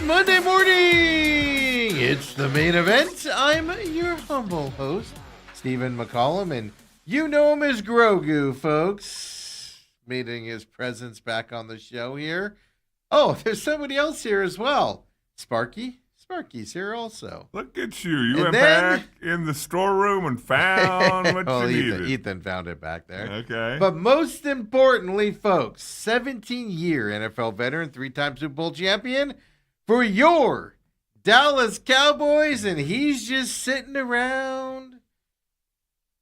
Monday morning! It's the main event. I'm your humble host, Stephen McCollum, and you know him as Grogu, folks. Making his presence back on the show here. Oh, there's somebody else here as well. Sparky. Sparky's here also. Look at you. You And went then- back in the storeroom and found what well, you Ethan, needed. Ethan found it back there. Okay. But most importantly, folks, 17-year NFL veteran, 3-time Super Bowl champion for your Dallas Cowboys, and he's just sitting around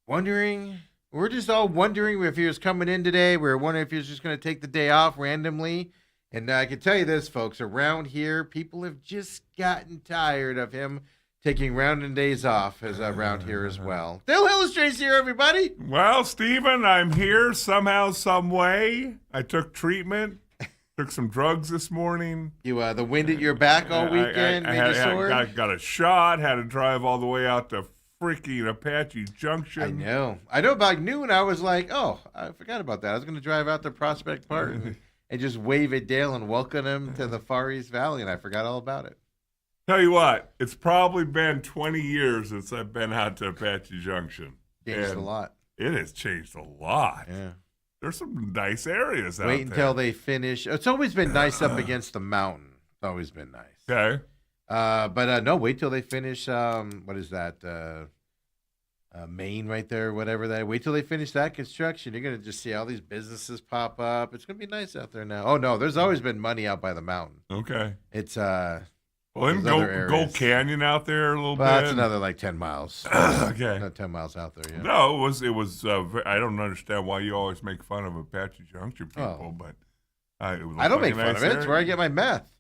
wondering. We're just all wondering if he was coming in today. We were wondering if he was just going to take the day off randomly. And I can tell you this, folks, around here, people have just gotten tired of him taking random days off around here as well. Dale Hellestrae's here, everybody. Well, Stephen, I'm here somehow, some way. I took treatment, took some drugs this morning. You the wind at your back all weekend made you sore? Got a shot, had to drive all the way out to freaking Apache Junction. I know. I know about noon, I was like, oh, I forgot about that. I was going to drive out to Prospect Park and just wave at Dale and welcome him to the Far East Valley, and I forgot all about it. Tell you what, it's probably been 20 years since I've been out to Apache Junction. Changed a lot. It has changed a lot. Yeah. There's some nice areas out there. Wait until they finish. It's always been nice up against the mountain. It's always been nice. Okay. But no, wait till they finish. What is that? Maine right there, whatever that. Wait till they finish that construction. You're gonna just see all these businesses pop up. It's gonna be nice out there now. Oh no, there's always been money out by the mountain. Okay. It's Well, then Gold Canyon out there a little bit. That's another like 10 miles. Okay. Not 10 miles out there. Yeah. No, it was. I don't understand why you always make fun of Apache Junction people, but it was I don't like make a fun nice of it. It's area. where I get my meth.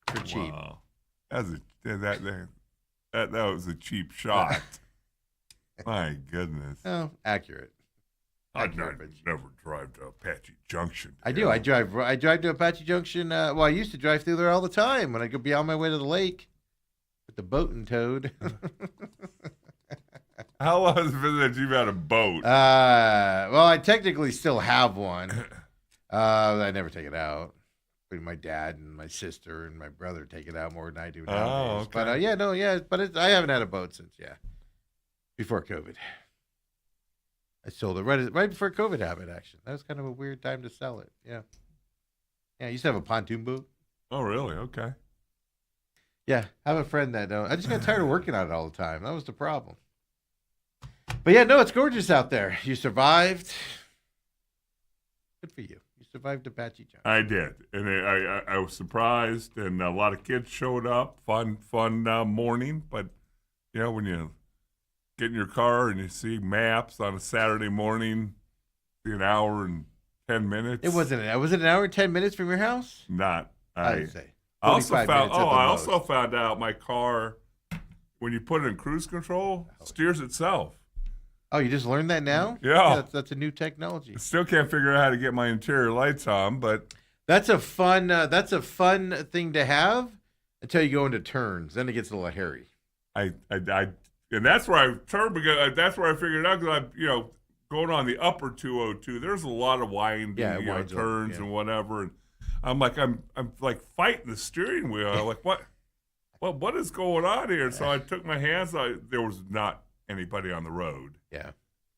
For cheap. Wow. That was a cheap shot. My goodness. Oh, accurate. I'd never drive to Apache Junction. I do. I drive to Apache Junction. Well, I used to drive through there all the time when I could be on my way to the lake with the boat and towed. How long has it been that you've had a boat? Well, I technically still have one. I never take it out. My dad and my sister and my brother take it out more than I do nowadays. Okay. But I haven't had a boat since before COVID. I sold it right before COVID happened. Actually, that was kind of a weird time to sell it. Yeah. I used to have a pontoon boat. Oh, really? Okay. Yeah, I have a friend that I just got tired of working on it all the time. That was the problem. But yeah, no, it's gorgeous out there. You survived. Good for you. You survived Apache Junction. I did, and I was surprised, and a lot of kids showed up. Fun morning, but when you get in your car and you see maps on a Saturday morning, see an hour and 10 minutes. Was it an hour and 10 minutes from your house? Not. I'd say. I also 45 minutes at the I most. also found out my car, when you put it in cruise control, steers itself. Oh, you just learned that now? Yeah. That's a new technology. I still can't figure out how to get my interior lights on, but That's a fun thing to have until you go into turns. Then it gets a little hairy. And that's where I turned because that's where I figured it out because going on the upper 202, there's a lot of winding turns and whatever, and I'm like fighting the steering wheel. I'm like, what is going on here? So I took my hands out. There was not anybody on the road. Yeah.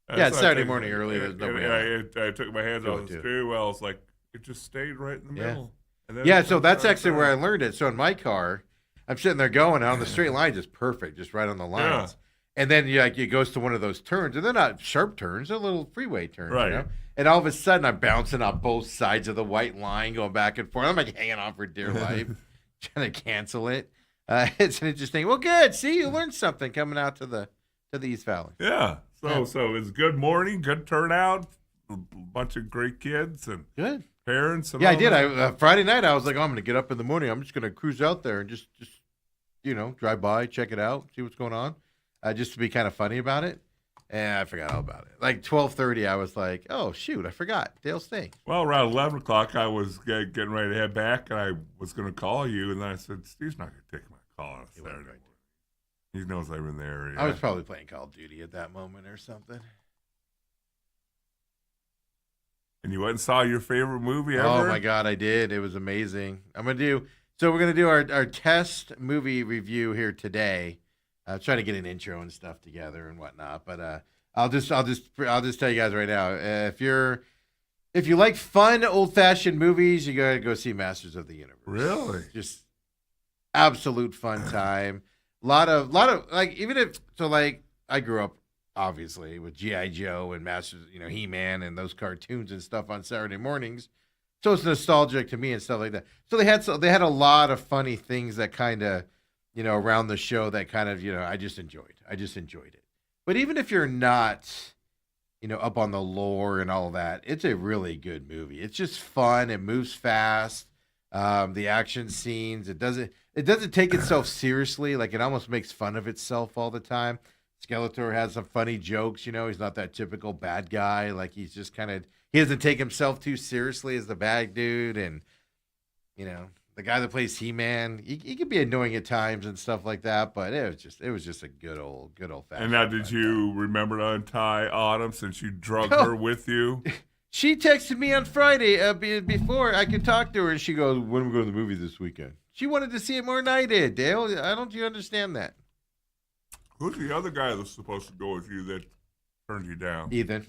And It's so Saturday morning early. There's nobody. I took my hands off the steering wheel. It's like it just stayed right in the middle. And then So that's actually where I learned it. So in my car, I'm sitting there going on the straight line, just perfect, just right on the lines. Yeah. And then it goes to one of those turns, and they're not sharp turns; they're little freeway turns, Right. And all of a sudden, I'm bouncing on both sides of the white line, going back and forth. I'm like hanging on for dear life, trying to cancel it. It's an interesting. Well, good. See, you learned something coming out to the East Valley. Yeah. So it's good morning, good turnout, a bunch of great kids and Good. parents. And Yeah, I all did. that. Friday night, I was like, I'm going to get up in the morning. I'm just going to cruise out there and just drive by, check it out, see what's going on, just to be kind of funny about it. And I forgot all about it. Like 12:30, I was like, oh, shoot, I forgot. Dale's staying. Well, around 11 o'clock, I was getting ready to head back, and I was going to call you, and then I said, Steve's not going to take my call on a Saturday morning. He knows I'm in the area. I was probably playing Call of Duty at that moment or something. And you went and saw your favorite movie ever? Oh my God, I did. It was amazing. We're gonna do our test movie review here today. Trying to get an intro and stuff together and whatnot. But I'll just tell you guys right now. If you like fun old fashioned movies, you gotta go see Masters of the Universe. Really? Just absolute fun time. Lot of like I grew up obviously with G.I. Joe and Masters, He-Man and those cartoons and stuff on Saturday mornings. So it's nostalgic to me and stuff like that. So they had a lot of funny things that kind of, around the show that kind of, I just enjoyed it. But even if you're not, up on the lore and all that, it's a really good movie. It's just fun. It moves fast. The action scenes, it doesn't take itself seriously. Like, it almost makes fun of itself all the time. Skeletor has some funny jokes, he's not that typical bad guy. Like, he's just he doesn't take himself too seriously as the bad dude. And, the guy that plays He-Man, he could be annoying at times and stuff like that, but it was just a good old fashioned. And now, did you remember to untie Autumn since you drug her with you? She texted me on Friday before I could talk to her, and she goes, "When are we going to the movie this weekend?" She wanted to see it more than I did, Dale. Don't you understand that? Who's the other guy that's supposed to go with you that turned you down? Ethan.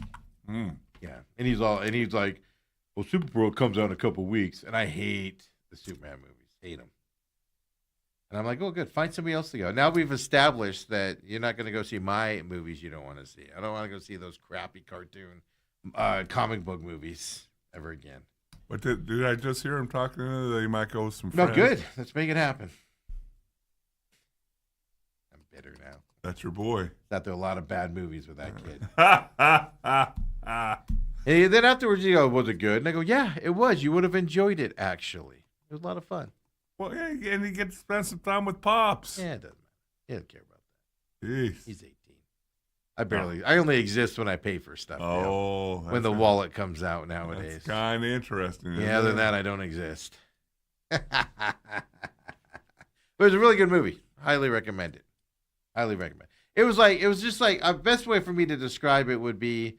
Yeah, and he's like, "Well, Supergirl comes out in a couple weeks, and I hate the Superman movies. Hate them." And I'm like, "Oh, good. Find somebody else to go." Now we've established that you're not going to go see my movies you don't want to see. I don't want to go see those crappy cartoon, comic book movies ever again. But did I just hear him talking that he might go with some friends? No, good. Let's make it happen. I'm bitter now. That's your boy. Thought there were a lot of bad movies with that kid. And then afterwards you go, "Was it good?" And I go, "Yeah, it was. You would have enjoyed it, actually. It was a lot of fun." Well, yeah, and he gets to spend some time with Pops. Yeah, it doesn't matter. He doesn't care about that. Jeez. He's 18. I only exist when I pay for stuff. Oh. When the wallet comes out nowadays. That's kind of interesting. Yeah, other than that, I don't exist. But it was a really good movie. Highly recommend it. It was just like, a best way for me to describe it would be,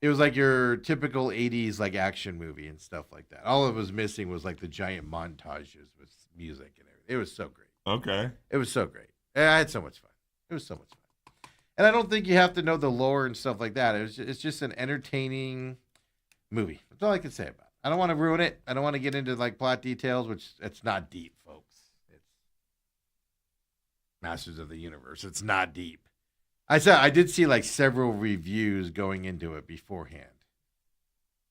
it was like your typical 80s like action movie and stuff like that. All it was missing was like the giant montages with music and everything. It was so great. Okay. It was so great. I had so much fun. It was so much fun. And I don't think you have to know the lore and stuff like that. It's just an entertaining movie. That's all I can say about it. I don't want to ruin it. I don't want to get into like plot details, which it's not deep, folks. It's Masters of the Universe. It's not deep. I did see like several reviews going into it beforehand.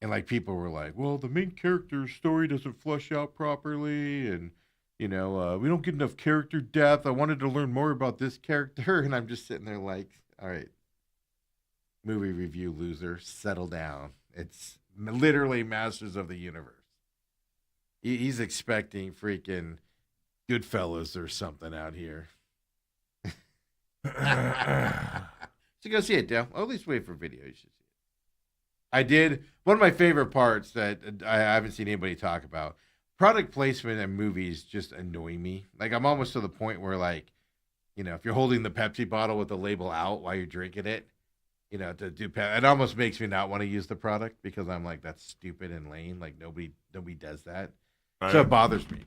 And like people were like, "Well, the main character's story doesn't flesh out properly, and we don't get enough character depth. I wanted to learn more about this character." And I'm just sitting there like, "All right, movie review loser, settle down. It's literally Masters of the Universe." He's expecting freaking Goodfellas or something out here. So go see it, Dale. Or at least wait for video. You should see it. I did. One of my favorite parts that I haven't seen anybody talk about, product placement in movies just annoy me. Like, I'm almost to the point where, like, if you're holding the Pepsi bottle with the label out while you're drinking it, to do, it almost makes me not want to use the product because I'm like, that's stupid and lame. Like, nobody does that. Right. So it bothers me.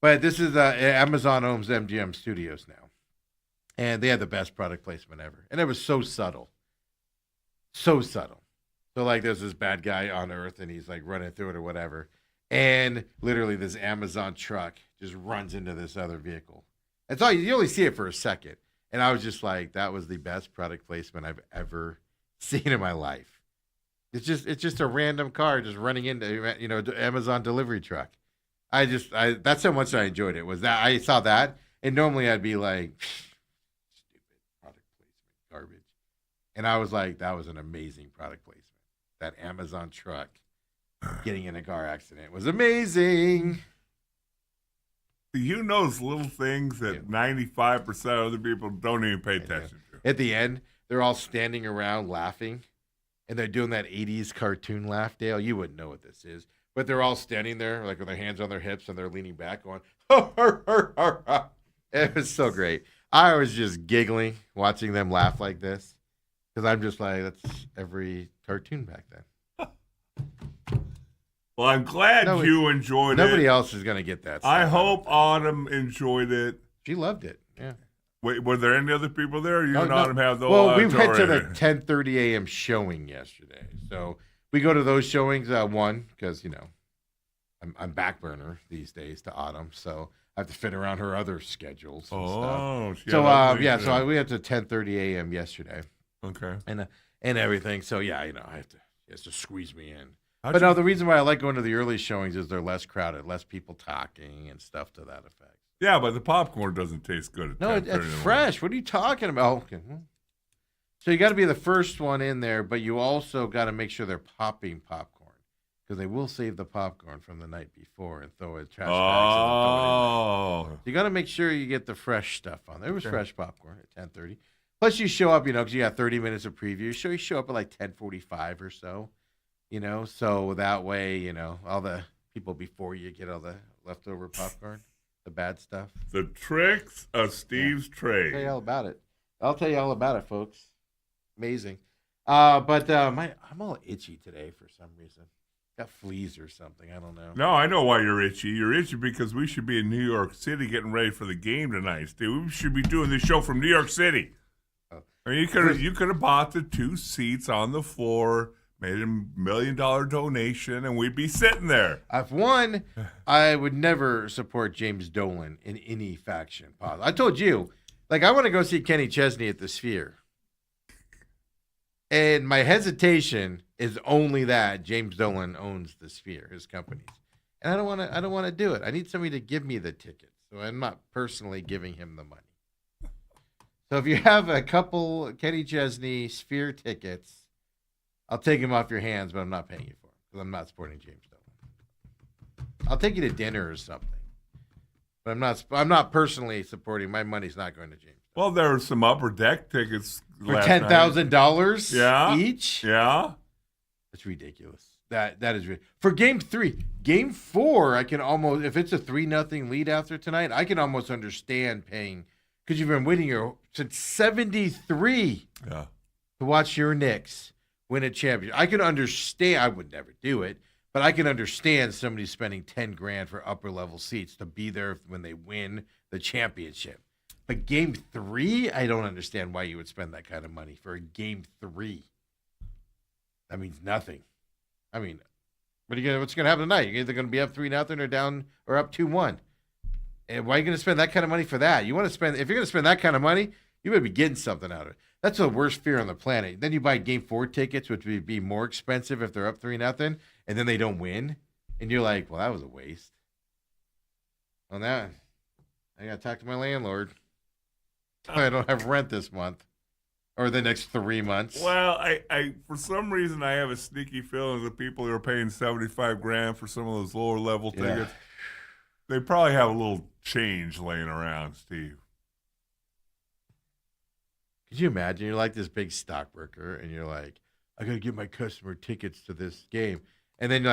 But this is Amazon owns MGM Studios now. And they had the best product placement ever. And it was so subtle. So subtle. So, like, there's this bad guy on Earth, and he's, like, running through it or whatever. And literally this Amazon truck just runs into this other vehicle. That's all. You only see it for a second. And I was just like, that was the best product placement I've ever seen in my life. It's just a random car just running into, Amazon delivery truck. That's how much I enjoyed it. Was that I saw that, and normally I'd be like, garbage. And I was like, that was an amazing product placement. That Amazon truck getting in a car accident was amazing. Those little things that 95% of other people don't even pay attention to. At the end, they're all standing around laughing, and they're doing that 80s cartoon laugh, Dale. You wouldn't know what this is. But they're all standing there, like with their hands on their hips, and they're leaning back going, It was so great. I was just giggling watching them laugh like this because I'm just like, that's every cartoon back then. Well, I'm glad you enjoyed it. Nobody else is going to get that. I hope Autumn enjoyed it. She loved it. Yeah. Wait, were there any other people there? Or you and Autumn have the Well, we went to the 10:30 a.m. showing yesterday. So we go to those showings, one, because, I'm back burner these days to Autumn. So I have to fit around her other schedules and stuff. So we went to 10:30 a.m. yesterday. Okay. And everything. So, I have to, he has to squeeze me in. The reason why I like going to the early showings is they're less crowded, less people talking and stuff to that effect. Yeah, but the popcorn doesn't taste good. It's fresh. What are you talking about? Okay. So you got to be the first one in there, but you also got to make sure they're popping popcorn because they will save the popcorn from the night before and throw it trash bags. So you got to make sure you get the fresh stuff on. There was fresh popcorn at 10:30. Plus you show up, because you got 30 minutes of preview. So you show up at like 10:45 or so. So that way, all the people before you get all the leftover popcorn, the bad stuff. The tricks of Steve's trade. I'll tell you all about it, folks. Amazing. I'm all itchy today for some reason. Got fleas or something. I don't know. No, I know why you're itchy. You're itchy because we should be in New York City getting ready for the game tonight, Steve. We should be doing this show from New York City. Oh. I mean, you could have bought the 2 seats on the floor, made a $1 million donation, and we'd be sitting there. I would never support James Dolan in any faction. I told you, I want to go see Kenny Chesney at the Sphere. And my hesitation is only that James Dolan owns the Sphere, his companies. And I don't want to do it. I need somebody to give me the tickets. So I'm not personally giving him the money. So if you have a couple Kenny Chesney Sphere tickets, I'll take him off your hands, but I'm not paying you for him because I'm not supporting James Dolan. I'll take you to dinner or something, but I'm not personally supporting. My money's not going to James Dolan. Well, there were some upper deck tickets for $10,000 each. Yeah, that's ridiculous. That is ridiculous. For Game 3, Game 4, I can almost, if it's a 3-0 lead after tonight, I can almost understand paying because you've been winning since '73. Yeah, to watch your Knicks win a championship. I can understand. I would never do it, but I can understand somebody spending $10,000 for upper level seats to be there when they win the championship. But Game 3, I don't understand why you would spend that kind of money for a Game 3. That means nothing. I mean, what's going to happen tonight? You're either going to be up 3-0 or down or up 2-1. And why are you going to spend that kind of money for that? If you're going to spend that kind of money, you better be getting something out of it. That's the worst fear on the planet. Then you buy Game 4 tickets, which would be more expensive if they're up 3-0, and then they don't win. And you're like, well, that was a waste. Well, now I got to talk to my landlord. I don't have rent this month or the next 3 months. Well, I for some reason, I have a sneaky feeling that people who are paying $75,000 for some of those lower level tickets, they probably have a little change laying around, Steve. Could you imagine? You're like this big stockbroker, and you're like, I gotta give my customer tickets to this game, and then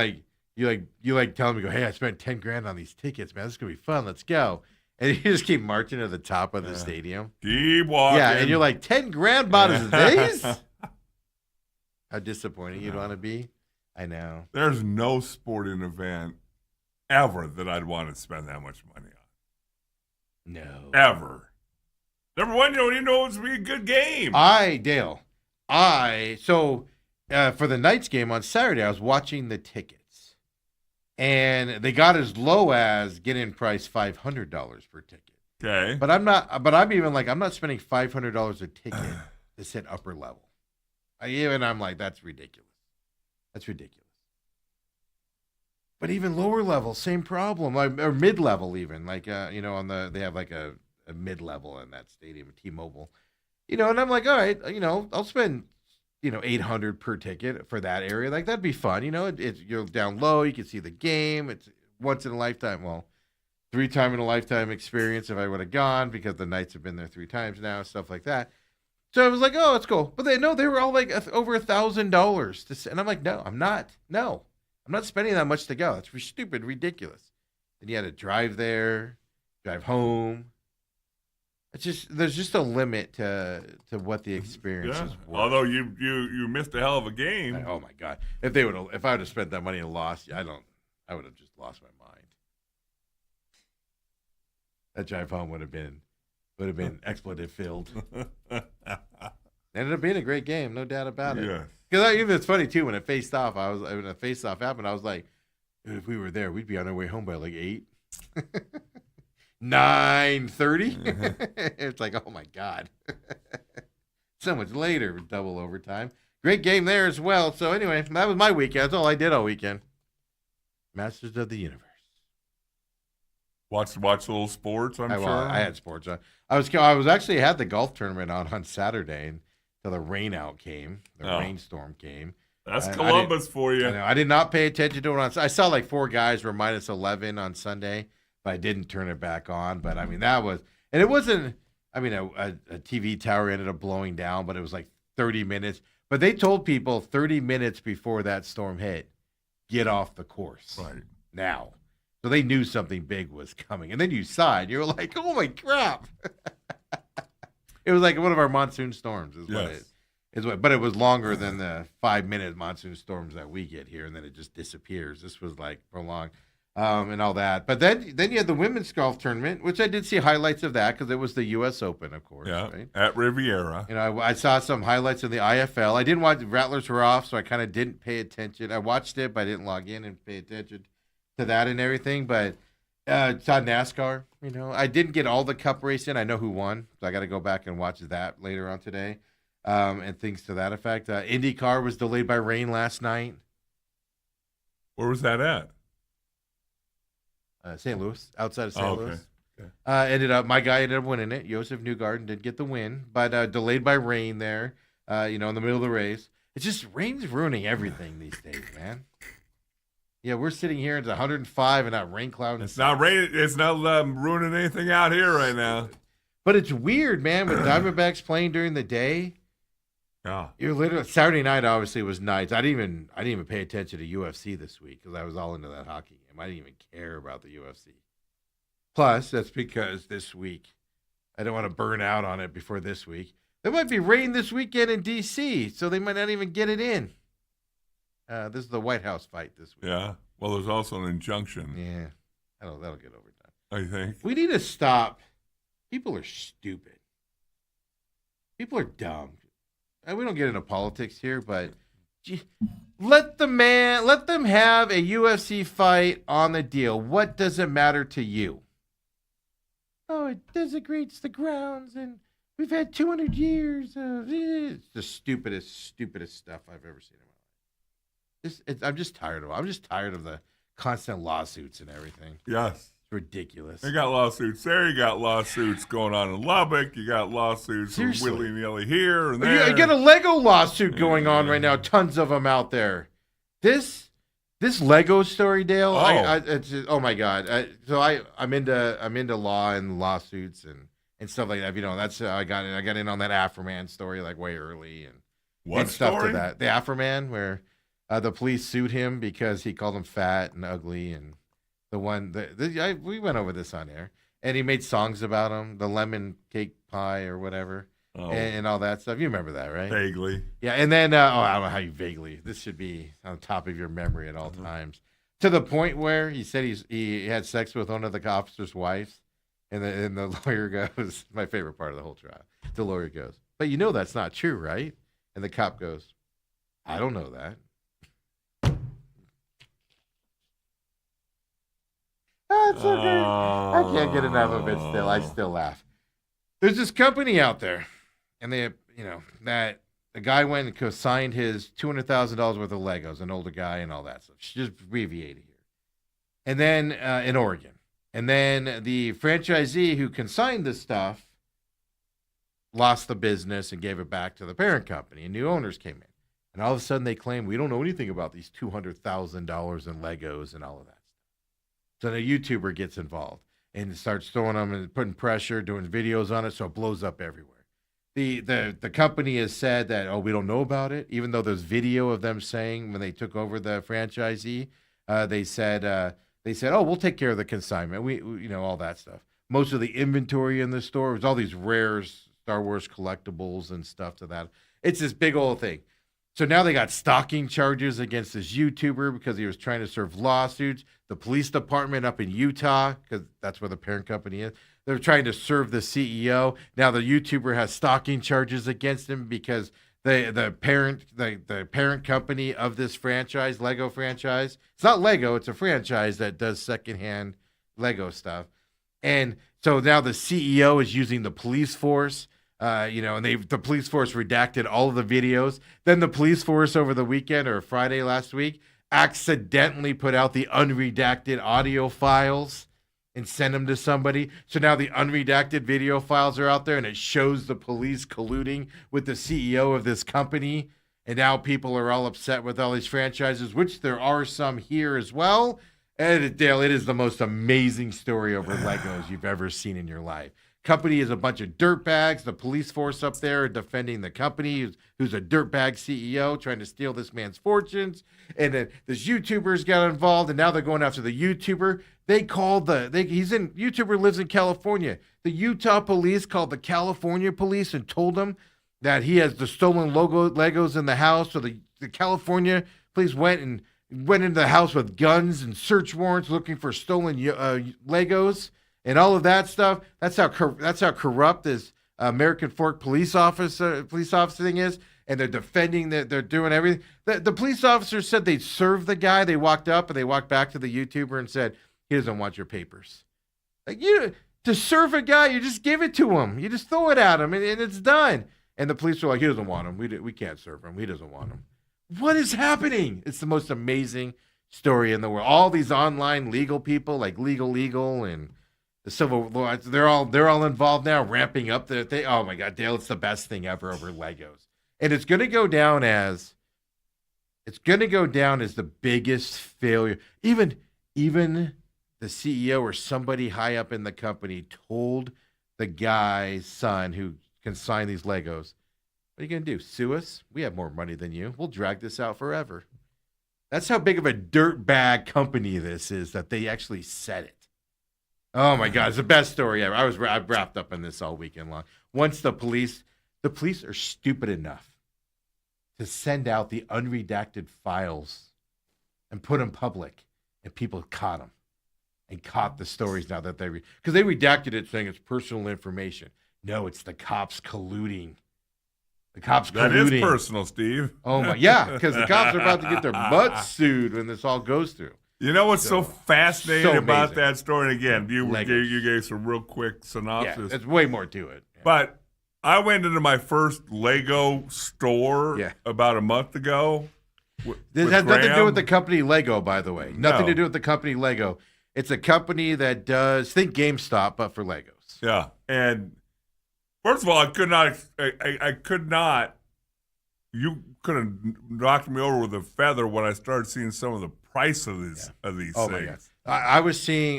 you tell me, hey, I spent $10,000 on these tickets, man. This is gonna be fun. Let's go. And you just keep marching to the top of the stadium. Keep walking. Yeah, and you're like, $10,000 bought us these? How disappointing you'd want to be. I know. There's no sporting event ever that I'd want to spend that much money on. No. Ever. Number one, you don't even know it's going to be a good game. For the Knights game on Saturday, I was watching the tickets. And they got as low as get-in price $500 per ticket. Okay. But I'm not spending $500 a ticket to sit upper level. I'm like, that's ridiculous. That's ridiculous. But even lower level, same problem. Or mid-level even. They have like a mid-level in that stadium, T-Mobile. And I'm like, all right, I'll spend $800 per ticket for that area. Like, that'd be fun. You're down low. You can see the game. It's once in a lifetime. Well, 3 time in a lifetime experience if I would have gone because the Knights have been there 3 times now, stuff like that. So I was like, oh, it's cool. But they were all like over $1,000 and I'm like, no, I'm not. No, I'm not spending that much to go. It's stupid, ridiculous. And you had to drive there, drive home. There's just a limit to what the experience is worth. Although you missed a hell of a game. Oh my God! If I would have spent that money and lost, I don't I would have just lost my mind. That drive home would have been expletive filled. Ended up being a great game, no doubt about it. Yeah. Because even it's funny too when it faced off. When the face off happened, I was like, if we were there, we'd be on our way home by like 8, 9:30. It's like, oh my god, so much later, double overtime. Great game there as well. So anyway, that was my weekend. That's all I did all weekend. Masters of the Universe. Watch a little sports. I'm sure. I had sports on. I was actually had the golf tournament on Saturday until the rain out came. The rainstorm came. That's Columbus for you. I did not pay attention to it. I saw like 4 guys were minus 11 on Sunday, but I didn't turn it back on. But I mean, that was, and it wasn't. I mean, a TV tower ended up blowing down, but it was like 30 minutes. But they told people 30 minutes before that storm hit, get off the course now. So they knew something big was coming. And then you saw it. You were like, oh, my crap. It was like one of our monsoon storms but it was longer than the 5-minute monsoon storms that we get here, and then it just disappears. This was like prolonged and all that. But then you had the women's golf tournament, which I did see highlights of that because it was the U.S. Open, of course. Yeah, right? At Riviera. I saw some highlights of the IFL. I didn't watch. Rattlers were off, so I kind of didn't pay attention. I watched it, but I didn't log in and pay attention to that and everything. But saw NASCAR. I didn't get all the Cup racing. I know who won, so I got to go back and watch that later on today, and things to that effect. IndyCar was delayed by rain last night. Where was that at? St. Louis, outside of St. Louis. Okay. My guy ended up winning it. Josef Newgarden did get the win, but delayed by rain there. In the middle of the race. It's just rain's ruining everything these days, man. Yeah, we're sitting here. It's 105 and that rain cloud. It's not raining. It's not ruining anything out here right now. But it's weird, man. With Diamondbacks playing during the day. Yeah. You're literally Saturday night. Obviously, was nice. I didn't even pay attention to UFC this week because I was all into that hockey game. I didn't even care about the UFC. Plus, that's because this week I don't want to burn out on it before this week. There might be rain this weekend in D.C., so they might not even get it in. This is the White House fight this week. Yeah. Well, there's also an injunction. Yeah. That'll get overdone. I think. We need to stop. People are stupid. People are dumb. And we don't get into politics here, but let them have a UFC fight on the deal. What does it matter to you? Oh, it designates the grounds, and we've had 200 years of it's the stupidest stuff I've ever seen in my life. I'm just tired of it. I'm just tired of the constant lawsuits and everything. Yes. It's ridiculous. They got lawsuits there. You got lawsuits going on in Lubbock. You got lawsuits willy-nilly here and there. You got a Lego lawsuit going on right now. Tons of them out there. This Lego story, Dale. Oh my God. I'm into law and lawsuits and stuff like that. That's how I got in. I got in on that Afroman story like way early and stuff story? to that. The Afroman where the police sued him because he called him fat and ugly, and we went over this on air, and he made songs about him, the lemon cake pie or whatever, and all that stuff. You remember that, right? Vaguely. Yeah, and then I don't know how you vaguely. This should be on top of your memory at all times. To the point where he said he had sex with one of the officer's wives, and the lawyer goes, my favorite part of the whole trial. The lawyer goes, but that's not true, right? And the cop goes, I don't know that. Oh, it's so good. I can't get enough of it still. I still laugh. There's this company out there, and they, that the guy went and co-signed his $200,000 worth of Legos, an older guy and all that stuff. Just abbreviated here. And then in Oregon. And then the franchisee who consigned this stuff lost the business and gave it back to the parent company, and new owners came in. And all of a sudden they claim, we don't know anything about these $200,000 in Legos and all of that. So the YouTuber gets involved and starts throwing them and putting pressure, doing videos on it, so it blows up everywhere. The company has said that, we don't know about it, even though there's video of them saying when they took over the franchisee, they said, we'll take care of the consignment. We all that stuff. Most of the inventory in the store was all these rare Star Wars collectibles and stuff to that. It's this big old thing. So now they got stalking charges against this YouTuber because he was trying to serve lawsuits. The police department up in Utah, because that's where the parent company is, they're trying to serve the CEO. Now the YouTuber has stalking charges against him because the parent company of this franchise, Lego franchise, it's not Lego, it's a franchise that does secondhand Lego stuff. And so now the CEO is using the police force. And the police force redacted all of the videos. Then the police force over the weekend or Friday last week accidentally put out the unredacted audio files and sent them to somebody. So now the unredacted video files are out there, and it shows the police colluding with the CEO of this company. And now people are all upset with all these franchises, which there are some here as well. And Dale, it is the most amazing story over Legos you've ever seen in your life. Company is a bunch of dirtbags. The police force up there are defending the company, who's a dirtbag CEO trying to steal this man's fortunes. And then this YouTuber's got involved, and now they're going after the YouTuber. YouTuber lives in California. The Utah police called the California police and told them that he has the stolen Legos in the house. So the California police went into the house with guns and search warrants looking for stolen Legos. And all of that stuff. That's how corrupt this American Fork police officer thing is. And they're defending that they're doing everything. The police officer said they'd serve the guy. They walked up and they walked back to the YouTuber and said, he doesn't want your papers. Like, to serve a guy, you just give it to him. You just throw it at him and it's done. And the police were like, he doesn't want him. We can't serve him. He doesn't want him. What is happening? It's the most amazing story in the world. All these online legal people like Legal and the civil law, they're all involved now, ramping up their thing. Oh my God, Dale, it's the best thing ever over Legos. And it's gonna go down as the biggest failure. Even the CEO or somebody high up in the company told the guy's son who can sign these Legos, what are you gonna do? Sue us? We have more money than you. We'll drag this out forever. That's how big of a dirtbag company this is that they actually said it. Oh my God, it's the best story ever. I wrapped up in this all weekend long. Once the police are stupid enough to send out the unredacted files and put them public, and people caught them and caught the stories now that because they redacted it saying it's personal information. No, it's the cops colluding. That is personal, Steve. Oh my, yeah, because the cops are about to get their butts sued when this all goes through. You know what's so fascinating about that story? And again, you gave some real quick synopsis. Yeah, there's way more to it. Yeah. But I went into my first Lego store about a month ago. This has nothing to do with the company Lego, by the way. Nothing to do with the company Lego. It's a company that does, think GameStop, but for Legos. Yeah. And first of all, I could not, you could have knocked me over with a feather when I started seeing some of the price of these things. My God. I was seeing,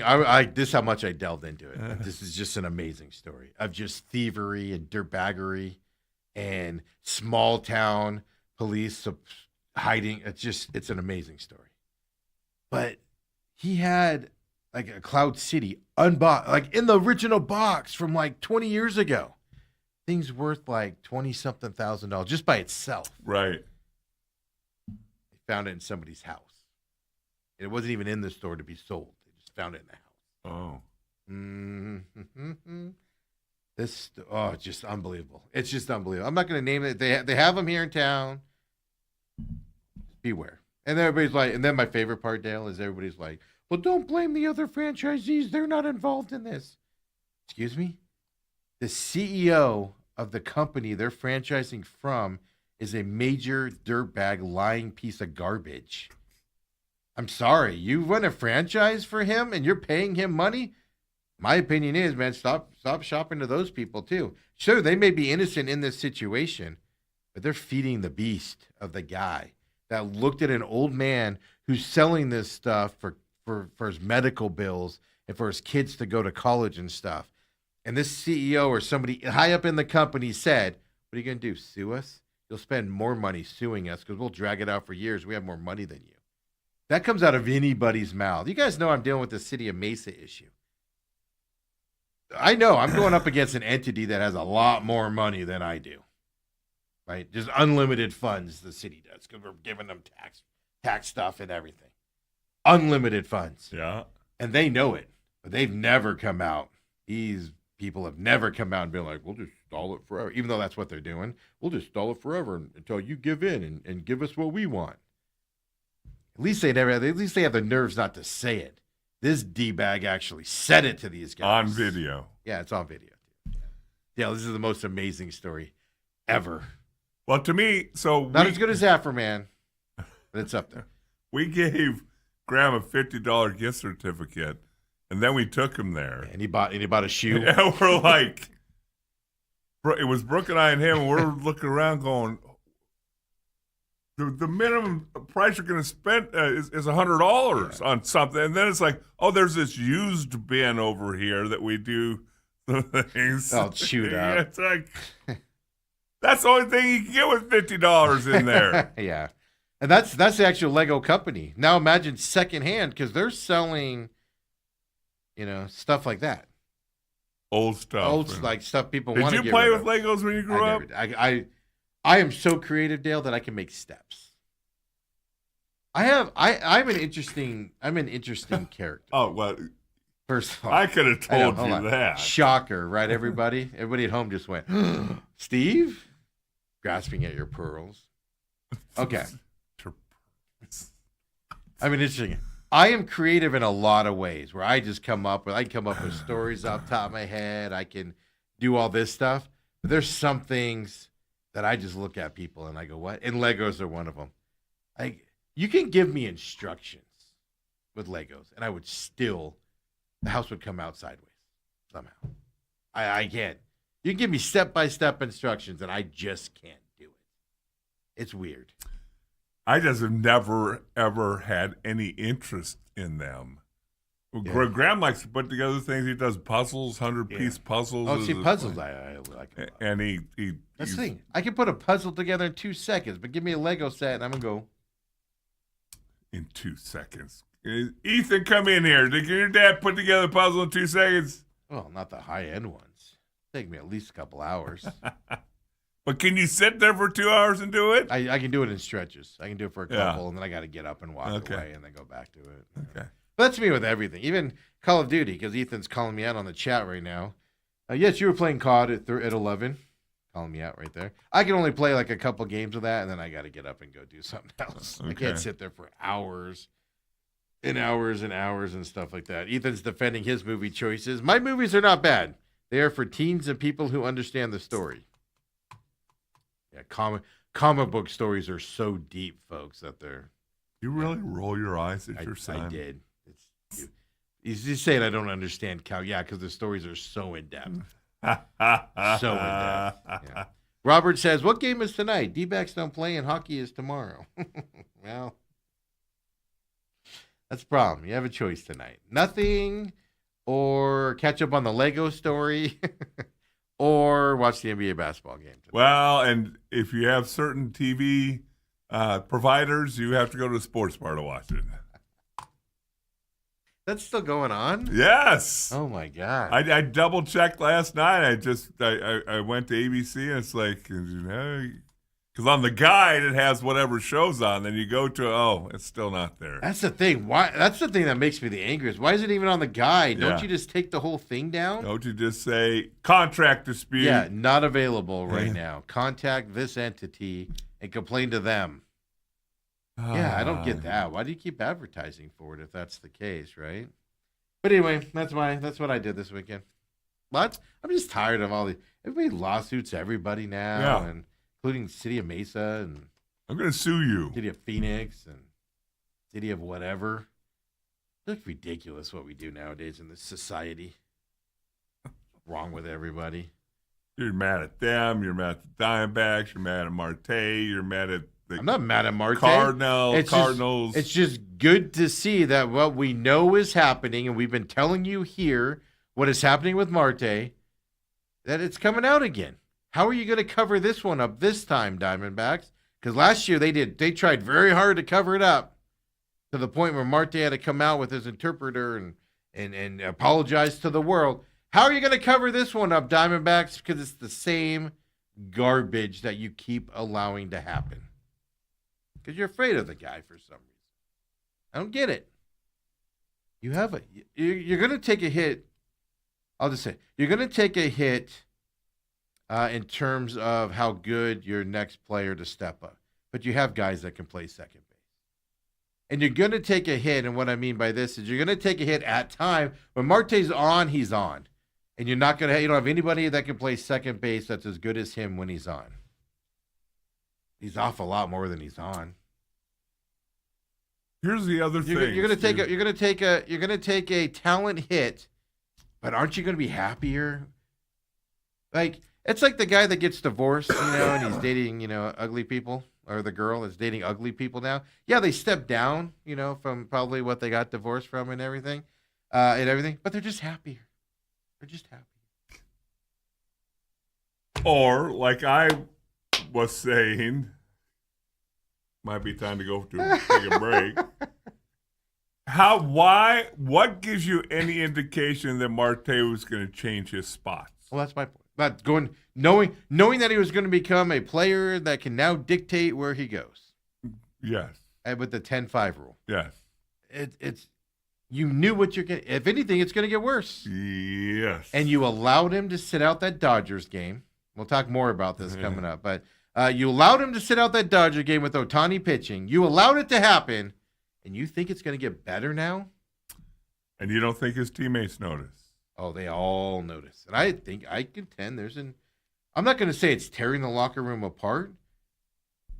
this is how much I delved into it. This is just an amazing story of just thievery and dirtbaggery and small town police hiding. It's an amazing story. But he had like a Cloud City unboxed, like in the original box from like 20 years ago. Things worth like $20,000 just by itself. Right. They found it in somebody's house. It wasn't even in the store to be sold. They just found it in the house. Oh. Mm-hmm. It's just unbelievable. It's just unbelievable. I'm not going to name it. They have them here in town. Beware. And everybody's like, and then my favorite part, Dale, is everybody's like, well, don't blame the other franchisees. They're not involved in this. Excuse me? The CEO of the company they're franchising from is a major dirtbag lying piece of garbage. I'm sorry. You run a franchise for him and you're paying him money? My opinion is, man, stop shopping to those people too. Sure, they may be innocent in this situation, but they're feeding the beast of the guy that looked at an old man who's selling this stuff for his medical bills and for his kids to go to college and stuff. And this CEO or somebody high up in the company said, what are you going to do, sue us? You'll spend more money suing us because we'll drag it out for years. We have more money than you. That comes out of anybody's mouth. You guys know I'm dealing with the City of Mesa issue. I know I'm going up against an entity that has a lot more money than I do. right? Just unlimited funds the city does because we're giving them tax stuff and everything. Unlimited funds. Yeah. And they know it, but they've never come out. These people have never come out and been like, we'll just stall it forever. Even though that's what they're doing. We'll just stall it forever until you give in and give us what we want. At least they have the nerves not to say it. This D-bag actually said it to these guys. On video. Yeah, it's on video. Yeah, this is the most amazing story ever. Well, to me, not as good as Afroman, but it's up there. We gave Graham a $50 gift certificate, and then we took him there. And he bought a shoe. Yeah, we're like, it was Brooke and I and him, and we're looking around going, the minimum price you're going to spend is $100 on something. And then it's like, oh, there's this used bin over here that we do the things. I'll shoot up. It's like, that's the only thing you can get with $50 in there. Yeah. And that's the actual Lego company. Now imagine secondhand because they're selling, stuff like that. Old stuff. Like stuff people want to get Did you play rid with of. Legos when you grew up? I am so creative, Dale, that I can make steps. I'm an interesting character. Oh, well. First of all, I could have told you that. Shocker, right, everybody? Everybody at home just went, Steve? Grasping at your pearls. Okay. I'm interesting. I am creative in a lot of ways where I just come up with stories off the top of my head. I can do all this stuff. But there's some things that I just look at people and I go, what? And Legos are one of them. You can give me instructions with Legos and the house would come out sideways somehow. I can't. You can give me step-by-step instructions and I just can't do it. It's weird. I just have never, ever had any interest in them. Yeah. Graham likes to put together things. He does puzzles, 100-piece puzzles. Oh, see, puzzles I like a lot. And That's the thing. I can put a puzzle together in 2 seconds, but give me a Lego set and I'm going to go. In 2 seconds. Ethan, come in here. Did your dad put together a puzzle in 2 seconds? Well, not the high-end ones. Take me at least a couple hours. But can you sit there for 2 hours and do it? I can do it in stretches. I can do it for a couple, and then I got to get up and walk away and then go back to it. Okay. But that's me with everything, even Call of Duty, because Ethan's calling me out on the chat right now. Yes, you were playing COD at 11. Calling me out right there. I can only play like a couple games of that, and then I got to get up and go do something else. Okay. I can't sit there for hours and hours and hours and stuff like that. Ethan's defending his movie choices. My movies are not bad. They are for teens and people who understand the story. Yeah, comic book stories are so deep, folks, that they're... You really roll your eyes at your son? I did. He's saying I don't understand cow. Yeah, because the stories are so in-depth. So in-depth. Yeah. Robert says, what game is tonight? D-backs don't play and hockey is tomorrow. Well, that's the problem. You have a choice tonight. Nothing, or catch up on the Lego story, or watch the NBA basketball game tonight. Well, and if you have certain TV providers, you have to go to the sports bar to watch it. That's still going on? Yes. Oh, my God. I double-checked last night. I went to ABC, and it's like, because on the guide, it has whatever show's on. Then you go to, it's still not there. That's the thing. That's the thing that makes me the angriest. Why is it even on the guide? Yeah. Don't you just take the whole thing down? Don't you just say, contract dispute? Yeah, not available right now. Contact this entity and complain to them. Yeah, I don't get that. Why do you keep advertising for it if that's the case, right? But anyway, that's what I did this weekend. But I'm just tired of everybody lawsuits everybody now, and including City of Mesa and I'm going to sue you. City of Phoenix and City of whatever. It's ridiculous what we do nowadays in this society. What's wrong with everybody? You're mad at them. You're mad at the Diamondbacks. You're mad at Marte. You're mad at I'm not mad at Marte. Cardinals. It's just good to see that what we know is happening, and we've been telling you here what is happening with Marte, that it's coming out again. How are you going to cover this one up this time, Diamondbacks? Because last year they tried very hard to cover it up to the point where Marte had to come out with his interpreter and apologize to the world. How are you going to cover this one up, Diamondbacks? Because it's the same garbage that you keep allowing to happen? Because you're afraid of the guy for some reason. I don't get it. You're going to take a hit. I'll just say, you're going to take a hit in terms of how good your next player to step up. But you have guys that can play second base. And you're going to take a hit, and what I mean by this is you're going to take a hit at time. When Marte's on, he's on. And you don't have anybody that can play second base that's as good as him when he's on. He's off a lot more than he's on. Here's the other thing. You're going to take a talent hit, but aren't you going to be happier? Like, it's like the guy that gets divorced, and he's dating, ugly people, or the girl is dating ugly people now. Yeah, they step down, from probably what they got divorced from and everything, but they're just happier. They're just happy. Or, like I was saying, might be time to go take a break. What gives you any indication that Marte was going to change his spots? Well, that's my point. But knowing that he was going to become a player that can now dictate where he goes. Yes. And with the 10-5 rule. Yes. It's you knew what you're getting. If anything, it's going to get worse. Yes. And you allowed him to sit out that Dodgers game. We'll talk more about this coming up. But you allowed him to sit out that Dodger game with Ohtani pitching. You allowed it to happen. And you think it's going to get better now? And you don't think his teammates notice? Oh, they all notice. And I think I contend I'm not going to say it's tearing the locker room apart,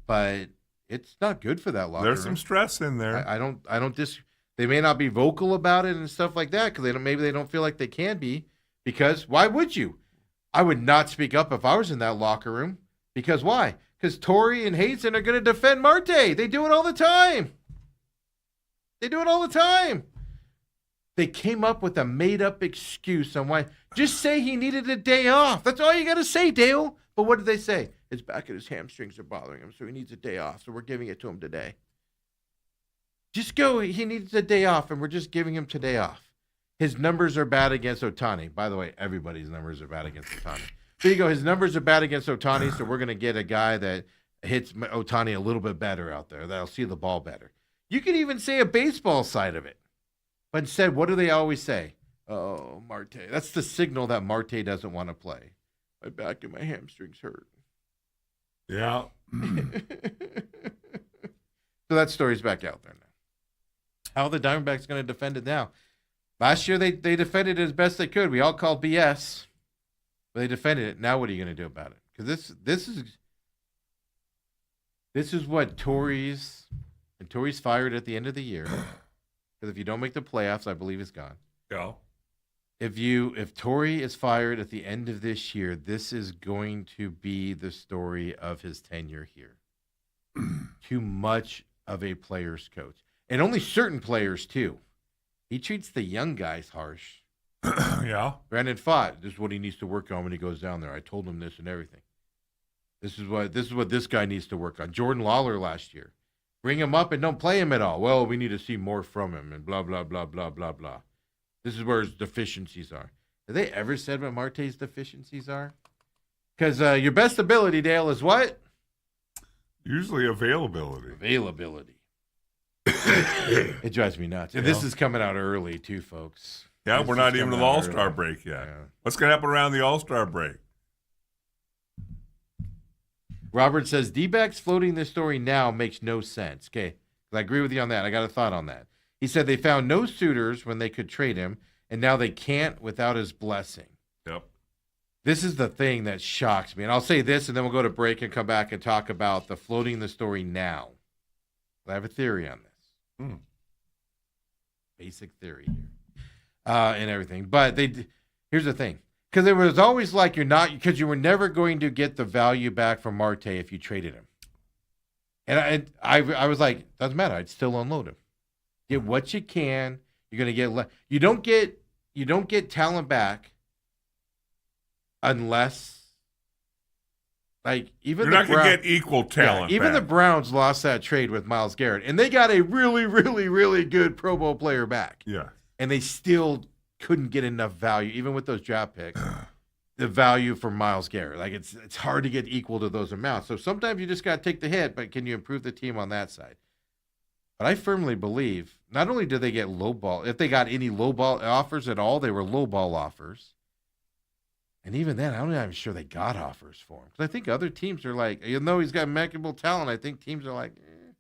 but it's not good for that locker room. There's some stress in there. They may not be vocal about it and stuff like that because maybe they don't feel like they can be, because why would you? I would not speak up if I was in that locker room. Because why? Because Torrey and Hazen are going to defend Marte. They do it all the time. They came up with a made-up excuse on why. Just say he needed a day off. That's all you got to say, Dale. But what did they say? His back and his hamstrings are bothering him, so he needs a day off. So we're giving it to him today. Just go. He needs a day off, and we're just giving him today off. His numbers are bad against Ohtani. By the way, everybody's numbers are bad against Ohtani. There you go. His numbers are bad against Ohtani, so we're going to get a guy that hits Ohtani a little bit better out there. That'll see the ball better. You could even say a baseball side of it. But instead, what do they always say? Oh, Marte. That's the signal that Marte doesn't want to play. My back and my hamstrings hurt. Yeah. So that story's back out there now. How are the Diamondbacks going to defend it now? Last year, they defended it as best they could. We all called BS. But they defended it. Now what are you going to do about it? Because this is what Torrey's fired at the end of the year. Because if you don't make the playoffs, I believe he's gone. Yeah. If Torrey is fired at the end of this year, this is going to be the story of his tenure here. Too much of a player's coach. And only certain players, too. He treats the young guys harsh. Yeah. Brandon Pfaadt, this is what he needs to work on when he goes down there. I told him this and everything. This is what this guy needs to work on. Jordan Lawler last year. Bring him up and don't play him at all. Well, we need to see more from him and blah, blah, blah, blah, blah, blah. This is where his deficiencies are. Have they ever said what Marte's deficiencies are? Because your best ability, Dale, is what? Usually availability. Availability. It drives me nuts. And this is coming out early, too, folks. Yeah, we're not even in the All-Star break yet. Yeah. What's going to happen around the All-Star break? Robert says, D-backs floating this story now makes no sense. Okay, I agree with you on that. I got a thought on that. He said they found no suitors when they could trade him, and now they can't without his blessing. Yep. This is the thing that shocks me. And I'll say this, and then we'll go to break and come back and talk about the floating the story now. I have a theory on this. Basic theory here. And everything. But here's the thing. Because it was always like because you were never going to get the value back from Marte if you traded him. And I was like, doesn't matter. I'd still unload him. Get what you can. You're going to get you don't get talent back unless even you're not going to get equal talent. Even back. The Browns lost that trade with Myles Garrett, and they got a really, really, really good Pro Bowl player back. Yeah. And they still couldn't get enough value, even with those draft picks, the value for Myles Garrett. Like it's hard to get equal to those amounts. So sometimes you just got to take the hit, but can you improve the team on that side? But I firmly believe not only did they get lowball, if they got any lowball offers at all, they were lowball offers. And even then, I'm not even sure they got offers for him. Because I think other teams are like, even though he's got immaculable talent, I think teams are like, eh.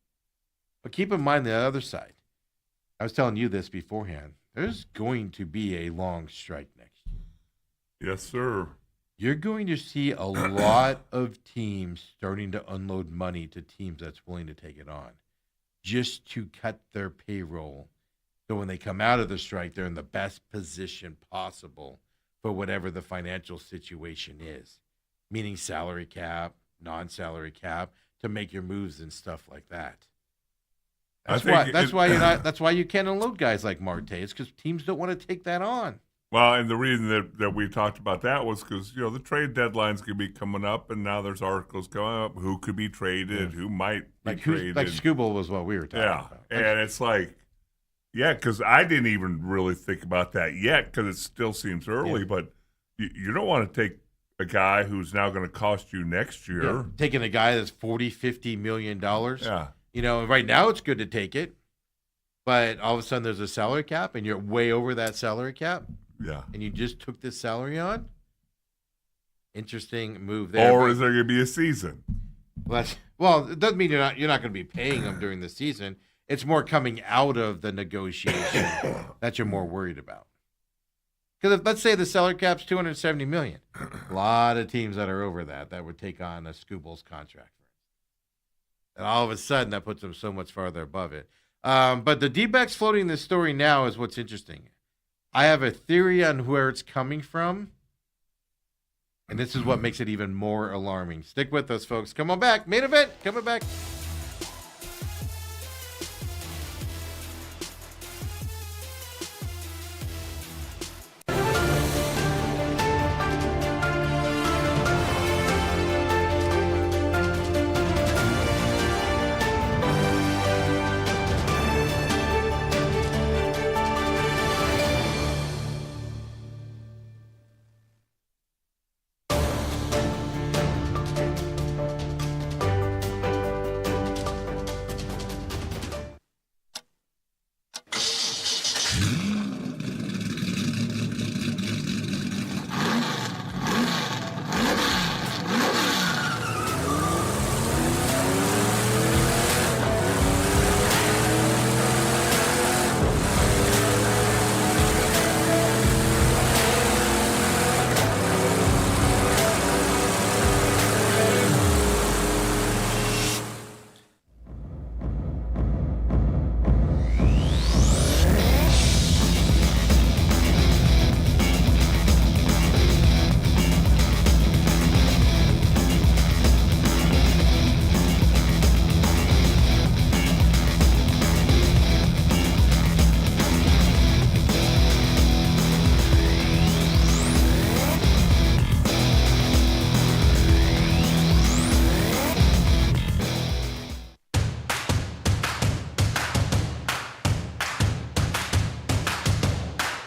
But keep in mind the other side. I was telling you this beforehand. There's going to be a long strike next year. Yes, sir. You're going to see a lot of teams starting to unload money to teams that's willing to take it on just to cut their payroll. So when they come out of the strike, they're in the best position possible for whatever the financial situation is, meaning salary cap, non-salary cap, to make your moves and stuff like that. That's why you can't unload guys like Marte. It's because teams don't want to take that on. Well, and the reason that we talked about that was because, the trade deadlines could be coming up, and now there's articles coming up who could be traded, who might be traded. Like Scooble was what we were talking about. And it's like, because I didn't even really think about that yet because it still seems early, but you don't want to take a guy who's now going to cost you next year. Yeah. Taking a guy that's $40-50 million. Yeah. Right now it's good to take it, but all of a sudden there's a salary cap and you're way over that salary cap. Yeah. And you just took this salary on. Interesting move there. Or is there going to be a season? Well, it doesn't mean you're not going to be paying them during the season. It's more coming out of the negotiation that you're more worried about. Because let's say the salary cap's $270 million. A lot of teams that are over that would take on a Scooble's contract. And all of a sudden, that puts them so much farther above it. But the D-backs floating this story now is what's interesting. I have a theory on where it's coming from. And this is what makes it even more alarming. Stick with us, folks. Come on back. Main event. Coming back.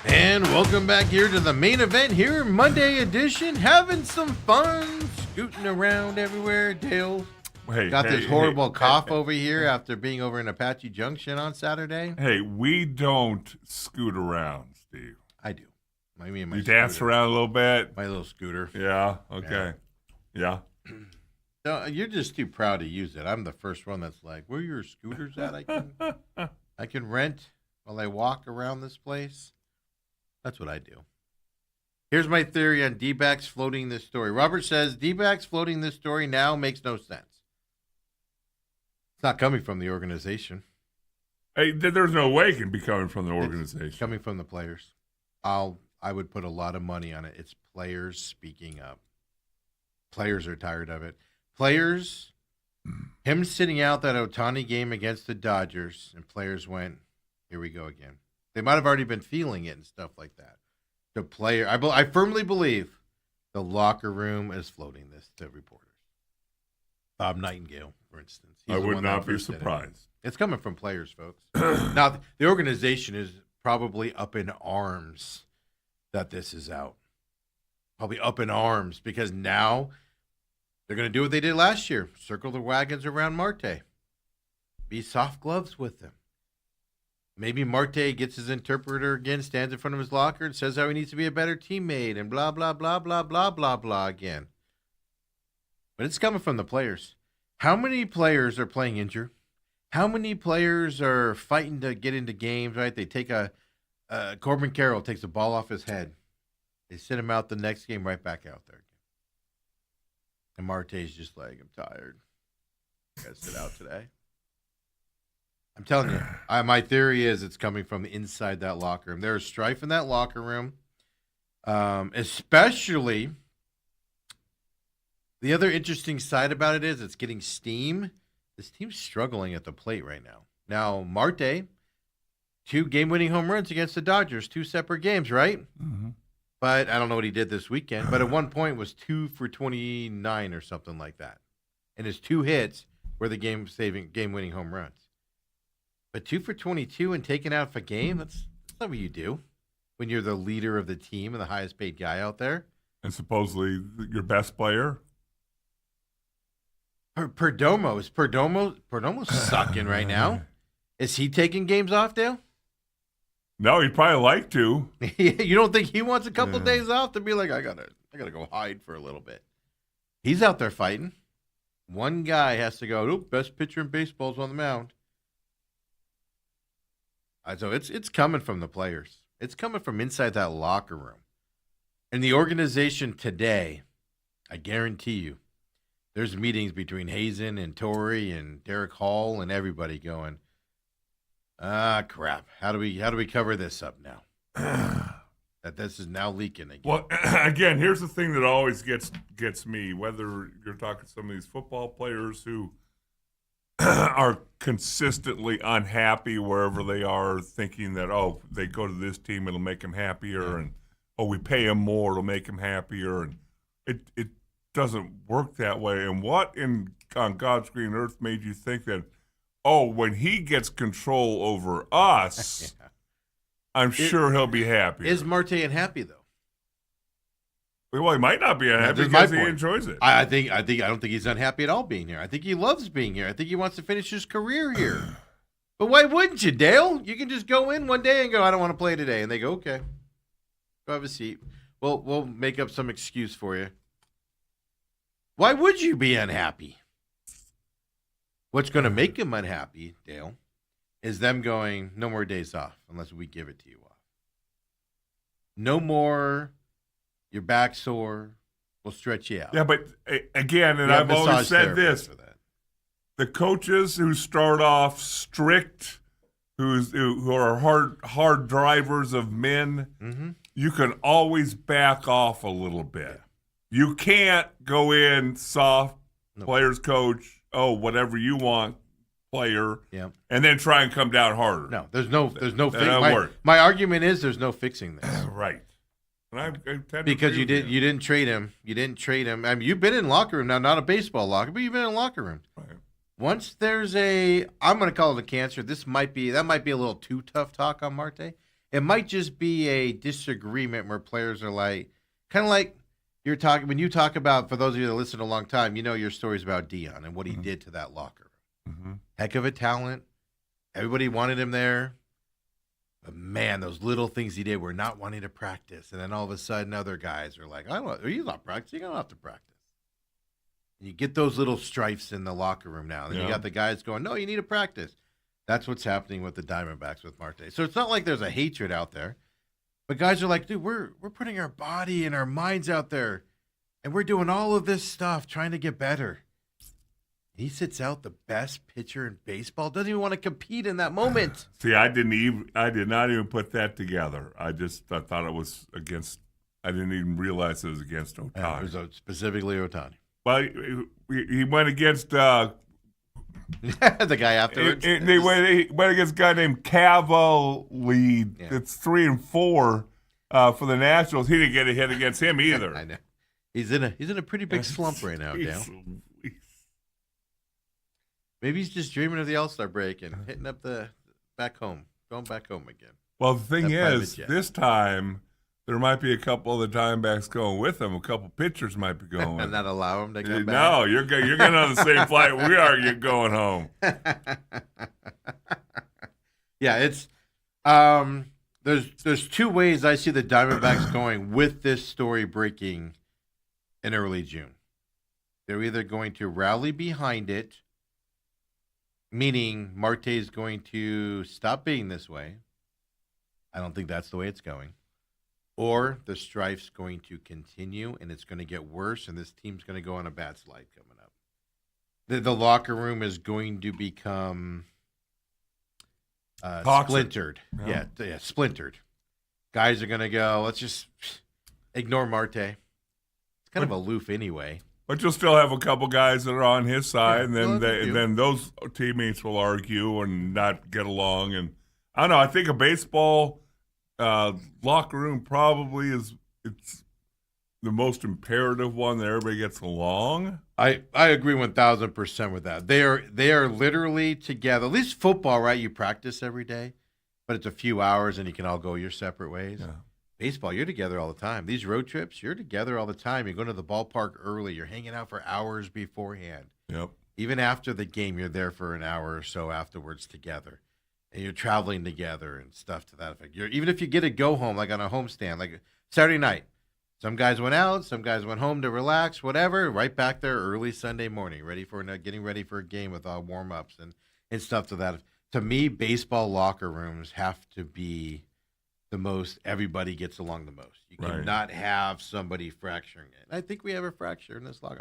And welcome back here to the main event here, Monday edition. Having some fun, scooting around everywhere. Dale got this horrible cough over here after being over in Apache Junction on Saturday. Hey, we don't scoot around, Steve. I do. You dance around a little bit? My little scooter. Yeah, okay. Yeah. No, you're just too proud to use it. I'm the first one that's like, where are your scooters at? I can rent while I walk around this place. That's what I do. Here's my theory on D-backs floating this story. Robert says D-backs floating this story now makes no sense. It's not coming from the organization. Hey, there's no way it can be coming from the organization. It's coming from the players. I would put a lot of money on it. It's players speaking up. Players are tired of it. Players, him sitting out that Ohtani game against the Dodgers, and players went, here we go again. They might have already been feeling it and stuff like that. The player, I firmly believe the locker room is floating this to reporters. Bob Nightingale, for instance. I would not be surprised. It's coming from players, folks. Now, the organization is probably up in arms that this is out. probably up in arms because now they're going to do what they did last year. Circle the wagons around Marte. Be soft gloves with him. Maybe Marte gets his interpreter again, stands in front of his locker and says how he needs to be a better teammate and blah, blah, blah, blah, blah, blah, blah again. But it's coming from the players. How many players are playing injured? How many players are fighting to get into games, right? They take Corbin Carroll takes the ball off his head. They send him out the next game right back out there. And Marte's just like, I'm tired. I got to sit out today. I'm telling you, my theory is it's coming from inside that locker room. There's strife in that locker room, especially the other interesting side about it is it's getting steam. This team's struggling at the plate right now. Now, Marte, 2 game-winning home runs against the Dodgers, 2 separate games, right? Mm-hmm. But I don't know what he did this weekend. But at one point was 2 for 29 or something like that. And his 2 hits were the game-winning home runs. But 2 for 22 and taken out of a game, that's not what you do when you're the leader of the team and the highest paid guy out there. And supposedly your best player? Perdomo's sucking right now. Is he taking games off, Dale? No, he'd probably like to. You don't think he wants a couple days off to be like, I gotta go hide for a little bit? He's out there fighting. One guy has to go, best pitcher in baseball's on the mound. So it's coming from the players. It's coming from inside that locker room. And the organization today, I guarantee you, there's meetings between Hazen and Torrey and Derek Hall and everybody going, crap. How do we cover this up now? That this is now leaking again. Well, again, here's the thing that always gets me, whether you're talking to some of these football players who are consistently unhappy wherever they are, thinking that, they go to this team, it'll make them happier, and, we pay them more, it'll make them happier, and it doesn't work that way. And what on God's green earth made you think that, when he gets control over us, I'm sure he'll be happy. Is Marte unhappy, though? Well, he might not be unhappy because he enjoys it. I don't think he's unhappy at all being here. I think he loves being here. I think he wants to finish his career here. But why wouldn't you, Dale? You can just go in one day and go, I don't want to play today. And they go, okay, go have a seat. We'll make up some excuse for you. Why would you be unhappy? What's going to make him unhappy, Dale, is them going, no more days off unless we give it to you off. No more, your back sore, we'll stretch you out. Yeah, but again, and I've always said this, the coaches who start off strict, who are hard drivers of men, you can always back off a little bit. You can't go in soft, players coach, whatever you want, player, and then try and come down harder. No, there's no fixing. My argument is there's no fixing this. Right. And I tend because you didn't trade him. You didn't trade him. I mean, you've been in locker room now, not a baseball locker, but you've been in locker room. Right. Once there's I'm going to call it a cancer. That might be a little too tough talk on Marte. It might just be a disagreement where players are like, kind of like you're talking when you talk about. For those of you that listen a long time, you know your stories about Dion and what he did to that locker room. Heck of a talent. Everybody wanted him there. But man, those little things he did were not wanting to practice. And then all of a sudden, other guys are like, he's not practicing. You don't have to practice. And you get those little strifes in the locker room now. And you got the guys going, no, you need to practice. That's what's happening with the Diamondbacks with Marte. So it's not like there's a hatred out there. But guys are like, dude, we're putting our body and our minds out there. And we're doing all of this stuff trying to get better. He sits out the best pitcher in baseball. Doesn't even want to compete in that moment. See, I did not even put that together. I thought it was against. I didn't even realize it was against Ohtani. It was specifically Ohtani. Well, he went against the guy afterwards. He went against a guy named Cavalier. That's 3-4 for the Nationals. He didn't get a hit against him either. I know. He's in a pretty big slump right now, Dale. Maybe he's just dreaming of the All-Star break and hitting up going back home again. Well, the thing is, this time there might be a couple of the Diamondbacks going with them. A couple pitchers might be going with and not allow them to come back. No, you're getting on the same flight we are. You're going home. Yeah, it's there's two ways I see the Diamondbacks going with this story breaking in early June. They're either going to rally behind it, meaning Marte is going to stop being this way. I don't think that's the way it's going. Or the strife's going to continue and it's going to get worse and this team's going to go on a bad slide coming up. The locker room is going to become splintered. Yeah, splintered. Guys are going to go, let's just ignore Marte. It's kind of aloof anyway. But you'll still have a couple guys that are on his side, and then those teammates will argue and not get along. And I don't know. I think a baseball locker room probably it's the most imperative one that everybody gets along. I agree 1,000% with that. They are literally together. At least football, right? You practice every day, but it's a few hours and you can all go your separate ways. Yeah. Baseball, you're together all the time. These road trips, you're together all the time. You're going to the ballpark early. You're hanging out for hours beforehand. Yep. Even after the game, you're there for an hour or so afterwards together. And you're traveling together and stuff to that effect. Even if you get a go home, like on a homestand, like Saturday night, some guys went out, some guys went home to relax, whatever. Right back there early Sunday morning, getting ready for a game with all warm-ups and stuff to that. To me, baseball locker rooms have to be the most, everybody gets along the most. You cannot have somebody fracturing it. And I think we have a fracture in this locker.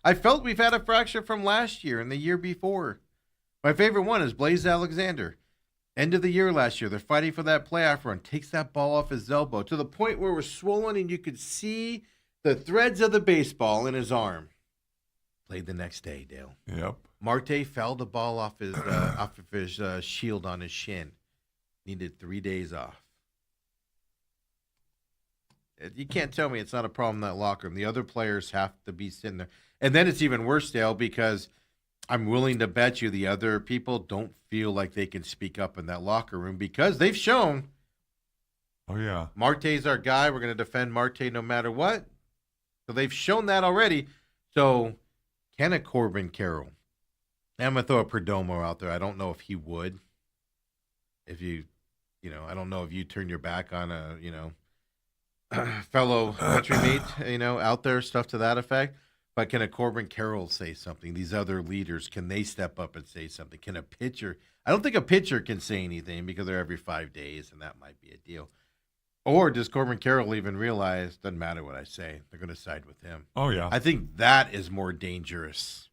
I felt we've had a fracture from last year and the year before. My favorite one is Blaze Alexander. End of the year last year, they're fighting for that playoff run. Takes that ball off his elbow to the point where it was swollen and you could see the threads of the baseball in his arm. Played the next day, Dale. Yep. Marte fouled the ball off his shield on his shin. Needed 3 days off. You can't tell me it's not a problem in that locker room. The other players have to be sitting there. And then it's even worse, Dale, because I'm willing to bet you the other people don't feel like they can speak up in that locker room because they've shown. Oh, yeah. Marte's our guy. We're going to defend Marte no matter what. So they've shown that already. So can a Corbin Carroll? I'm going to throw a Perdomo out there. I don't know if he would. If I don't know if you turn your back on a, fellow country mate, out there, stuff to that effect. But can a Corbin Carroll say something? These other leaders, can they step up and say something? Can a pitcher? I don't think a pitcher can say anything because they're every 5 days, and that might be a deal. Or does Corbin Carroll even realize, doesn't matter what I say, they're going to side with him? Oh, yeah. I think that is more dangerous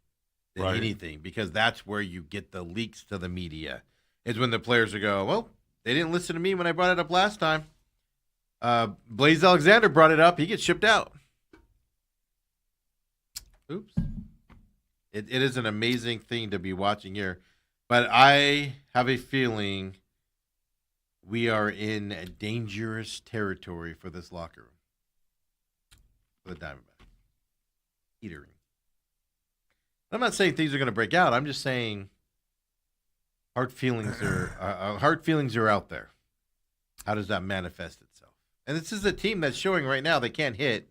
than anything because that's where you get the leaks to the media. Is when the players will go, well, they didn't listen to me when I brought it up last time. Blaze Alexander brought it up. He gets shipped out. Oops. It is an amazing thing to be watching here. But I have a feeling we are in a dangerous territory for this locker room. For the Diamondbacks. Teetering. I'm not saying things are going to break out. I'm just saying hard feelings are out there. How does that manifest itself? And this is a team that's showing right now they can't hit.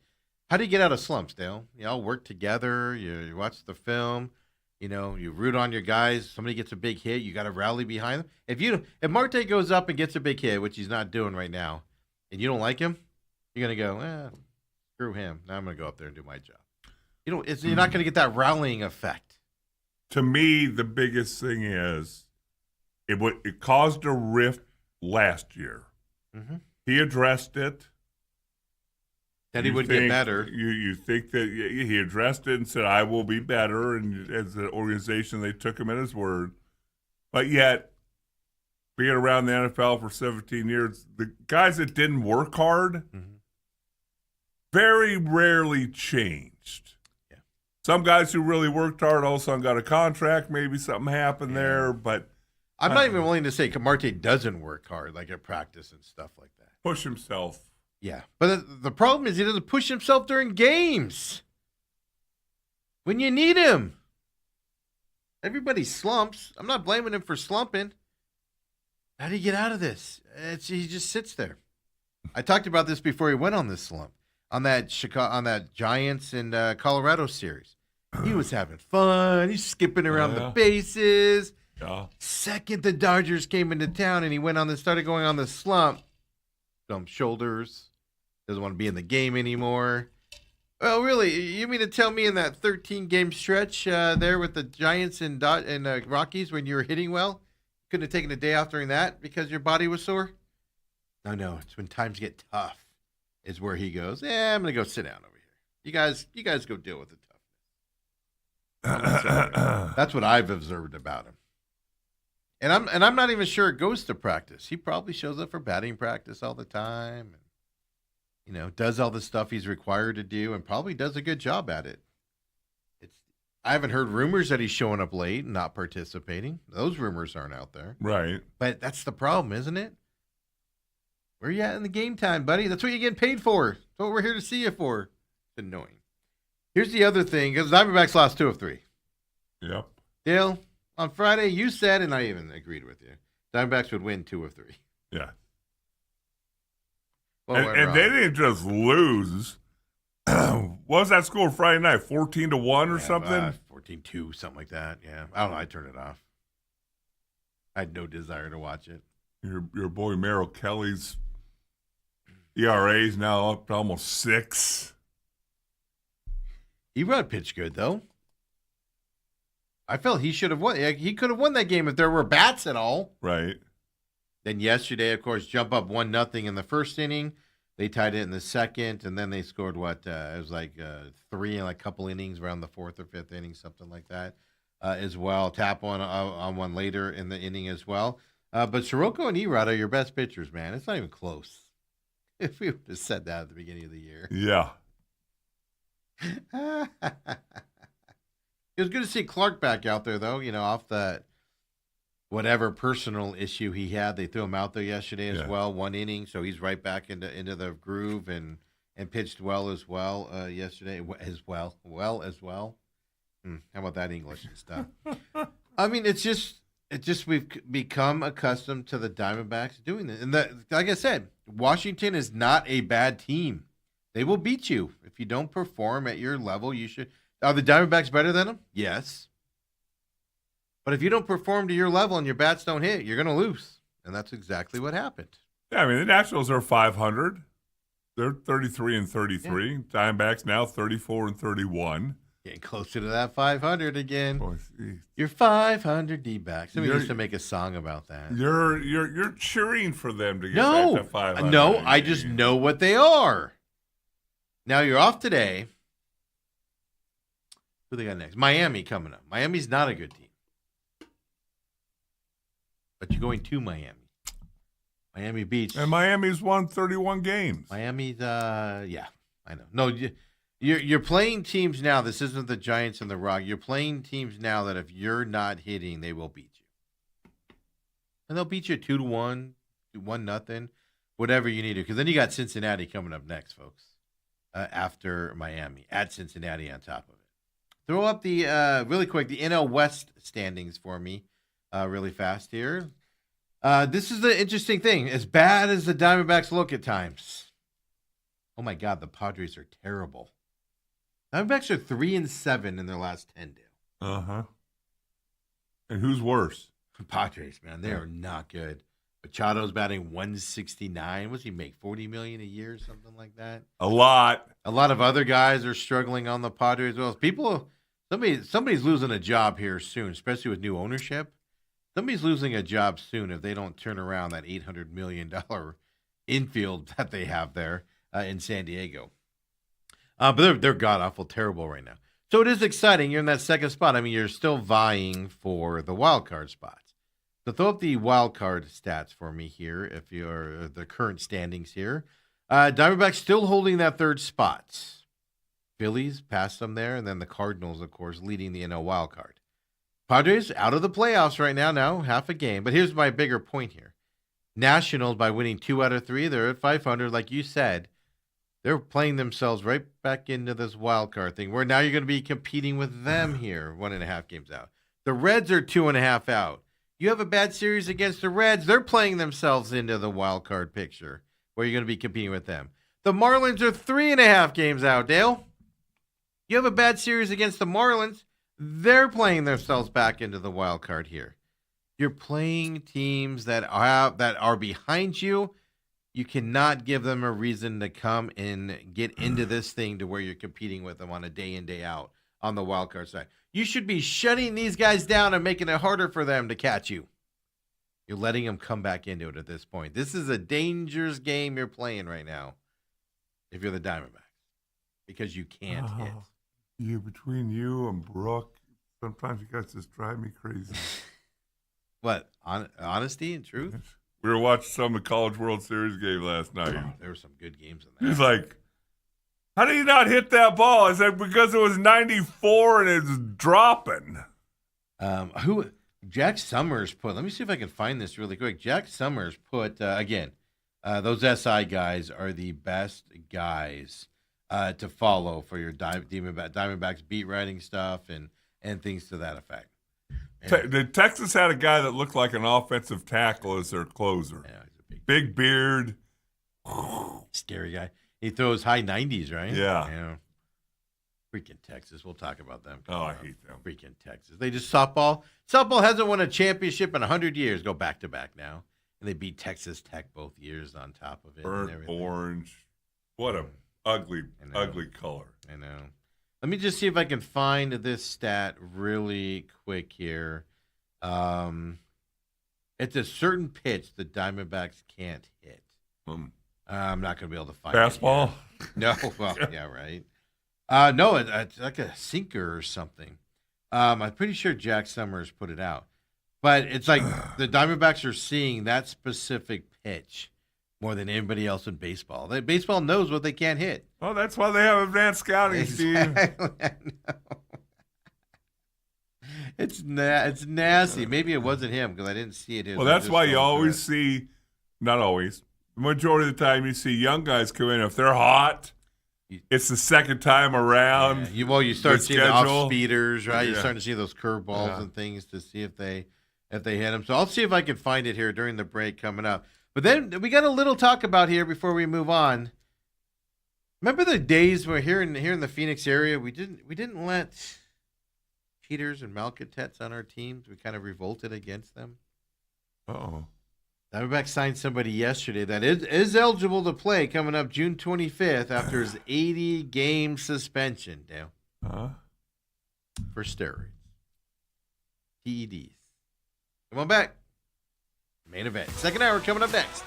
How do you get out of slumps, Dale? You all work together. You watch the film. You root on your guys. Somebody gets a big hit. You got to rally behind them. If Marte goes up and gets a big hit, which he's not doing right now, and you don't like him, you're going to go, screw him. Now I'm going to go up there and do my job. You're not going to get that rallying effect. To me, the biggest thing is it caused a rift last year. Mm-hmm. He addressed it. That he would get better. You think that he addressed it and said, I will be better. And as an organization, they took him at his word. But yet, being around the NFL for 17 years, the guys that didn't work hard very rarely changed. Yeah. Some guys who really worked hard all of a sudden got a contract. Maybe something happened there. But I'm not even willing to say Marte doesn't work hard, like at practice and stuff like that. Push himself. Yeah, but the problem is he doesn't push himself during games. When you need him. Everybody slumps. I'm not blaming him for slumping. How do you get out of this? He just sits there. I talked about this before he went on this slump on that Giants and Colorado series. He was having fun. He's skipping around the bases. Yeah. Second, the Dodgers came into town and he started going on the slump. Dump shoulders. Doesn't want to be in the game anymore. Well, really, you mean to tell me in that 13-game stretch there with the Giants and Rockies when you were hitting well, couldn't have taken a day off during that because your body was sore? No, it's when times get tough is where he goes, I'm going to go sit down over here. You guys go deal with the toughness. That's what I've observed about him. And I'm not even sure it goes to practice. He probably shows up for batting practice all the time. Does all the stuff he's required to do and probably does a good job at it. I haven't heard rumors that he's showing up late and not participating. Those rumors aren't out there. Right. But that's the problem, isn't it? Where you at in the game time, buddy? That's what you're getting paid for. That's what we're here to see you for. It's annoying. Here's the other thing, because Diamondbacks lost 2 of 3. Yep. Dale, on Friday, you said, and I even agreed with you, Diamondbacks would win 2 of 3. Yeah. Well, and they didn't just lose. What was that score Friday night? 14-1 or something? 14-2, something like that. Yeah. I don't know. I turned it off. I had no desire to watch it. Your boy Merrill Kelly's ERA is now up to almost 6. Erod pitched good, though. I felt he should have won. He could have won that game if there were bats at all. Right. Then yesterday, of course, jump up 1-0 in the first inning. They tied it in the second, and then they scored it was like 3 in a couple innings around the 4th or 5th inning, something like that, as well. Tap on one later in the inning as well. But Soroka and Erod are your best pitchers, man. It's not even close. If we would have said that at the beginning of the year. Yeah. It was good to see Clark back out there, though, off that whatever personal issue he had. They threw him out there yesterday as well, 1 inning, so he's right back into the groove and pitched well as well yesterday as well. How about that English and stuff? I mean, it's just we've become accustomed to the Diamondbacks doing this. And like I said, Washington is not a bad team. They will beat you. If you don't perform at your level, you should. Are the Diamondbacks better than them? Yes. But if you don't perform to your level and your bats don't hit, you're going to lose. And that's exactly what happened. Yeah, I mean, the Nationals are 500. They're 33-33. Yeah. Diamondbacks now 34-31. Getting closer to that 500 again. Boy, you're 500 D-backs. Somebody used to make a song about that. You're cheering for them to get back to 500. No, I just know what they are. Now you're off today. Who they got next? Miami coming up. Miami's not a good team. But you're going to Miami. Miami Beach. And Miami's won 31 games. Miami's, yeah, I know. No, you're playing teams now. This isn't the Giants and the Rock. You're playing teams now that if you're not hitting, they will beat you. And they'll beat you 2-1, 1-0, whatever you need to. Because then you got Cincinnati coming up next, folks, after Miami, at Cincinnati on top of it. Throw up the, really quick, the NL West standings for me. Really fast here. This is the interesting thing. As bad as the Diamondbacks look at times, oh my God, the Padres are terrible. Diamondbacks are 3-7 in their last 10, Dale. Uh-huh. And who's worse? Padres, man. They are not good. Machado's batting 169. What's he make? $40 million a year, something like that? A lot. A lot of other guys are struggling on the Padres. Well, somebody's losing a job here soon, especially with new ownership. Somebody's losing a job soon if they don't turn around that $800 million infield that they have there in San Diego. But they're god-awful terrible right now. So it is exciting. You're in that second spot. I mean, you're still vying for the wild card spots. So throw up the wild card stats for me here if you're the current standings here. Diamondbacks still holding that third spot. Phillies passed them there, and then the Cardinals, of course, leading the NL wild card. Padres out of the playoffs right now, half a game. But here's my bigger point here. Nationals, by winning 2 out of 3, they're at 500. Like you said, they're playing themselves right back into this wild card thing, where now you're going to be competing with them here, 1.5 games out. The Reds are 2.5 out. You have a bad series against the Reds, they're playing themselves into the wild card picture. where you're going to be competing with them. The Marlins are 3.5 games out, Dale. You have a bad series against the Marlins. They're playing themselves back into the wild card here. You're playing teams that are behind you. You cannot give them a reason to come and get into this thing to where you're competing with them on a day in, day out on the wild card side. You should be shutting these guys down and making it harder for them to catch you. You're letting them come back into it at this point. This is a dangerous game you're playing right now if you're the Diamondbacks because you can't hit. Yeah, between you and Brooke, sometimes you guys just drive me crazy. What? Honesty and truth? We were watching some of the College World Series game last night. Oh, there were some good games in there. He's like, how do you not hit that ball? I said, because it was 94 and it's dropping. Jack Summers put, let me see if I can find this really quick. Jack Summers put, again, those SI guys are the best guys to follow for your Diamondbacks beat writing stuff and things to that effect. The Texas had a guy that looked like an offensive tackle as their closer. Yeah, he's a big beard. Scary guy. He throws high 90s, right? Yeah. Freaking Texas. We'll talk about them. Oh, I hate them. Freaking Texas. They just softball. Softball hasn't won a championship in 100 years. Go back to back now. And they beat Texas Tech both years on top of it. Burnt orange. What a ugly color. I know. Let me just see if I can find this stat really quick here. It's a certain pitch the Diamondbacks can't hit. I'm not going to be able to find fastball? it. No, well, yeah, right. No, it's like a sinker or something. I'm pretty sure Jack Summers put it out. But it's like the Diamondbacks are seeing that specific pitch more than anybody else in baseball. Baseball knows what they can't hit. Oh, that's why they have advanced scouting, exactly. Steve. It's nasty. Maybe it wasn't him because I didn't see it. Well, that's why you always see, not always, the majority of the time you see young guys come in. If they're hot, it's the second time around. Yeah. You start seeing the off speeders, right? Yeah. You're starting to see those curveballs and things to see if they hit them. So I'll see if I can find it here during the break coming up. But then we got a little talk about here before we move on. Remember the days where here in the Phoenix area we didn't let cheaters and malcontents on our teams. We kind of revolted against them. Uh-oh. Diamondbacks signed somebody yesterday that is eligible to play coming up June 25th after his 80-game suspension, Dale. For steroids. PEDs. Come on back. Main event. Second hour coming up next.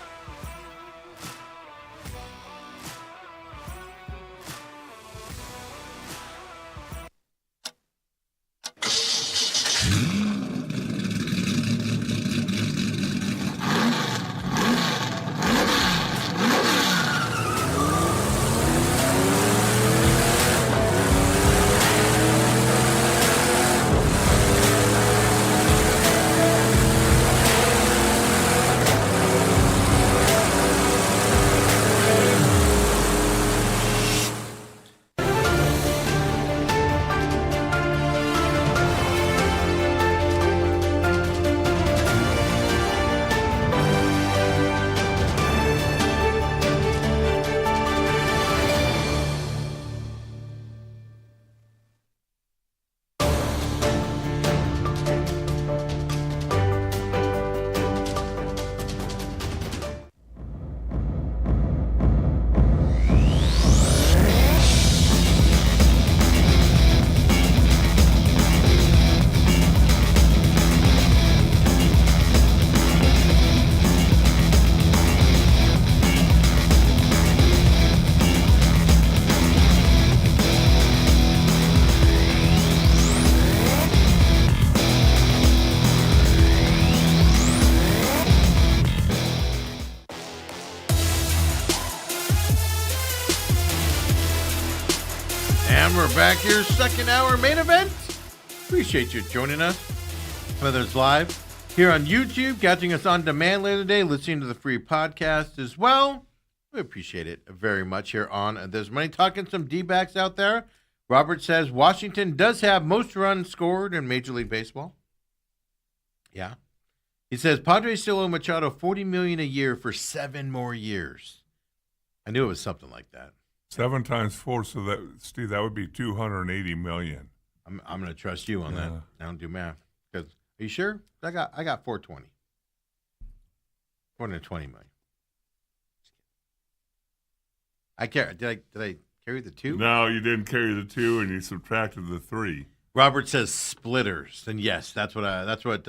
And we're back here, second hour main event. Appreciate you joining us, whether it's live here on YouTube, catching us on demand later today, listening to the free podcast as well. We appreciate it very much here on There's Money. Talking some D-backs out there. Robert says Washington does have most runs scored in Major League Baseball. Yeah. He says Padres still owe Machado $40 million a year for 7 more years. I knew it was something like that. 7 times 4, so that, Steve, that would be $280 million. I'm going to trust you on that. I don't do math. Because are you sure? I got 420. 420 million. Did I carry the 2? No, you didn't carry the 2, and you subtracted the 3. Robert says splitters, and yes, that's what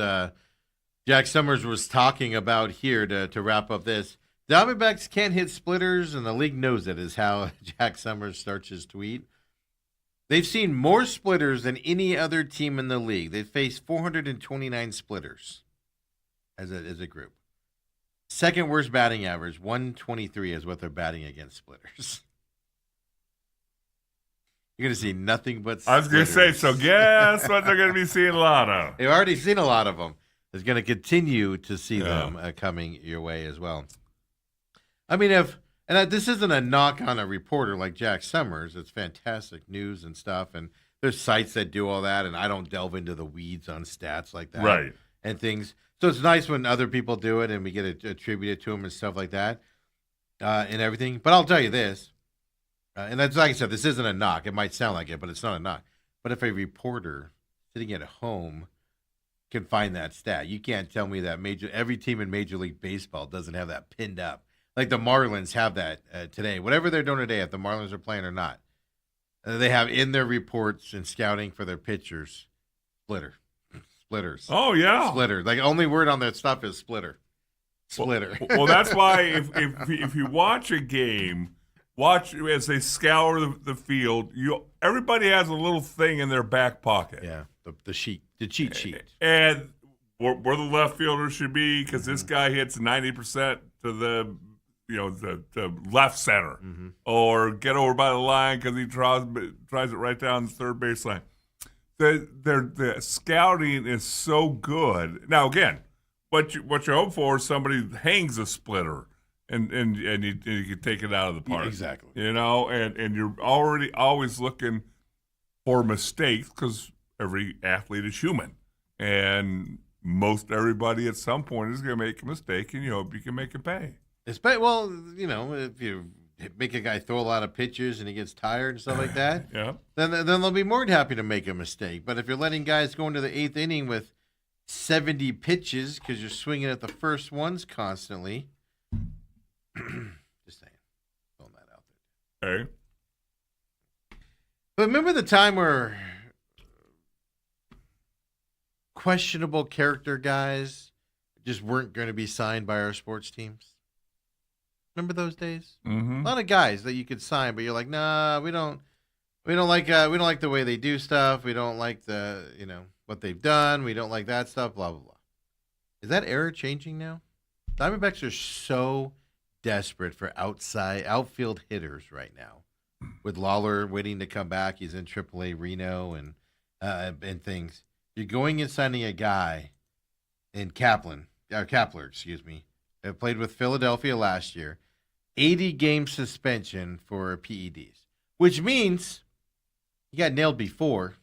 Jack Summers was talking about here to wrap up this. Diamondbacks can't hit splitters, and the league knows it, is how Jack Summers starts his tweet. They've seen more splitters than any other team in the league. They've faced 429 splitters as a group. Second worst batting average, 123 is what they're batting against splitters. You're going to see nothing but splitters. I was going to say, so guess what they're going to be seeing a lot of? They've already seen a lot of them. There's going to continue to see them coming your way as well. I mean, this isn't a knock on a reporter like Jack Summers. It's fantastic news and stuff, and there's sites that do all that, and I don't delve into the weeds on stats like that, right? And things. So it's nice when other people do it, and we get it attributed to them and stuff like that, and everything. But I'll tell you this, and that's like I said, this isn't a knock. It might sound like it, but it's not a knock. But if a reporter sitting at home can find that stat, you can't tell me that every team in Major League Baseball doesn't have that pinned up. Like the Marlins have that today. Whatever they're doing today, if the Marlins are playing or not, they have in their reports and scouting for their pitchers, splitters. Oh, yeah. Splitter. Like, only word on that stuff is splitter. Splitter. Well, that's why if you watch a game, watch as they scour the field, everybody has a little thing in their back pocket. Yeah, the cheat sheet. And where the left fielder should be, because this guy hits 90% to the left center, or get over by the line because he tries it right down the third baseline. The scouting is so good. Now again, what you hope for is somebody hangs a splitter and you can take it out of the park. Yeah, exactly. And you're already always looking for mistakes because every athlete is human, and most everybody at some point is going to make a mistake, and you hope you can make it pay. Well, if you make a guy throw a lot of pitches and he gets tired and stuff like that, then they'll be more than happy to make a mistake. But if you're letting guys go into the 8th inning with 70 pitches because you're swinging at the first ones constantly, just saying, throwing that out there. Hey. But remember the time where questionable character guys just weren't going to be signed by our sports teams? Remember those days? Mm-hmm. A lot of guys that you could sign, but you're like, nah, we don't like the way they do stuff. We don't like what they've done. We don't like that stuff. Blah blah blah. Is that era changing now? Diamondbacks are so desperate for outfield hitters right now. With Lawler waiting to come back, he's in AAA Reno and things. You're going and signing a guy in Kepler, played with Philadelphia last year. 80-game suspension for PEDs, which means he got nailed before,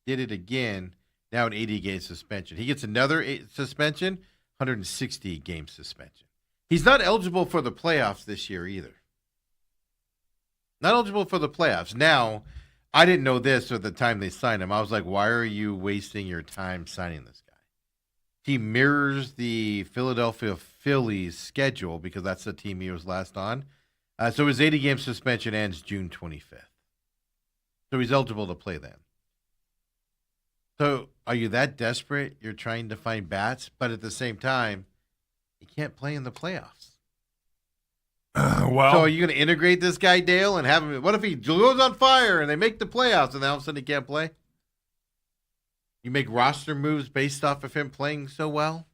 did it again, now an 80-game suspension. He gets another suspension, 160-game suspension. He's not eligible for the playoffs this year either. Not eligible for the playoffs. Now, I didn't know this at the time they signed him. I was like, why are you wasting your time signing this guy? He mirrors the Philadelphia Phillies schedule because that's the team he was last on. So his 80-game suspension ends June 25th. So he's eligible to play then. So are you that desperate? You're trying to find bats, but at the same time, he can't play in the playoffs. So are you going to integrate this guy, Dale, and have him? What if he goes on fire and they make the playoffs and then all of a sudden he can't play? You make roster moves based off of him playing so well?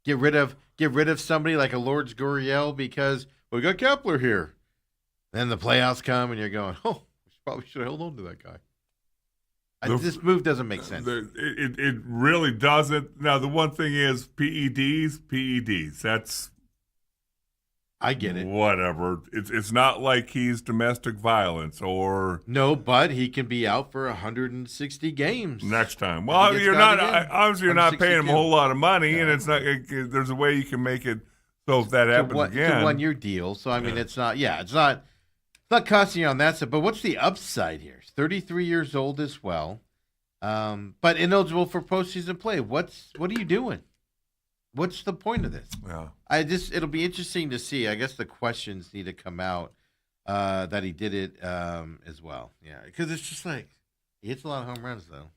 Get rid of somebody like a Lourdes Gurriel because we got Kepler here. Then the playoffs come and you're going, we probably should have held on to that guy. This move doesn't make sense. It really doesn't. Now, the one thing is PEDs. That's I get it. Whatever. It's not like he's domestic violence or no, but he can be out for 160 games next time. Well, you're not paying him a whole lot of money, and it's not. There's a way you can make it So if that happens again, it's a 1-year deal. So I mean, it's not costing you on that stuff. But what's the upside here? He's 33 years old as well, but ineligible for postseason play. What are you doing? What's the point of this? Yeah. It'll be interesting to see. I guess the questions need to come out that he did it as well. Yeah, because it's just like he hits a lot of home runs though.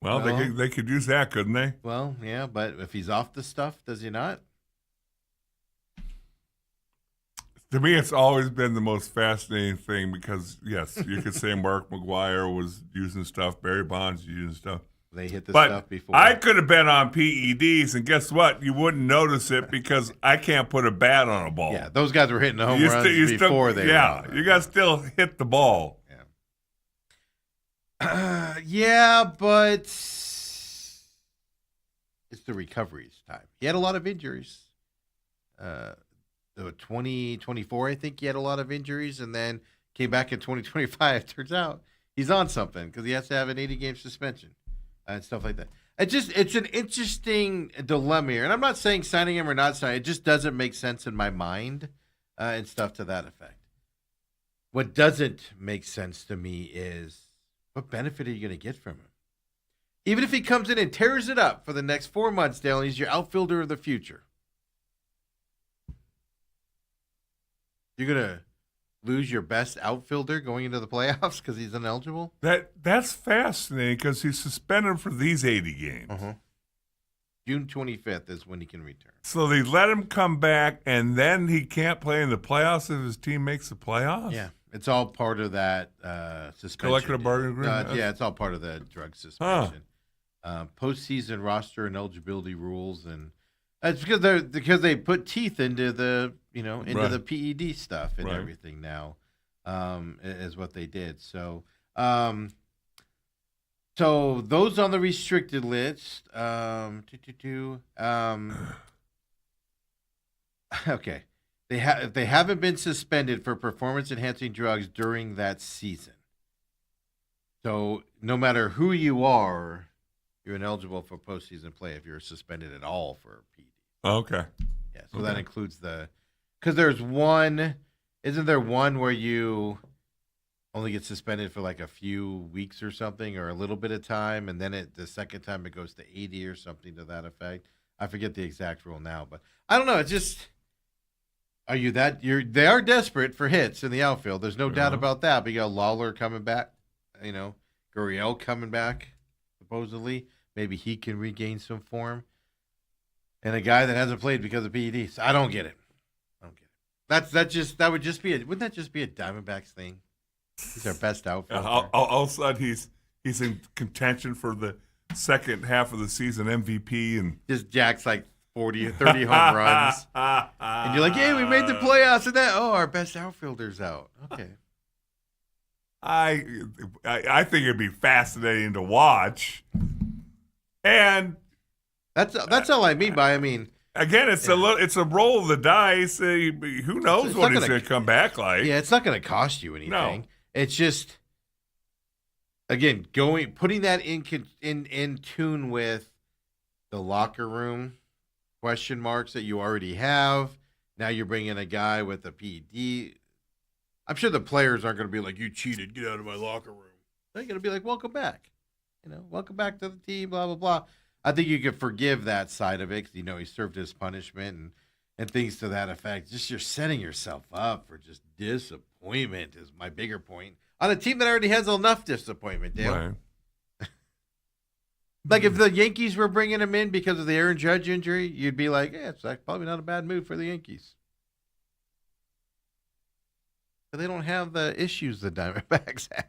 Well, they could use that, couldn't they? Well, yeah, but if he's off the stuff, does he not? To me, it's always been the most fascinating thing because, yes, you could say Mark McGwire was using stuff, Barry Bonds using stuff. They hit the but stuff before. I could have been on PEDs, and guess what? You wouldn't notice it because I can't put a bat on a ball. Yeah, those guys were hitting home runs before they were on. You got to still hit the ball. Yeah, but it's the recovery's time. He had a lot of injuries. 2024, I think he had a lot of injuries, and then came back in 2025. Turns out he's on something because he has to have an 80-game suspension and stuff like that. It's an interesting dilemma here, and I'm not saying signing him or not signing. It just doesn't make sense in my mind and stuff to that effect. What doesn't make sense to me is what benefit are you going to get from him? Even if he comes in and tears it up for the next 4 months, Dale, and he's your outfielder of the future. You're going to lose your best outfielder going into the playoffs because he's ineligible? That's fascinating because he's suspended for these 80 games. June 25th is when he can return. So they let him come back, and then he can't play in the playoffs if his team makes the playoffs? Yeah. It's all part of that suspension. Collective bargaining agreement? Yeah, it's all part of the drug suspension. Postseason roster and eligibility rules, and it's because they put teeth into the the PED stuff and everything now, is what they did. So so those on the restricted list. Okay. They haven't been suspended for performance-enhancing drugs during that season. So no matter who you are, you're ineligible for postseason play if you're suspended at all for PD. Okay. Yeah, so that includes because there's one, isn't there one where you only get suspended for like a few weeks or something or a little bit of time, and then the second time it goes to 80 or something to that effect? I forget the exact rule now, but I don't know. It's just... They are desperate for hits in the outfield. There's no doubt about that. But you got Lawler coming back, Gurriel coming back, supposedly. Maybe he can regain some form. And a guy that hasn't played because of PEDs. I don't get it. Wouldn't that just be a Diamondbacks thing? He's our best outfielder. All of a sudden he's in contention for the second half of the season MVP and just jacks like 40 or 30 home runs. And you're like, hey, we made the playoffs and that. Oh, our best outfielder's out. Okay. I think it'd be fascinating to watch. And that's all I mean by again, it's a roll of the dice. Who knows what he's going to come back like? Yeah, it's not going to cost you anything. No. It's just again putting that in tune with the locker room question marks that you already have. Now you're bringing a guy with a PED. I'm sure the players aren't going to be like, you cheated, get out of my locker room. They're going to be like, welcome back. Welcome back to the team, blah, blah, blah. I think you could forgive that side of it because, he served his punishment and things to that effect. Just you're setting yourself up for just disappointment is my bigger point. On a team that already has enough disappointment, Dale. Right. Like if the Yankees were bringing him in because of the Aaron Judge injury, you'd be like, yeah, it's probably not a bad move for the Yankees. But they don't have the issues the Diamondbacks have.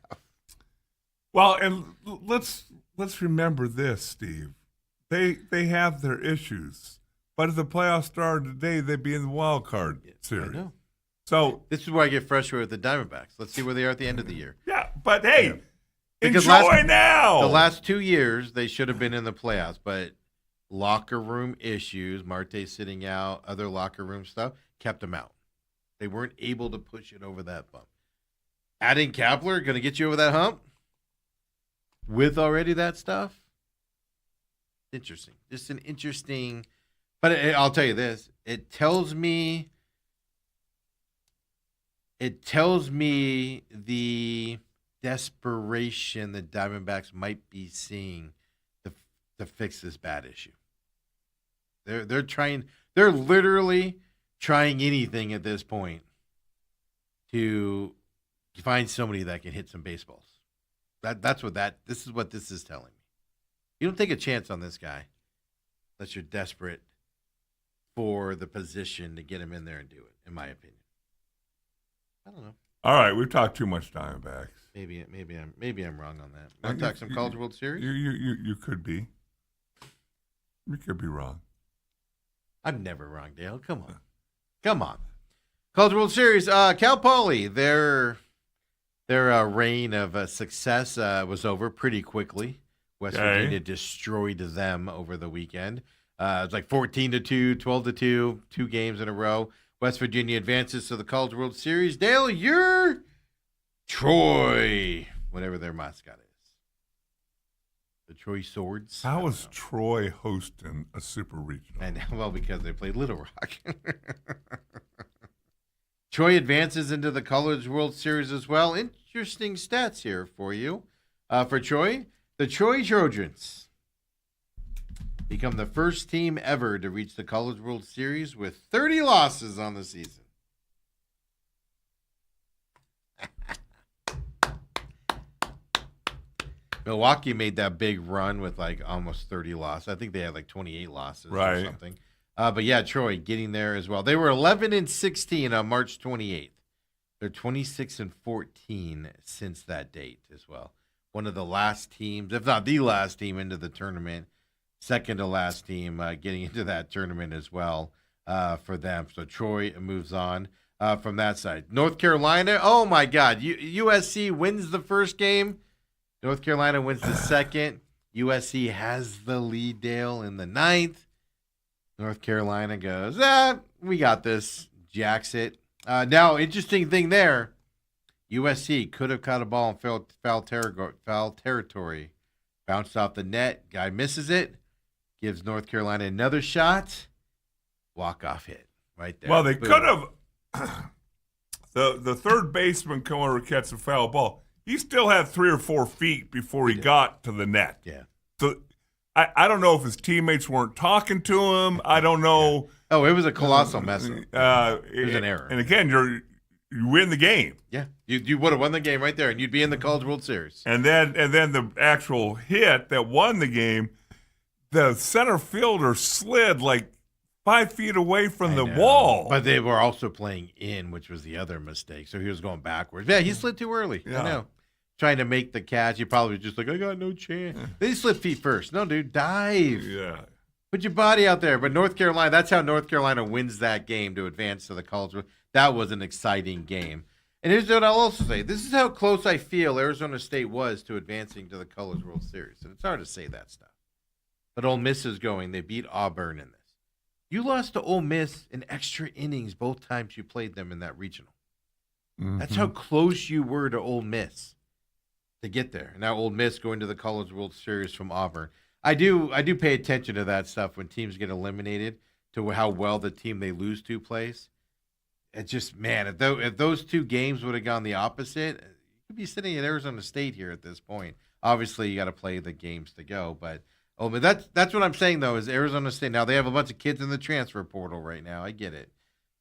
Well, and let's remember this, Steve. They have their issues, but if the playoffs started today, they'd be in the wild card series. I know. So this is where I get frustrated with the Diamondbacks. Let's see where they are at the end of the year. Yeah, but hey. Yeah. Enjoy now. The last 2 years, they should have been in the playoffs, but locker room issues, Marte sitting out, other locker room stuff, kept them out. They weren't able to push it over that bump. Adding Kepler, going to get you over that hump? With already that stuff? Interesting. Just an interesting But I'll tell you this: it tells me the desperation the Diamondbacks might be seeing to fix this bad issue. They're trying. They're literally trying anything at this point to find somebody that can hit some baseballs. This is what this is telling me. You don't take a chance on this guy unless you're desperate for the position to get him in there and do it, in my opinion. I don't know. All right, we've talked too much Diamondbacks. Maybe I'm wrong on that. Want to talk some College World Series? You could be. You could be wrong. I'm never wrong, Dale. Come on. College World Series. Cal Poly, their reign of success was over pretty quickly. West Virginia destroyed them over the weekend. It was like 14-2, 12-2, 2 games in a row. West Virginia advances to the College World Series. Dale, you're Troy, whatever their mascot is. The Troy Swords. How is Troy hosting a super regional? And well, because they played Little Rock. Troy advances into the College World Series as well. Interesting stats here for you. For Troy, the Troy Trojans become the first team ever to reach the College World Series with 30 losses on the season. Milwaukee made that big run with like almost 30 losses. I think they had like 28 losses or something. But yeah, Troy getting there as well. They were 11-16 on March 28th. They're 26-14 since that date as well. One of the last teams, if not the last team, into the tournament. Second to last team getting into that tournament as well for them. So Troy moves on from that side. North Carolina, oh my God. USC wins the first game. North Carolina wins the second. USC has the lead, Dale, in the 9th. North Carolina goes, we got this. Jacks it. Now, interesting thing there. USC could have caught a ball in foul territory. Bounced off the net. Guy misses it. Gives North Carolina another shot. Walk-off hit right there. Well, they could have. The third baseman come over to catch a foul ball. He still had 3 or 4 feet before he got to the net. Yeah. So I don't know if his teammates weren't talking to him. I don't know. Yeah. Oh, it was a colossal mess up. It was an error. And again, you win the game. Yeah. You would have won the game right there, and you'd be in the College World Series. And then the actual hit that won the game, the center fielder slid like 5 feet away from the wall. But they were also playing in, which was the other mistake. So he was going backwards. Yeah, he slid too early. Yeah. I know. Trying to make the catch. He probably was just like, I got no chance. They slid feet first. No, dude, dive. Yeah. Put your body out there. But North Carolina, that's how North Carolina wins that game to advance to the College World. That was an exciting game. And here's what I'll also say. This is how close I feel Arizona State was to advancing to the College World Series. And it's hard to say that stuff. But Ole Miss is going. They beat Auburn in this. You lost to Ole Miss in extra innings both times you played them in that regional. Mm-hmm. That's how close you were to Ole Miss to get there. And now Ole Miss going to the College World Series from Auburn. I do pay attention to that stuff when teams get eliminated, to how well the team they lose to plays. It's just, man, if those 2 games would have gone the opposite, you could be sitting at Arizona State here at this point. Obviously, you got to play the games to go, but that's what I'm saying, though, is Arizona State. Now, they have a bunch of kids in the transfer portal right now. I get it.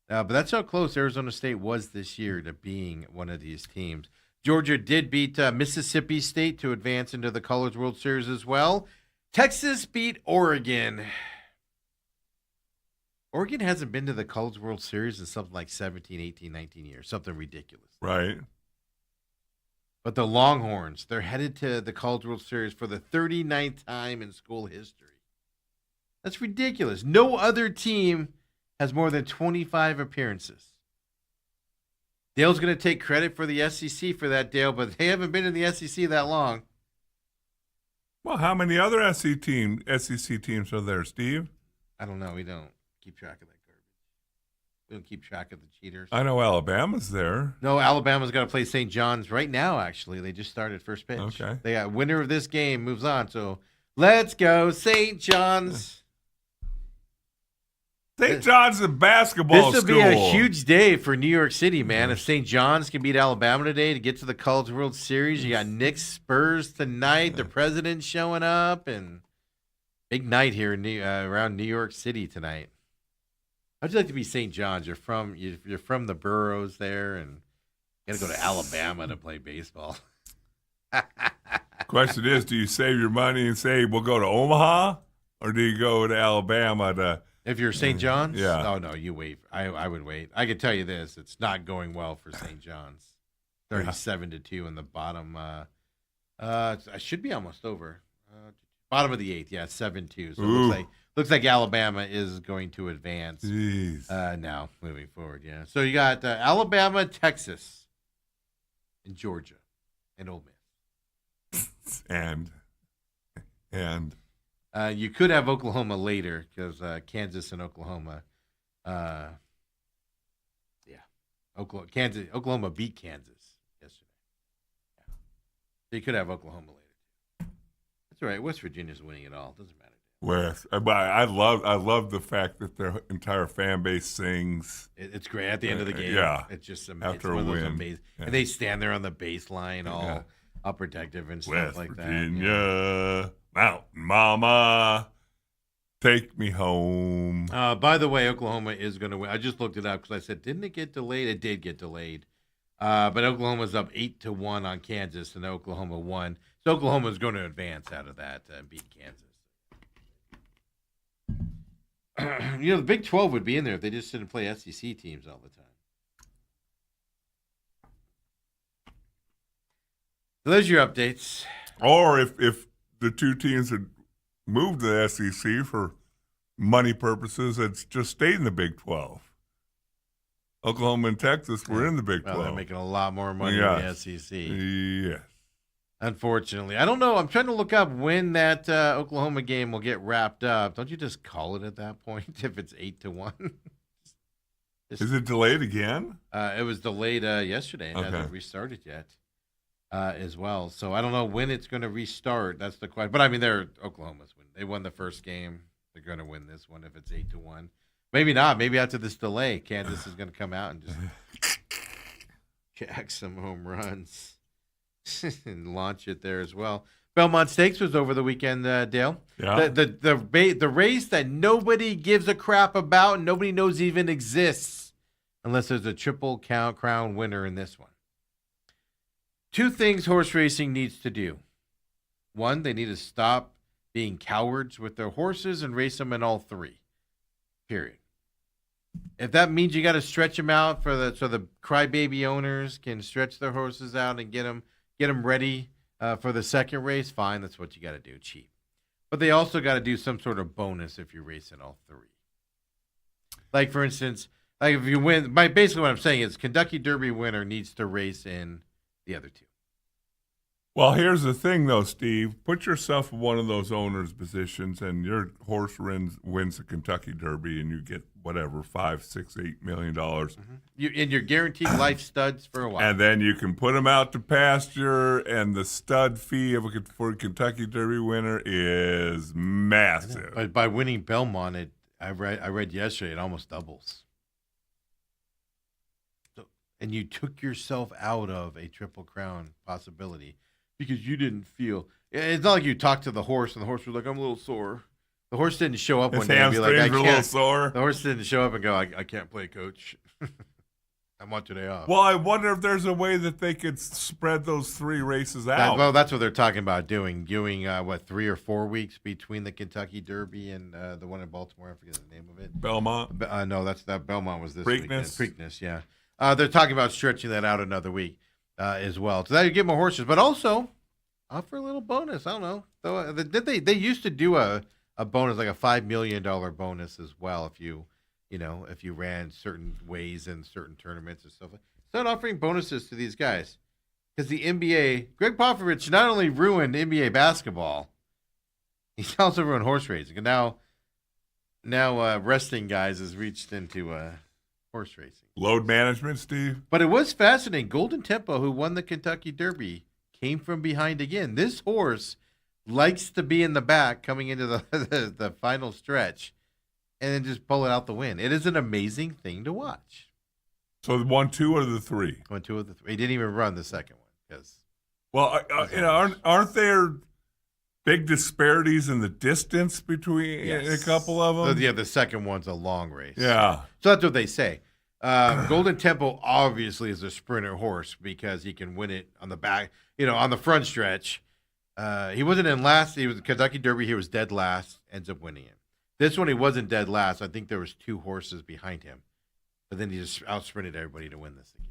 But that's how close Arizona State was this year to being one of these teams. Georgia did beat Mississippi State to advance into the College World Series as well. Texas beat Oregon. Oregon hasn't been to the College World Series in something like 17, 18, 19 years. Something ridiculous. Right. But the Longhorns, they're headed to the College World Series for the 39th time in school history. That's ridiculous. No other team has more than 25 appearances. Dale's going to take credit for the SEC for that, Dale, but they haven't been in the SEC that long. Well, how many other SEC teams are there, Steve? I don't know. We don't keep track of that garbage. We don't keep track of the cheaters. I know Alabama's there. No, Alabama's got to play St. John's right now, actually. They just started first pitch. Okay. They got winner of this game moves on. So let's go, St. John's. St. John's a basketball This will school. be a huge day for New York City, man. If St. John's can beat Alabama today to get to the College World Series, you got Knicks Spurs tonight. The president's showing up, and big night here in around New York City tonight. How'd you like to be St. John's? You're from the boroughs there, and you got to go to Alabama to play baseball. Question is, do you save your money and say we'll go to Omaha, or do you go to Alabama to? If you're St. John's? Yeah. Oh, no, you wait. I would wait. I can tell you this. It's not going well for St. John's. 37-2 in the bottom. I should be almost over. Bottom of the eighth, yeah, 7-2. So it looks like Alabama is going to advance now, moving forward, yeah. So you got Alabama, Texas, and Georgia, and Ole Miss. And you could have Oklahoma later because Kansas and Oklahoma. Oklahoma beat Kansas yesterday. Yeah. So you could have Oklahoma later. That's all right. West Virginia's winning it all. Doesn't matter. West, but I love the fact that their entire fan base sings. It's great at the end of the game. Yeah, it's just amazing. After a win, amazing. Yeah. And they stand there on the baseline, all protective and stuff West like Virginia, that. Mountain Mama, take me home. By the way, Oklahoma is going to win. I just looked it up because I said, didn't it get delayed? It did get delayed. But Oklahoma's up 8-1 on Kansas, and Oklahoma won. So Oklahoma is going to advance out of that and beat Kansas. The Big 12 would be in there if they just didn't play SEC teams all the time. So those are your updates. Or if the two teams had moved to the SEC for money purposes, it's just stayed in the Big 12. Oklahoma and Texas were in the Big 12. They're making a lot more money in the SEC. Yes. Unfortunately. I don't know. I'm trying to look up when that Oklahoma game will get wrapped up. Don't you just call it at that point if it's 8-1? Is it delayed again? It was delayed yesterday. It hasn't restarted yet as well. So I don't know when it's going to restart. That's the question. But, I mean, Oklahoma's win. They won the first game. They're going to win this one if it's 8-1. Maybe not. Maybe after this delay, Kansas is going to come out and just jack some home runs. And launch it there as well. Belmont Stakes was over the weekend, Dale. Yeah. The race that nobody gives a crap about, nobody knows even exists, unless there's a Triple Crown winner in this one. Two things horse racing needs to do. One, they need to stop being cowards with their horses and race them in all three. Period. If that means you got to stretch them out so the crybaby owners can stretch their horses out and get them ready for the second race, fine, that's what you got to do, cheap. But they also got to do some sort of bonus if you're racing all three. Like, for instance, like if you win, basically what I'm saying is Kentucky Derby winner needs to race in the other two. Well, here's the thing, though, Steve. Put yourself in one of those owners' positions, and your horse wins the Kentucky Derby, and you get whatever, $5, $6, $8 million. Mm-hmm. You're guaranteed life studs for a while. And then you can put them out to pasture, and the stud fee for a Kentucky Derby winner is massive. But by winning Belmont, I read yesterday, it almost doubles. So, and you took yourself out of a Triple Crown possibility because you didn't feel. It's not like you talked to the horse, and the horse was like, "I'm a little sore." The horse didn't show up one day and be like, "I can't." A little sore. The horse didn't show up and go, "I can't play, coach. I want today off." Well, I wonder if there's a way that they could spread those three races out. Well, that's what they're talking about doing. 3 or 4 weeks between the Kentucky Derby and the one in Baltimore. I forget the name of it. Belmont? No, that Belmont was this Preakness? weekend. Preakness, yeah. They're talking about stretching that out another week as well. So that you get more horses, but also offer a little bonus. I don't know. Though they used to do a bonus, like a $5 million bonus as well if you ran certain ways in certain tournaments and stuff. Start offering bonuses to these guys. Because the NBA, Greg Popovich not only ruined NBA basketball, he's also ruined horse racing. And now resting guys has reached into horse racing. Load management, Steve? But it was fascinating. Golden Tempo, who won the Kentucky Derby, came from behind again. This horse likes to be in the back coming into the final stretch. and then just pull it out the win. It is an amazing thing to watch. So the 1-2 or the 3? 1-2 of the 3. He didn't even run the second one because. Well, aren't there big disparities in the distance between a couple of them? Yeah, the second one's a long race. Yeah. So that's what they say. Golden Temple obviously is a sprinter horse because he can win it on the back, on the front stretch. He wasn't in last. He was Kentucky Derby. He was dead last. Ends up winning it. This one he wasn't dead last. I think there was 2 horses behind him, but then he just out-sprinted everybody to win this again.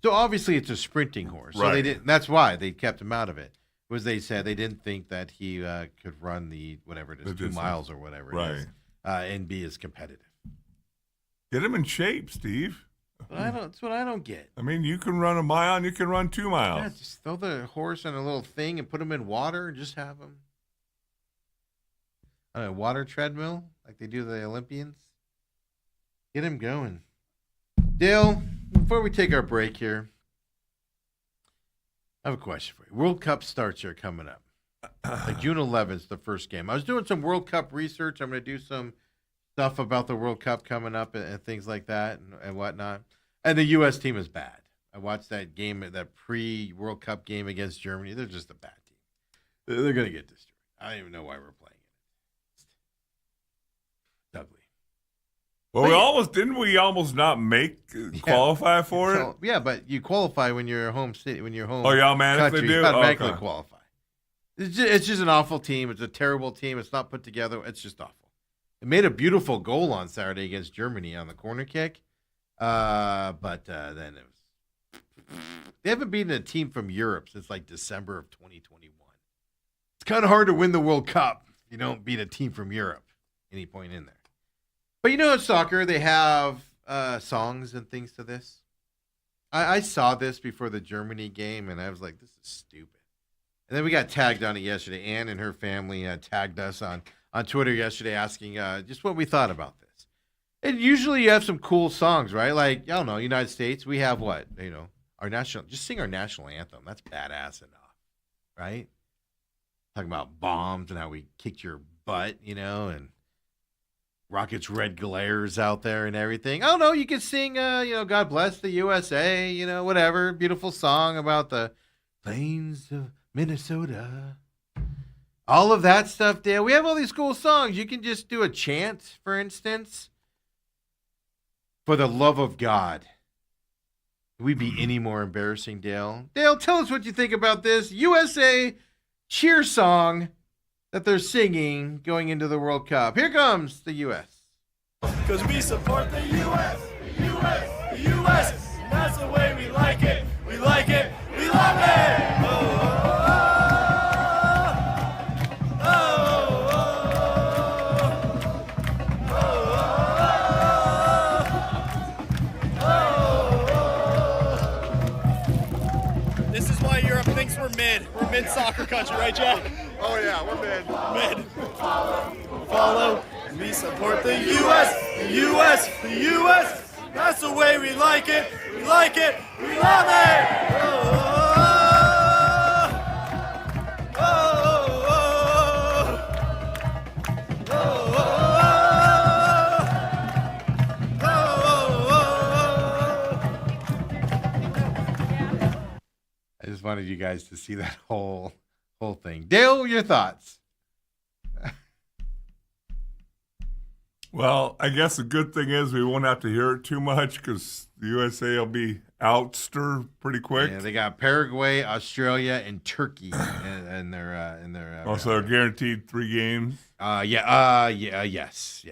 So obviously it's a sprinting horse. So right. they didn't. That's why they kept him out of it. Was they said they didn't think that he could run the whatever it is, 2 miles or whatever it is, and be as competitive. Get him in shape, Steve. But that's what I don't get. I mean, you can run a mile and you can run 2 miles. Yeah, just throw the horse in a little thing and put him in water and just have him on a water treadmill like they do the Olympians. Get him going. Dale, before we take our break here, I have a question for you. World Cup starts here coming up. Like June 11th is the first game. I was doing some World Cup research. I'm going to do some stuff about the World Cup coming up and things like that and whatnot. And the U.S. team is bad. I watched that game, that pre-World Cup game against Germany. They're just a bad team. They're going to get destroyed. I don't even know why we're playing it. It's ugly. Well, we almost not qualify for it? So, yeah, but you qualify when you're home city, when you're home. Oh, you automatically country, do? You automatically qualify. It's just an awful team. It's a terrible team. It's not put together. It's just awful. It made a beautiful goal on Saturday against Germany on the corner kick, but then it was. They haven't beaten a team from Europe since like December of 2021. It's kind of hard to win the World Cup if you don't beat a team from Europe any point in there. But in soccer, they have songs and things to this. I saw this before the Germany game, and I was like, this is stupid. And then we got tagged on it yesterday. Ann and her family tagged us on Twitter yesterday asking just what we thought about this. And usually you have some cool songs, right? Like, I don't know, United States, we have what? Our just sing our national anthem. That's badass enough, right? Talking about bombs and how we kicked your butt, and Rockets' red glares out there and everything. Oh, no, you could sing, God Bless the USA, whatever. Beautiful song about the plains of Minnesota. All of that stuff, Dale. We have all these cool songs. You can just do a chant, for instance. For the love of God. Could we be any more embarrassing, Dale? Dale, tell us what you think about this USA cheer song that they're singing going into the World Cup. Here comes the U.S. Because we support the U.S., the U.S., the U.S. That's the way we like it. We like it. We love it. This is why Europe thinks we're mid. We're mid soccer country, right, Jack? Oh yeah, we're mid. Mid. Follow. We support the U.S., the U.S., the U.S. That's the way we like it. We like it. We love it. I just wanted you guys to see that whole thing. Dale, your thoughts? Well, I guess the good thing is we won't have to hear it too much because the USA will be ouster pretty quick. Yeah, they got Paraguay, Australia, and Turkey in their. Also, they're guaranteed 3 games. Yes.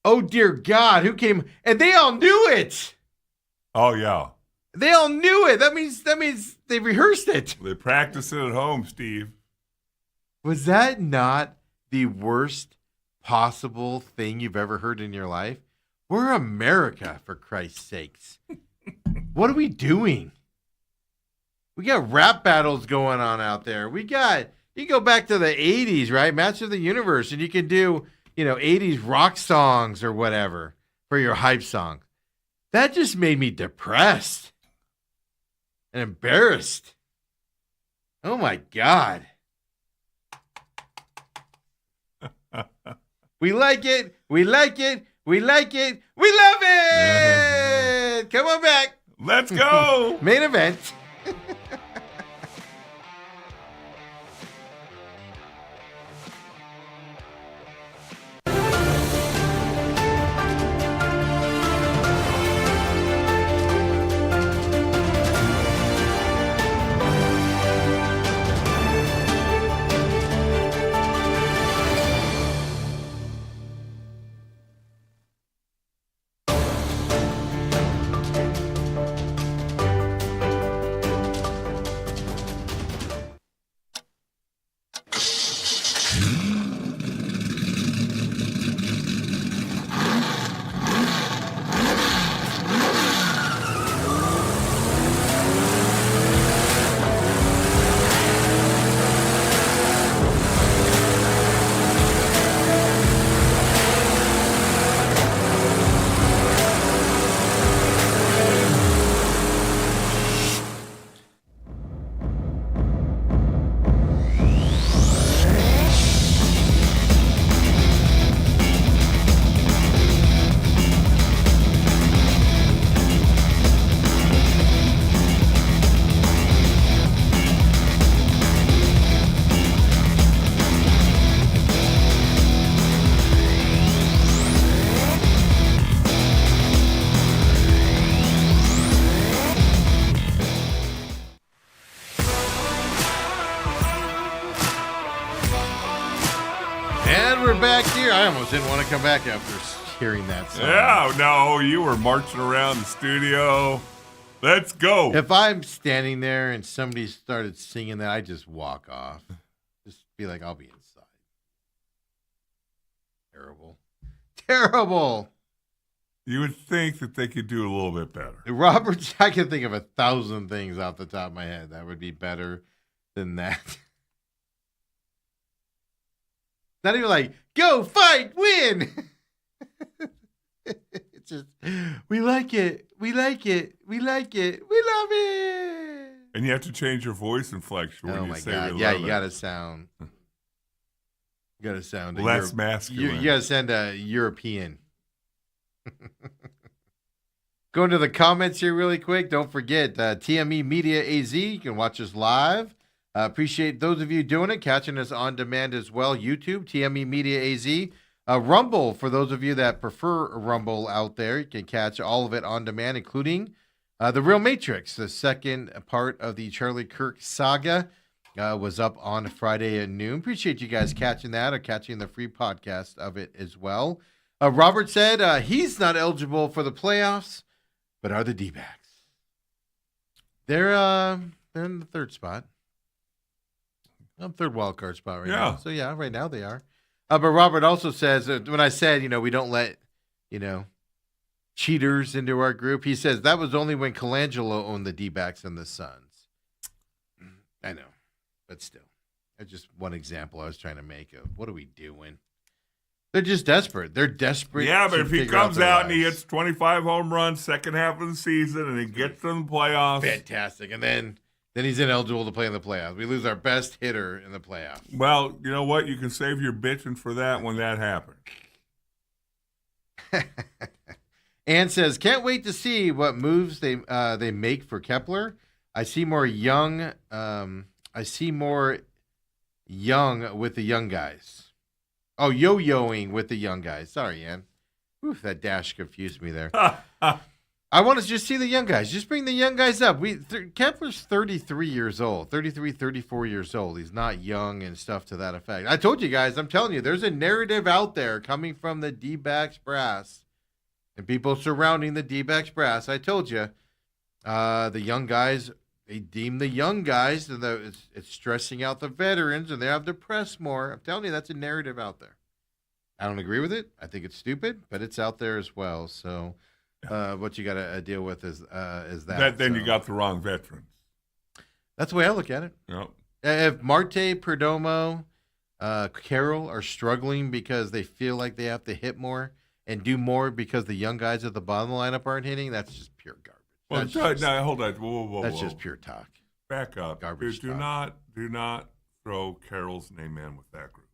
Oh dear God, who came? And they all knew it. Oh yeah, they all knew it. That means they rehearsed it. They practiced it at home, Steve. Was that not the worst possible thing you've ever heard in your life? We're America, for Christ's sakes. What are we doing? We got rap battles going on out there. You go back to the 80s, right? Master of the Universe, and you can do, 80s rock songs or whatever for your hype song. That just made me depressed and embarrassed. Oh my God. We like it. We like it. We like it. We love it. Come on back. Let's go. Main event. And we're back here. I almost didn't want to come back after hearing that song. Yeah, no, you were marching around the studio. Let's go. If I'm standing there and somebody started singing that, I just walk off. Just be like, I'll be inside. Terrible. Terrible. You would think that they could do a little bit better. Robert, I can think of 1,000 things off the top of my head that would be better than that. Not even like, go, fight, win. It's just, we like it. We like it. We like it. We love it. And you have to change your voice inflection when you say we love you it. got to sound. You got to sound less masculine. You got to sound European. Going to the comments here really quick. Don't forget TME Media AZ. You can watch us live. Appreciate those of you doing it, catching us on demand as well. YouTube, TME Media AZ. Rumble, for those of you that prefer Rumble out there, you can catch all of it on demand, including The Real Matrix, the second part of the Charlie Kirk saga, was up on Friday at noon. Appreciate you guys catching that or catching the free podcast of it as well. Robert said he's not eligible for the playoffs, but are the D-backs. They're in the third spot. Third wild card spot right now. So, yeah, right now they are. But Robert also says, when I said, we don't let, cheaters into our group, he says that was only when Colangelo owned the D-backs and the Suns. I know, but still. That's just one example I was trying to make of what are we doing? They're just desperate. They're desperate. Yeah, but if he comes out and he hits 25 home runs second half of the season and he gets to the playoffs. Fantastic. And then he's ineligible to play in the playoffs. We lose our best hitter in the playoffs. Well, you know what? You can save your bitching for that when that happens. Ann says, can't wait to see what moves they make for Kepler. I see more young with the young guys. Oh, yo-yoing with the young guys. Sorry, Ann. Oof, that dash confused me there. I want to just see the young guys. Just bring the young guys up. Kepler's 33 years old, 33, 34 years old. He's not young and stuff to that effect. I told you guys, I'm telling you, there's a narrative out there coming from the D-backs brass and people surrounding the D-backs brass. I told you, the young guys, they deem the young guys, and it's stressing out the veterans, and they have to press more. I'm telling you, that's a narrative out there. I don't agree with it. I think it's stupid, but it's out there as well. So what you got to deal with is that. Then you got the wrong veterans. That's the way I look at it. Yep. If Marte, Perdomo, Carroll are struggling because they feel like they have to hit more and do more because the young guys at the bottom of the lineup aren't hitting, that's just pure garbage. Well, hold on. Whoa, that's just pure talk. Back up. Garbage do talk. not throw Carroll's name in with that group.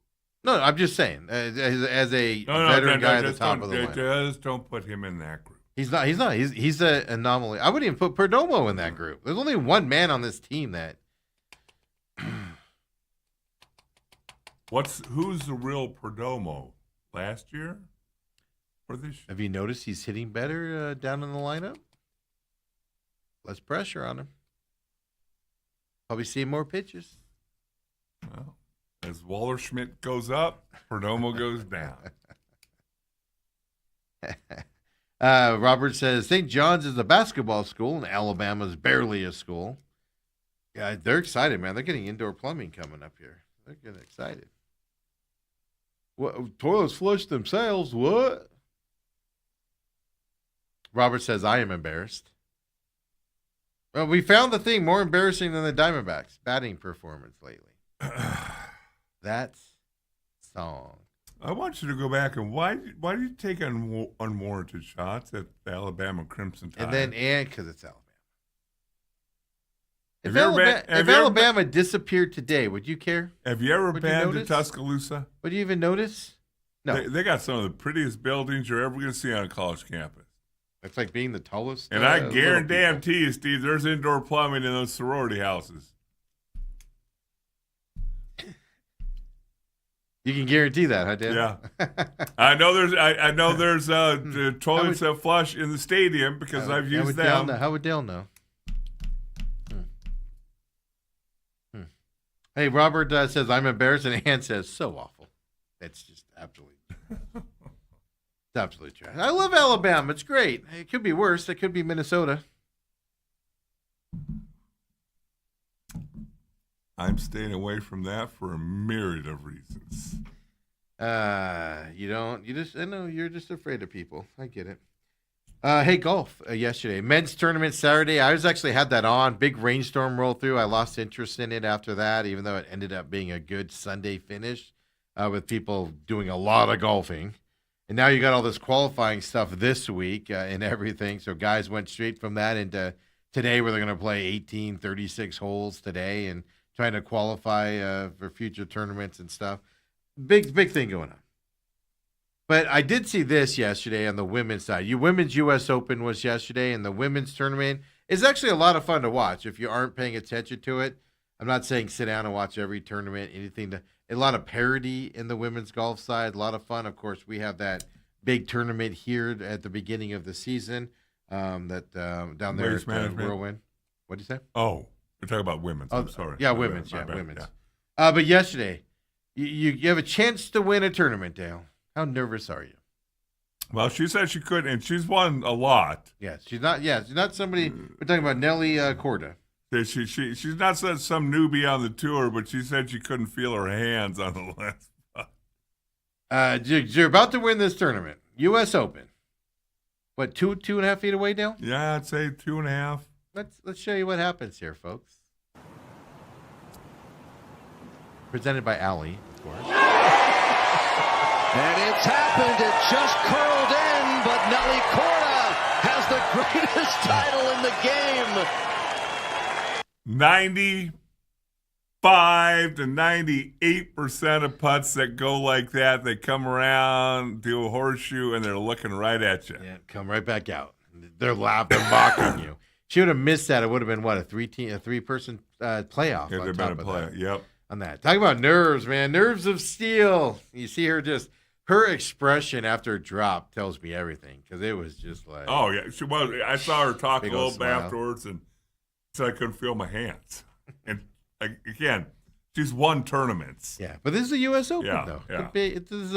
No, I'm just saying, as a veteran guy at the top of the line. Just don't put him in that group. He's not. He's an anomaly. I wouldn't even put Perdomo in that group. There's only one man on this team that. Who's the real Perdomo? Last year or this year? Have you noticed he's hitting better down in the lineup? Less pressure on him. Probably seeing more pitches. Well, as Wallerschmidt goes up, Perdomo goes down. Robert says St. John's is a basketball school and Alabama's barely a school. Yeah, they're excited, man. They're getting indoor plumbing coming up here. They're getting excited. What, toilets flush themselves? What? Robert says I am embarrassed. Well, we found the thing more embarrassing than the Diamondbacks' batting performance lately. That's song. I want you to go back and why do you take unwarranted shots at the Alabama Crimson Tide? And because it's Alabama. If Alabama disappeared today, would you care? Have you ever been to Tuscaloosa? Would you even notice? No. They got some of the prettiest buildings you're ever going to see on a college campus. It's like being the tallest. And I guarantee you, Steve, there's indoor plumbing in those sorority houses. You can guarantee that, huh, Dan? Yeah. I know there's toilets that flush in the stadium because I've used them. How would Dale know? Hey, Robert says, I'm embarrassed, and Ann says, so awful. It's just absolutely trash. I love Alabama. It's great. It could be worse. It could be Minnesota. I'm staying away from that for a myriad of reasons. I know you're just afraid of people. I get it. Hey, golf yesterday. Men's tournament Saturday. I actually had that on. Big rainstorm roll through. I lost interest in it after that, even though it ended up being a good Sunday finish with people doing a lot of golfing. And now you got all this qualifying stuff this week and everything. So guys went straight from that into today where they're going to play 18, 36 holes today and trying to qualify for future tournaments and stuff. Big thing going on. But I did see this yesterday on the women's side. Women's U.S. Open was yesterday, and the women's tournament is actually a lot of fun to watch if you aren't paying attention to it. I'm not saying sit down and watch every tournament, a lot of parity in the women's golf side, a lot of fun. Of course, we have that big tournament here at the beginning of the season down there at Whirlwind. What did you say? Oh, we're talking about women's. I'm sorry. Yeah, women's. Women's. Yeah. But yesterday, you have a chance to win a tournament, Dale. How nervous are you? Well, she said she could, and she's won a lot. Yeah, she's not somebody. We're talking about Nelly Corda. She's not some newbie on the tour, but she said she couldn't feel her hands on the last spot. You're about to win this tournament, U.S. Open. What, 2.5 feet away, Dale? Yeah, I'd say 2.5. Let's show you what happens here, folks. Presented by Allie, of course. And it's happened. It just curled in, but Nelly Corda has the greatest title in the game. 95 to 98% of putts that go like that, they come around, do a horseshoe, and they're looking right at you. Yeah, come right back out. They're laughing, mocking you. She would have missed that. It would have been, what, a three-person playoff. Yeah, they've been a playoff. Yep. On that. Talk about nerves, man. Nerves of steel. You see her expression after a drop tells me everything because it was just like. Oh, yeah. She was. I saw her talk a little bit afterwards and said I couldn't feel my hands. And again, she's won tournaments. Yeah, but this is a U.S. Open, though. Yeah. This is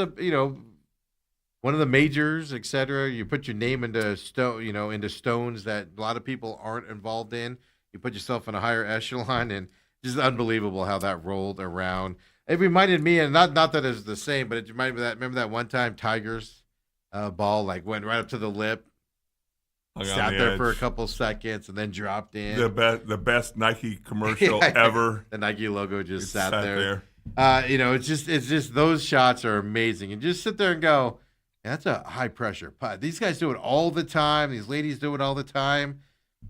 one of the majors, etc. You put your name into stones that a lot of people aren't involved in. You put yourself in a higher echelon, and just unbelievable how that rolled around. It reminded me, and not that it's the same, but it reminded me remember that one time Tiger's ball went right up to the lip, sat there for a couple seconds, and then dropped in. The best Nike commercial ever. The Nike logo just sat there. It's just those shots are amazing, and just sit there and go, yeah, that's a high pressure putt. These guys do it all the time. These ladies do it all the time.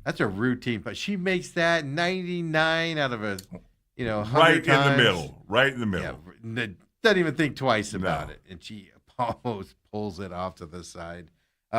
That's a routine, but she makes that 99 out of 100 right times. in the middle. Yeah, doesn't even think twice about it. And she almost pulls it off to the side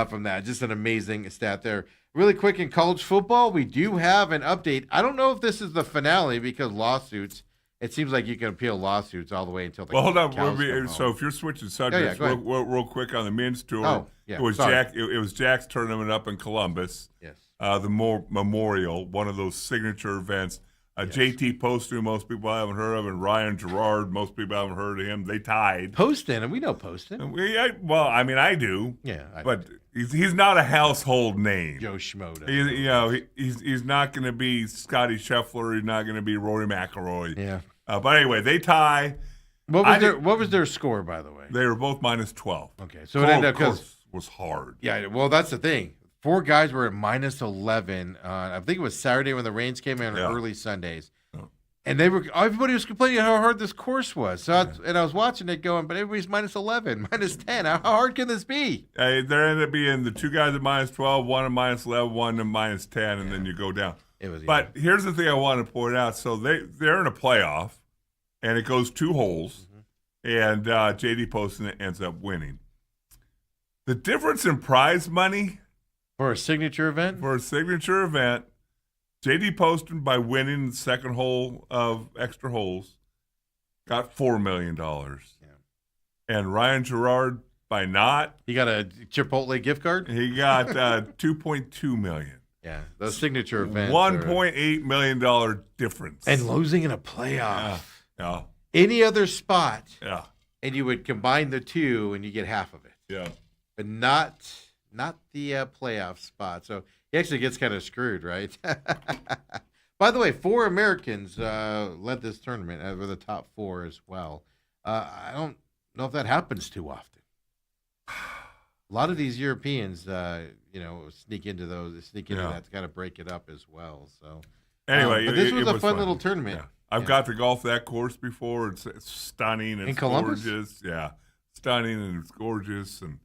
from that. Just an amazing stat there. Really quick, in college football, we do have an update. I don't know if this is the finale because lawsuits. It seems like you can appeal lawsuits all the way until the Well, hold on. cows So if you're switching subjects, real quick on the men's tour, it was Jack's tournament up in Columbus. Yes. The Memorial, one of those signature events. JT Poston, most people haven't heard of, and Ryan Gerard, most people haven't heard of him. They tied. Poston, and we know Poston. I do. Yeah, but he's not a household name. Joe Schmo. He's not going to be Scotty Scheffler. He's not going to be Rory McIlroy. Yeah. But anyway, they tie. What was their score, by the way? They were both minus 12. Okay, so it ended up because was hard. Yeah, well, that's the thing. 4 guys were at minus 11. I think it was Saturday when the rains came in, or early Sundays, and everybody was complaining how hard this course was. So I was watching it going, but everybody's minus 11, minus 10. How hard can this be? There ended up being the 2 guys at minus 12, 1 at minus 11, 1 at minus 10, and then you go down. But here's the thing I want to point out. So they're in a playoff, and it goes 2 holes, and J.D. Poston ends up winning. The difference in prize money for a signature event? J.D. Poston, by winning the second hole of extra holes, got $4 million. Yeah. And Ryan Gerard, by not. He got a Chipotle gift card? He got $2.2 million. Yeah, those signature events. $1.8 million difference. And losing in a playoff. Yeah. Any other spot. Yeah. And you would combine the 2 and you get half of it. Yeah. But not the playoff spot. So he actually gets kind of screwed, right? By the way, 4 Americans led this tournament. Were the top 4 as well. I don't know if that happens too often. A lot of these Europeans, sneak into that to kind of break it up as well. So anyway, but this was a fun little tournament. Yeah. I've got to golf that course before. It's stunning. It's in Columbus? Gorgeous. Yeah, stunning and it's gorgeous and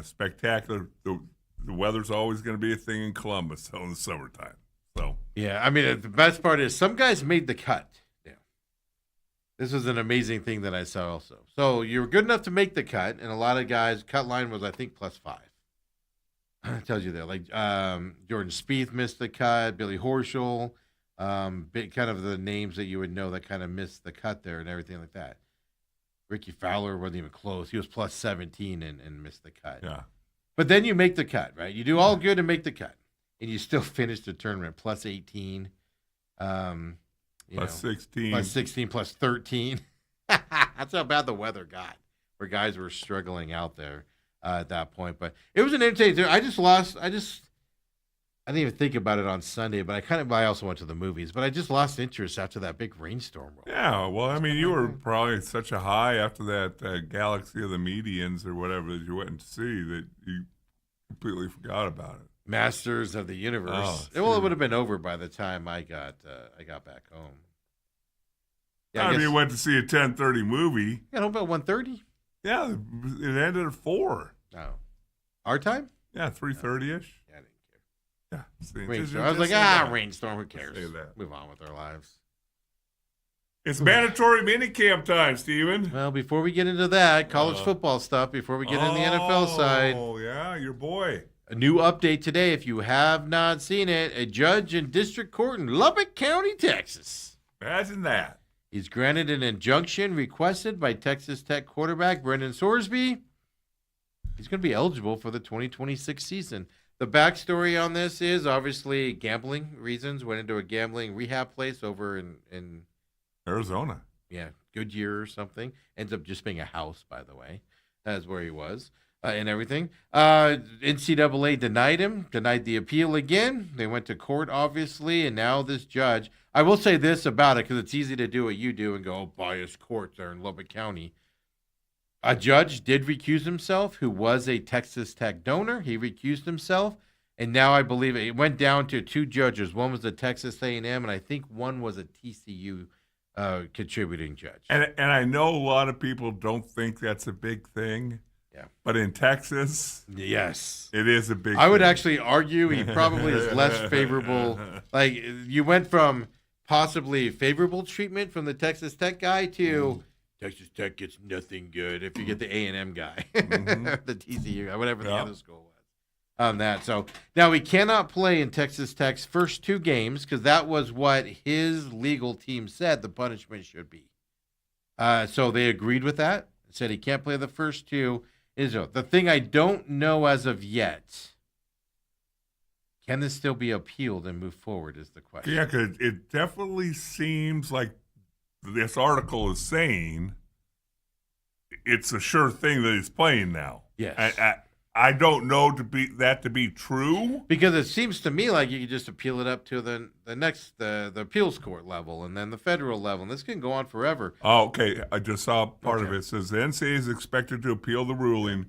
spectacular. The weather's always going to be a thing in Columbus in the summertime. So yeah, I mean the best part is some guys made the cut. Yeah, this was an amazing thing that I saw also. So you were good enough to make the cut, and a lot of guys cut line was I think +5. It tells you there. Like Jordan Spieth missed the cut, Billy Horschel, kind of the names that you would know that kind of missed the cut there and everything like that. Ricky Fowler wasn't even close. He was +17 and missed the cut. Yeah. But then you make the cut, right? You do all good and make the cut. And you still finish the tournament +18. +16. +16, +13. That's how bad the weather got, where guys were struggling out there at that point. But it was an entertaining. I didn't even think about it on Sunday, but I also went to the movies, but I just lost interest after that big rainstorm. Yeah, well, I mean, you were probably such a high after that Galaxy of the Medians or whatever that you went to see that you completely forgot about it. Masters of the Universe. It would have been over by the time I got back home. Yeah, you went to see a 10:30 movie. Yeah, home about 1:30. Yeah, it ended at 4. Oh, our time? Yeah, 3:30ish. Yeah, rainstorm. I was like, rainstorm, who cares? Move on with our lives. It's mandatory minicamp time, Steven. Well, before we get into that, college football stuff, before we get into the NFL side. Oh, yeah, your boy. A new update today, if you have not seen it. A judge in district court in Lubbock County, Texas. Imagine that. He's granted an injunction requested by Texas Tech quarterback Brendan Sorsby. He's going to be eligible for the 2026 season. The backstory on this is obviously gambling reasons. Went into a gambling rehab place over in Arizona. Yeah, Goodyear or something. Ends up just being a house, by the way. That's where he was and everything. NCAA denied the appeal again. They went to court, obviously, and now this judge. I will say this about it because it's easy to do what you do and go, biased court there in Lubbock County. A judge did recuse himself who was a Texas Tech donor. He recused himself, and now I believe it went down to 2 judges. One was the Texas A&M, and I think one was a TCU contributing judge. And I know a lot of people don't think that's a big thing. Yeah. But in Texas, yes, it is a big thing. I would actually argue he probably is less favorable. Like, you went from possibly favorable treatment from the Texas Tech guy to Texas Tech gets nothing good if you get the A&M guy, the TCU guy, whatever the other school was on that. So now we cannot play in Texas Tech's first 2 games because that was what his legal team said the punishment should be. So they agreed with that. Said he can't play the first 2. The thing I don't know as of yet, can this still be appealed and move forward is the question. Yeah, because it definitely seems like this article is saying it's a sure thing that he's playing now. Yes. I don't know to be true. Because it seems to me like you could just appeal it up to the appeals court level and then the federal level. And this can go on forever. Oh, okay. I just saw part of it. It says the NCAA is expected to appeal the ruling,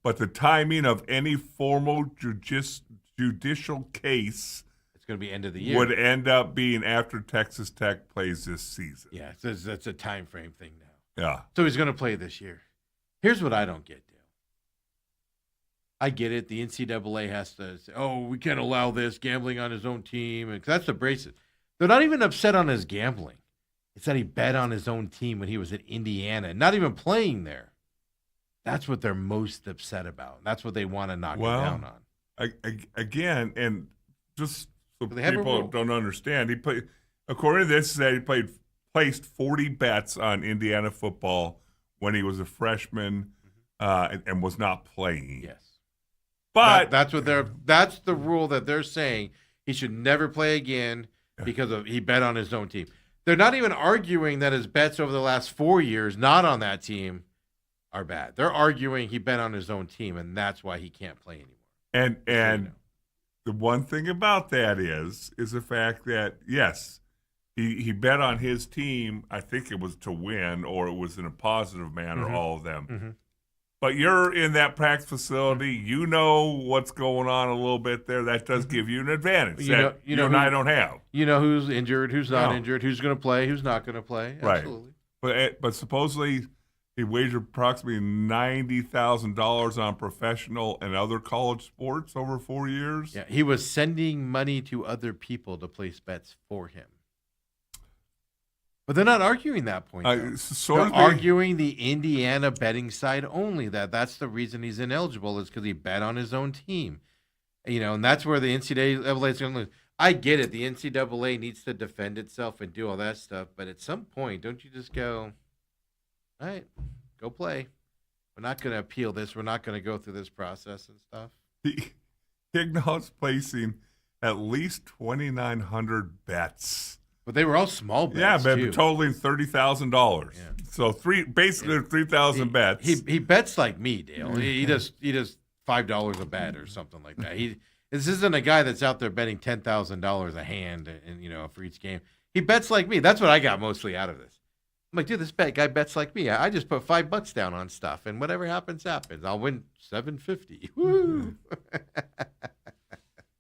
but the timing of any formal judicial case it's going to be end of the year. Would end up being after Texas Tech plays this season. Yeah, that's a time frame thing now. Yeah. So he's going to play this year. Here's what I don't get, Dale. I get it. The NCAA has to say, we can't allow this gambling on his own team. And that's abrasive. They're not even upset on his gambling. It's that he bet on his own team when he was at Indiana, not even playing there. That's what they're most upset about. That's what they want to knock him down on. Again, and just so they have people don't understand, he played. According to this, he placed 40 bets on Indiana football when he was a freshman and was not playing. Yes. But that's the rule that they're saying he should never play again because he bet on his own team. They're not even arguing that his bets over the last 4 years not on that team are bad. They're arguing he bet on his own team, and that's why he can't play anymore. And the one thing about that is the fact that yes, he bet on his team. I think it was to win, or it was in a positive manner. All of them. Mm-hmm. But you're in that practice facility. You know what's going on a little bit there. That does give you an advantage that you and I don't have. You know who's injured, who's not injured, who's going to play, who's not going to play. Absolutely. Right. But supposedly he wagered approximately $90,000 on professional and other college sports over 4 years. Yeah, he was sending money to other people to place bets for him. But they're not arguing that point. They're arguing the Indiana betting side only. That's the reason he's ineligible is because he bet on his own team. And that's where the NCAA is going to lose. I get it. The NCAA needs to defend itself and do all that stuff. But at some point, don't you just go, all right, go play. We're not going to appeal this. We're not going to go through this process and stuff. He acknowledged placing at least 2,900 bets. But they were all small bets. Yeah, but totaling $30,000. Yeah. So basically 3,000 bets. He bets like me, Dale. He does $5 a bet or something like that. This isn't a guy that's out there betting $10,000 a hand and for each game. He bets like me. That's what I got mostly out of this. I'm like, dude, this guy bets like me. I just put $5 down on stuff, and whatever happens, happens. I'll win $750. Woo!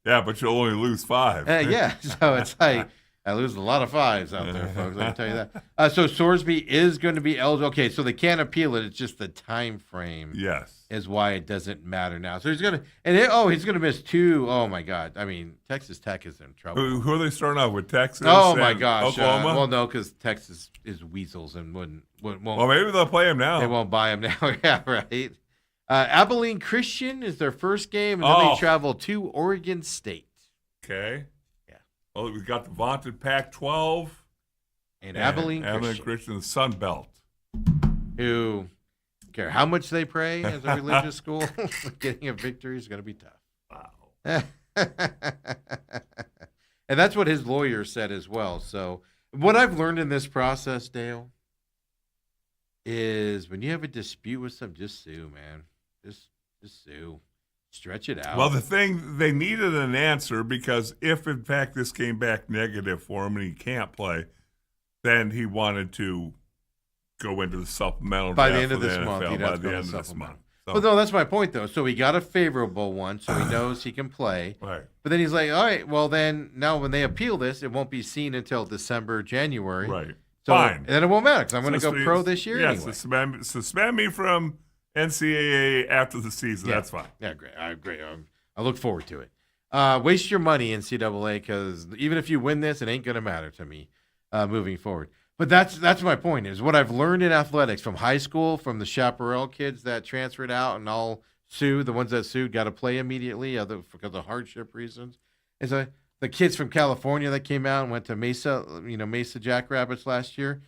Yeah, but you'll only lose 5. Yeah, so it's like. I lose a lot of 5s out there, folks. I can tell you that. So Sorsby is going to be eligible. Okay, so they can't appeal it. It's just the time frame. Yes, is why it doesn't matter now. So he's going to, he's going to miss 2. Oh my God! I mean, Texas Tech is in trouble. Who are they starting off with? Texas? Oh my gosh! Oklahoma? Well, no, because Texas is weasels and won't. Well, maybe they'll play him now. They won't buy him now. Yeah, right. Abilene Christian is their first game, and then they travel to Oregon State. Okay. Well, we got the vaunted Pac-12 and Abilene Christian, the Sun Belt. Who care how much they pray as a religious school? Getting a victory is going to be tough. Wow. And that's what his lawyer said as well. So what I've learned in this process, Dale, is when you have a dispute with some, just sue, man. Just sue. Stretch it out. Well, the thing, they needed an answer because if, in fact, this came back negative for him and he can't play, then he wanted to go into the supplemental by the end of this month. He'd have to go to the supplemental. So. Well, no, that's my point, though. So he got a favorable one, so he knows he can play. Right. But then he's like, all right, well, then now when they appeal this, it won't be seen until December, January. Right. So, fine. And then it won't matter because I'm going to go pro this year anyway. Suspend me from NCAA after the season. Yeah. That's fine. Yeah, great. I look forward to it. Waste your money, NCAA, because even if you win this, it ain't going to matter to me moving forward. But that's my point, is what I've learned in athletics from high school, from the Chaparral kids that transferred out and all sued, the ones that sued got to play immediately because of hardship reasons. And so the kids from California that came out and went to Mesa Jackrabbits last year,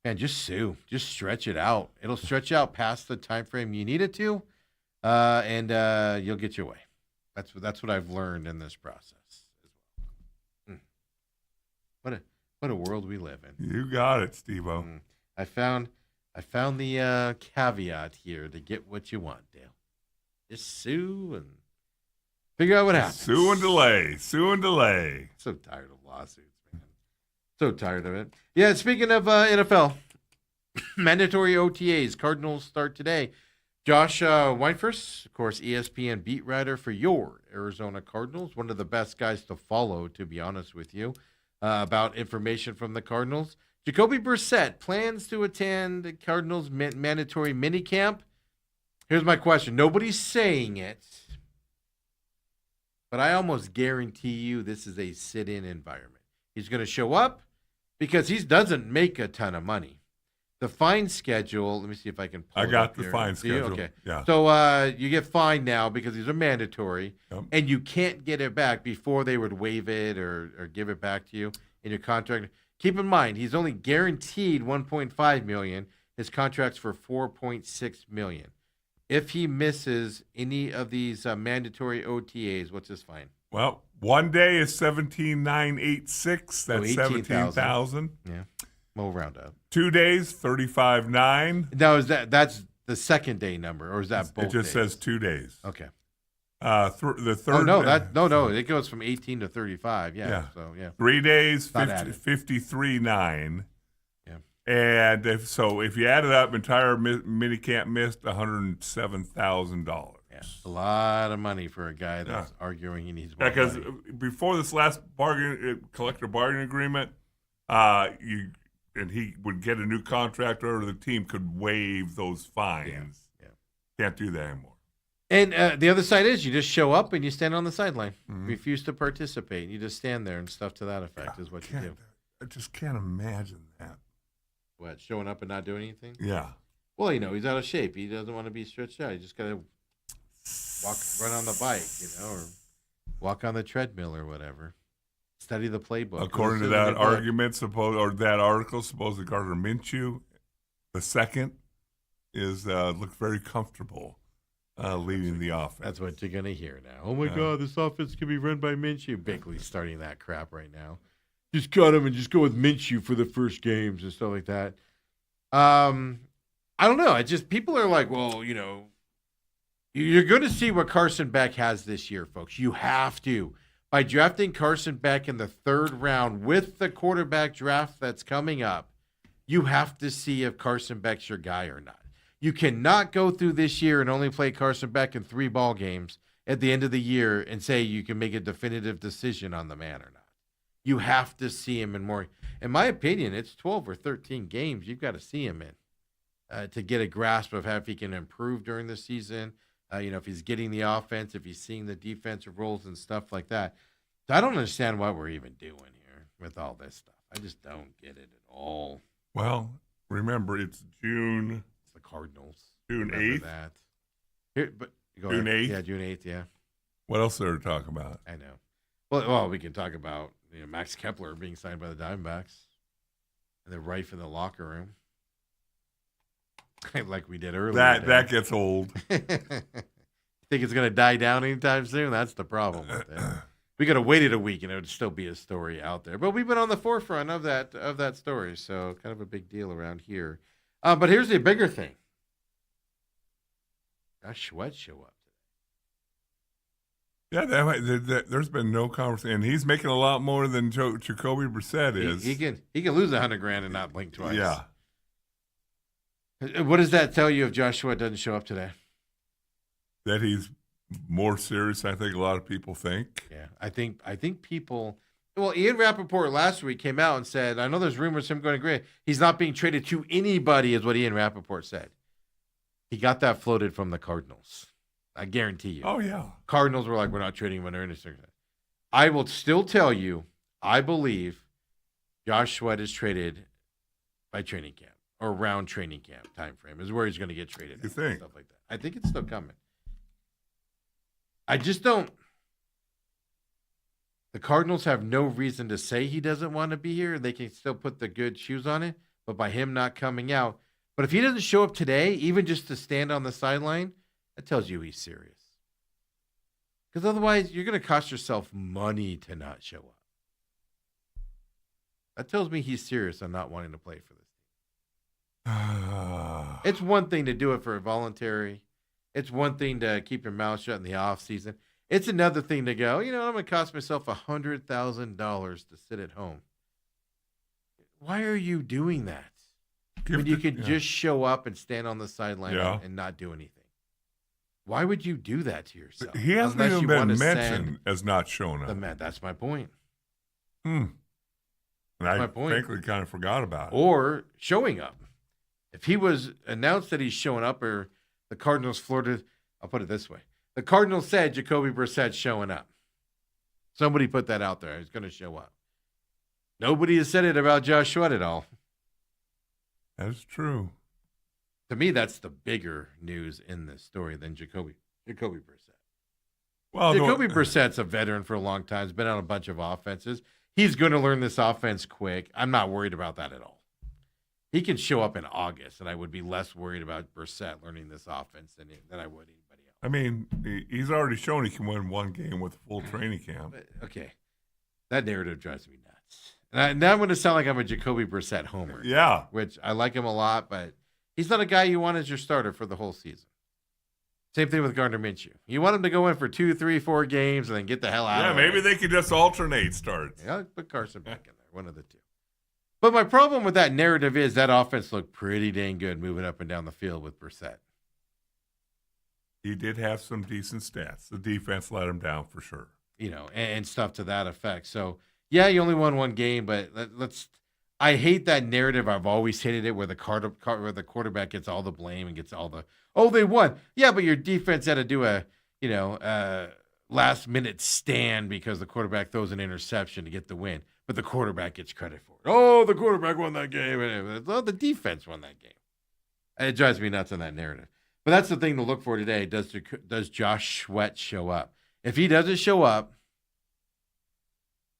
man, just sue. Just stretch it out. It'll stretch out past the time frame you need it to, and you'll get your way. That's what I've learned in this process as well. What a world we live in. You got it, Steve-O. I found the caveat here to get what you want, Dale. Just sue and figure out what happens. Sue and delay. Sue and delay. So tired of lawsuits, man. So tired of it. Yeah, speaking of NFL, mandatory OTAs. Cardinals start today. Josh Weinfuss, of course, ESPN beat writer for your Arizona Cardinals. One of the best guys to follow, to be honest with you, about information from the Cardinals. Jacoby Brissett plans to attend the Cardinals mandatory minicamp. Here's my question. Nobody's saying it, but I almost guarantee you this is a sit-in environment. He's going to show up because he doesn't make a ton of money. The fine schedule, let me see if I can pull I it got up the here. fine schedule. Okay. Yeah. So you get fined now because these are mandatory, Yep. and you can't get it back before they would waive it or give it back to you in your contract. Keep in mind, he's only guaranteed $1.5 million. His contract's for $4.6 million. If he misses any of these mandatory OTAs, what's his fine? Well, one day is 17,986. That's 18,000. 17,000. Yeah, we'll round up. 2 days, 35,900. Now, that's the second day number, or is that both It just days? says 2 days. Okay. The third. Oh, no, it goes from 18 to 35. Yeah. So, yeah. 3 days, Not added. 53,900. Yeah. And if you add it up, entire minicamp missed $107,000. Yeah. A lot of money for a guy that's arguing he needs more Because money. before this last collective bargaining agreement, he would get a new contract, or the team could waive those fines. Yeah. Can't do that anymore. And the other side is you just show up and you stand on the sideline, refuse to participate. You just stand there and stuff to that effect is what you do. I just can't imagine that. What, showing up and not doing anything? Yeah. Well, he's out of shape. He doesn't want to be stretched out. He just got to run on the bike, or walk on the treadmill or whatever. Study the playbook. According to that argument, that article, supposedly Gardner Minshew, the second, looks very comfortable leading the offense. That's what you're going to hear now. Oh, my God, this offense can be run by Minshew. Bigly starting that crap right now. Just cut him and just go with Minshew for the first games and stuff like that. I don't know. People are like, well, you're going to see what Carson Beck has this year, folks. You have to. By drafting Carson Beck in the third round with the quarterback draft that's coming up, you have to see if Carson Beck's your guy or not. You cannot go through this year and only play Carson Beck in 3 ball games at the end of the year and say you can make a definitive decision on the man or not. You have to see him in more. In my opinion, it's 12 or 13 games you've got to see him in to get a grasp of how if he can improve during the season, if he's getting the offense, if he's seeing the defensive roles and stuff like that. So I don't understand what we're even doing here with all this stuff. I just don't get it at all. Well, remember, it's June. It's the Cardinals. June Remember 8th? that. Here, but go June ahead. 8th? Yeah, June 8th, yeah. What else are they talking about? I know. Well, we can talk about Max Kepler being signed by the Diamondbacks and the rife in the locker room, like we did earlier. That gets old. Think it's going to die down anytime soon? That's the problem with it. We could have waited a week and it would still be a story out there. But we've been on the forefront of that story, so kind of a big deal around here. But here's the bigger thing. Josh Sweat show up. Yeah, there's been no conversation. And he's making a lot more than Jacoby Brissett is. He can lose $100,000 and not blink twice. Yeah. What does that tell you if Josh Sweat doesn't show up today? That he's more serious than I think a lot of people think. Yeah, I think people. Well, Ian Rappaport last week came out and said, I know there's rumors of him going to Green. He's not being traded to anybody, is what Ian Rappaport said. He got that floated from the Cardinals. I guarantee you. Oh, yeah. Cardinals were like, we're not trading him under any circumstance. I will still tell you, I believe Josh Sweat is traded by training camp or around training camp time frame is where he's going to get traded. You think? Stuff like that. I think it's still coming. I just don't. The Cardinals have no reason to say he doesn't want to be here. They can still put the good shoes on it, but by him not coming out. But if he doesn't show up today, even just to stand on the sideline, that tells you he's serious. Because otherwise, you're going to cost yourself money to not show up. That tells me he's serious on not wanting to play for this team. It's one thing to do it for a voluntary. It's one thing to keep your mouth shut in the off season. It's another thing to go, I'm going to cost myself $100,000 to sit at home. Why are you doing that? When you could just show up and stand on the sideline and not do anything. Why would you do that to yourself? He hasn't even been mentioned as not showing up. That's my point. And I frankly kind of forgot about it. Or showing up. If he was announced that he's showing up, or the Cardinals flirted, I'll put it this way. The Cardinals said Jacoby Brissett's showing up. Somebody put that out there. He's going to show up. Nobody has said it about Josh Sweat at all. That's true. To me, that's the bigger news in this story than Jacoby Brissett. Well, Jacoby Brissett's a veteran for a long time. He's been on a bunch of offenses. He's going to learn this offense quick. I'm not worried about that at all. He can show up in August, and I would be less worried about Brissett learning this offense than I would anybody else. I mean, he's already shown he can win one game with full training camp. Okay. That narrative drives me nuts. And now I'm going to sound like I'm a Jacoby Brissett homer. Yeah. Which I like him a lot, but he's not a guy you want as your starter for the whole season. Same thing with Gardner Minshew. You want him to go in for 2, 3, 4 games and then get the hell out of there. Yeah, maybe they could just alternate starts. Yeah, put Carson back in there, one of the two. But my problem with that narrative is that offense looked pretty dang good moving up and down the field with Brissett. He did have some decent stats. The defense let him down for sure. And stuff to that effect. So, yeah, you only won one game, but I hate that narrative. I've always hated it where the quarterback gets all the blame and gets all the, they won. Yeah, but your defense had to do a last-minute stand because the quarterback throws an interception to get the win. But the quarterback gets credit for it. Oh, the quarterback won that game. The defense won that game. It drives me nuts on that narrative. But that's the thing to look for today. Does Josh Sweat show up? If he doesn't show up,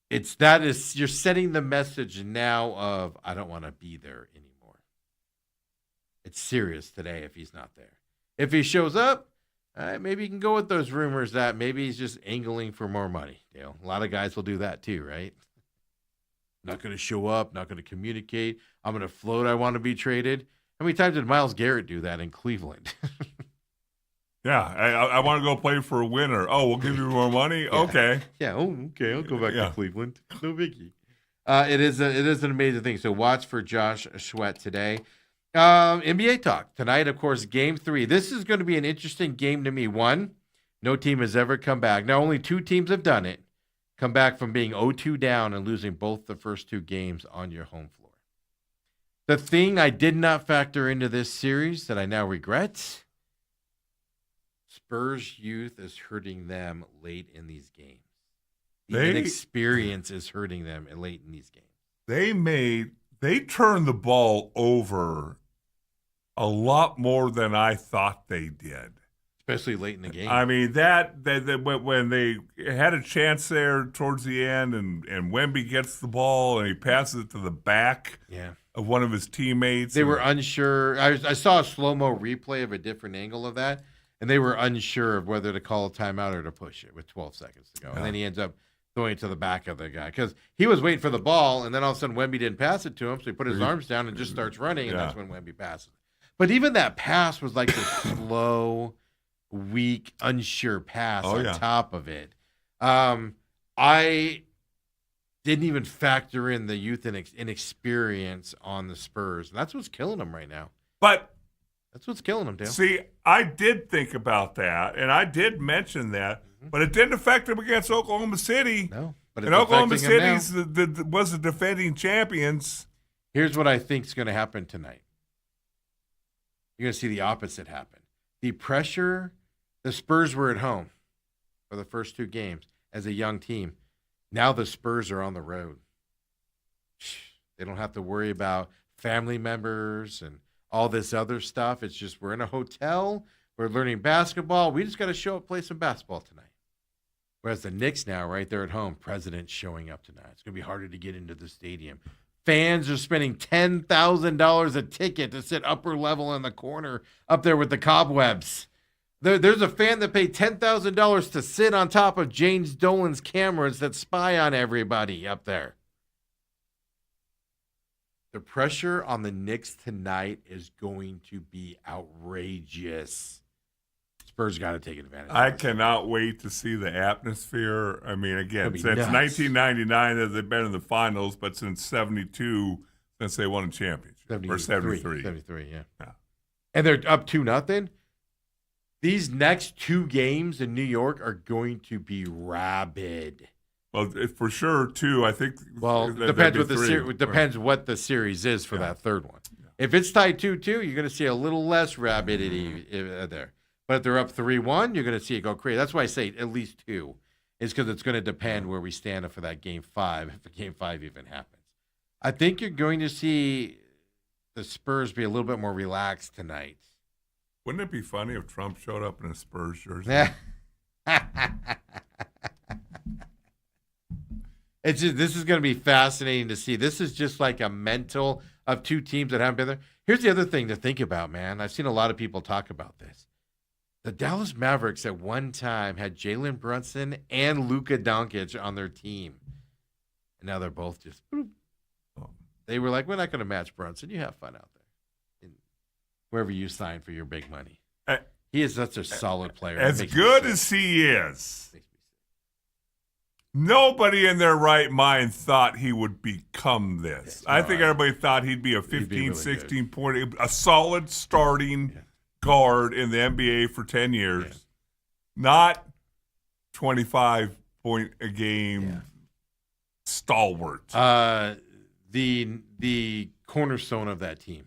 you're setting the message now of I don't want to be there anymore. It's serious today if he's not there. If he shows up, maybe you can go with those rumors that maybe he's just angling for more money. A lot of guys will do that too, right? Not going to show up, not going to communicate. I'm going to float. I want to be traded. How many times did Myles Garrett do that in Cleveland? Yeah, I want to go play for a winner. Oh, we'll give you more money? Yeah. Okay. Yeah, okay, I'll go back to Cleveland. No biggie. It is an amazing thing. So watch for Josh Sweat today. NBA talk. Tonight, of course, Game 3. This is going to be an interesting game to me. One, no team has ever come back. Now, only 2 teams have done it. Come back from being 0-2 down and losing both the first 2 games on your home floor. The thing I did not factor into this series that I now regret, Spurs youth is hurting them late in these games. The inexperience is hurting them late in these games. They turned the ball over a lot more than I thought they did. Especially late in the game. I mean, when they had a chance there towards the end and Wemby gets the ball and he passes it to the back of one of his teammates. They were unsure. I saw a slow-mo replay of a different angle of that, and they were unsure of whether to call a timeout or to push it with 12 seconds to go. And then he ends up throwing it to the back of the guy because he was waiting for the ball, and then all of a sudden Wemby didn't pass it to him, so he put his arms down and just starts running, and that's when Wemby passes. But even that pass was like this slow, weak, unsure pass on top of it. I didn't even factor in the youth inexperience on the Spurs. And that's what's killing them right now. But that's what's killing them, Dale. See, I did think about that, and I did mention that, but it didn't affect them against Oklahoma City. No, but and Oklahoma City was the defending champions. Here's what I think is going to happen tonight. You're going to see the opposite happen. The pressure, the Spurs were at home for the first 2 games as a young team. Now the Spurs are on the road. They don't have to worry about family members and all this other stuff. It's just we're in a hotel. We're learning basketball. We just got to show up, play some basketball tonight. Whereas the Knicks now, right there at home, president's showing up tonight. It's going to be harder to get into the stadium. Fans are spending $10,000 a ticket to sit upper level in the corner up there with the cobwebs. There's a fan that paid $10,000 to sit on top of James Dolan's cameras that spy on everybody up there. The pressure on the Knicks tonight is going to be outrageous. Spurs got to take advantage of I this. cannot wait to see the atmosphere. I mean, again, since nuts. 1999 that they've been in the finals, but since 72 since they won a championship. Or 73. 73, yeah. And they're up 2-0. These next two games in New York are going to be rabid. Well, for sure, too. I think. Well, depends what the series is for that third one. Yeah. If it's tied 2-2, you're going to see a little less rabidity there. But if they're up 3-1, you're going to see it go crazy. That's why I say at least 2, is because it's going to depend where we stand for that Game 5, if Game 5 even happens. I think you're going to see the Spurs be a little bit more relaxed tonight. Wouldn't it be funny if Trump showed up in a Spurs jersey? This is going to be fascinating to see. This is just like a mental of two teams that haven't been there. Here's the other thing to think about, man. I've seen a lot of people talk about this. The Dallas Mavericks at one time had Jalen Brunson and Luka Doncic on their team. And now they're both just boop. They were like, we're not going to match Brunson. You have fun out there. And wherever you sign for your big money. He is such a solid player. As good as he is, nobody in their right mind thought he would become this. I think everybody thought he'd be a 15, 16 point, a solid starting guard in the NBA for 10 years. Not 25 point a game stalwart. The cornerstone of that team.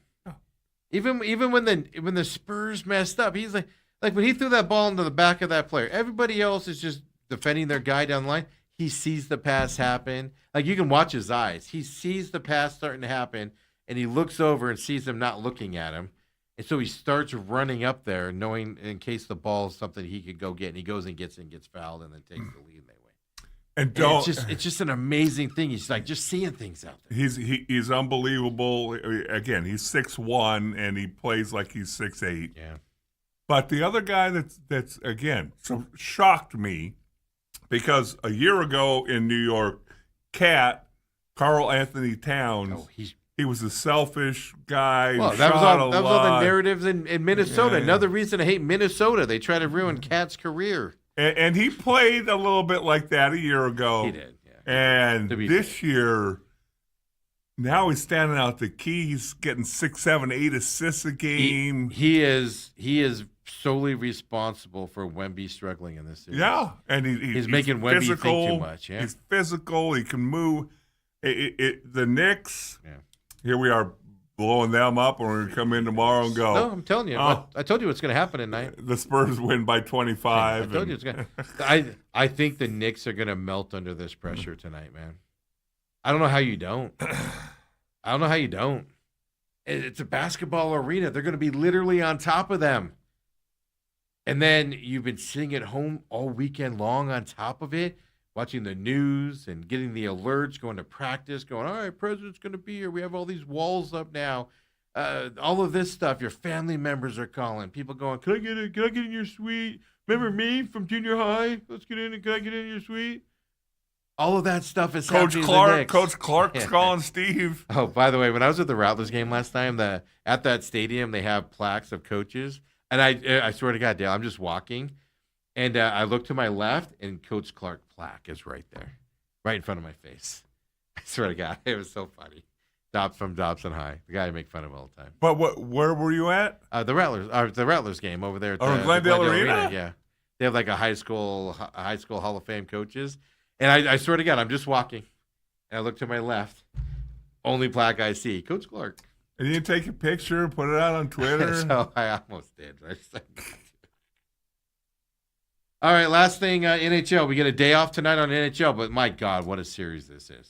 Even when the Spurs messed up, he's like when he threw that ball into the back of that player, everybody else is just defending their guy down the line. He sees the pass happen. Like, you can watch his eyes. He sees the pass starting to happen, and he looks over and sees him not looking at him. And so he starts running up there, knowing in case the ball is something he could go get, and he goes and gets fouled, and then takes the lead, and they win. And it's just an amazing thing. He's like just seeing things out there. He's unbelievable. Again, he's 6'1", and he plays like he's 6'8". Yeah. But the other guy that's again shocked me, because a year ago in New York, Karl Anthony Towns, he was a selfish guy. Well, that was all the narratives in Minnesota. Yeah. Another reason to hate Minnesota. They try to ruin Cat's career. And he played a little bit like that a year ago. He did, yeah. And this year, now he's standing out the key. He's getting 6, 7, 8 assists a game. He is solely responsible for Wemby struggling in this series. Yeah, and he's making Wemby think too much. Yeah. He's physical. He can move. The Knicks, here we are blowing them up, and we're going to come in tomorrow and go. No, I'm telling you. I told you what's going to happen tonight. The Spurs win by 25. I told you it's going to. I think the Knicks are going to melt under this pressure tonight, man. I don't know how you don't. It's a basketball arena. They're going to be literally on top of them. And then you've been sitting at home all weekend long on top of it, watching the news and getting the alerts, going to practice, going, all right, President's going to be here. We have all these walls up now. All of this stuff. Your family members are calling. People going, can I get in your suite? Remember me from junior high? Let's get in. Can I get in your suite? All of that stuff is happening. Coach Clark's calling Steve. Oh, by the way, when I was at the Rattlers game last time, at that stadium, they have plaques of coaches. And I swear to God, Dale, I'm just walking, and I look to my left, and Coach Clark plaque is right there, right in front of my face. I swear to God, it was so funny. From Dobson High, the guy I make fun of all the time. But where were you at? The Rattlers game over there at the Glendale Arena. Yeah, they have like a high school Hall of Fame coaches, and I swear to God, I'm just walking, and I look to my left, only plaque I see, Coach Clark. And you take a picture and put it out on Twitter? So I almost did. All right, last thing, NHL. We get a day off tonight on NHL, but my God, what a series this is.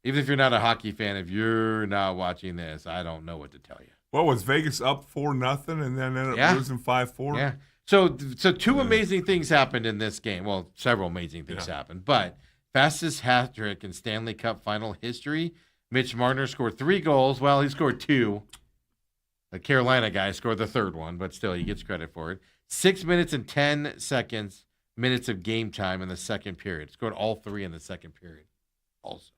Even if you're not a hockey fan, if you're not watching this, I don't know what to tell you. What was Vegas up 4-0 and then ended up losing 5-4? Yeah. So two amazing things happened in this game. Well, several amazing things happened, but fastest hat trick in Stanley Cup final history. Mitch Marner scored 3 goals. Well, he scored 2. The Carolina guy scored the third one, but still, he gets credit for it. 6 minutes and 10 seconds, minutes of game time in the second period. Scored all 3 in the second period. Also,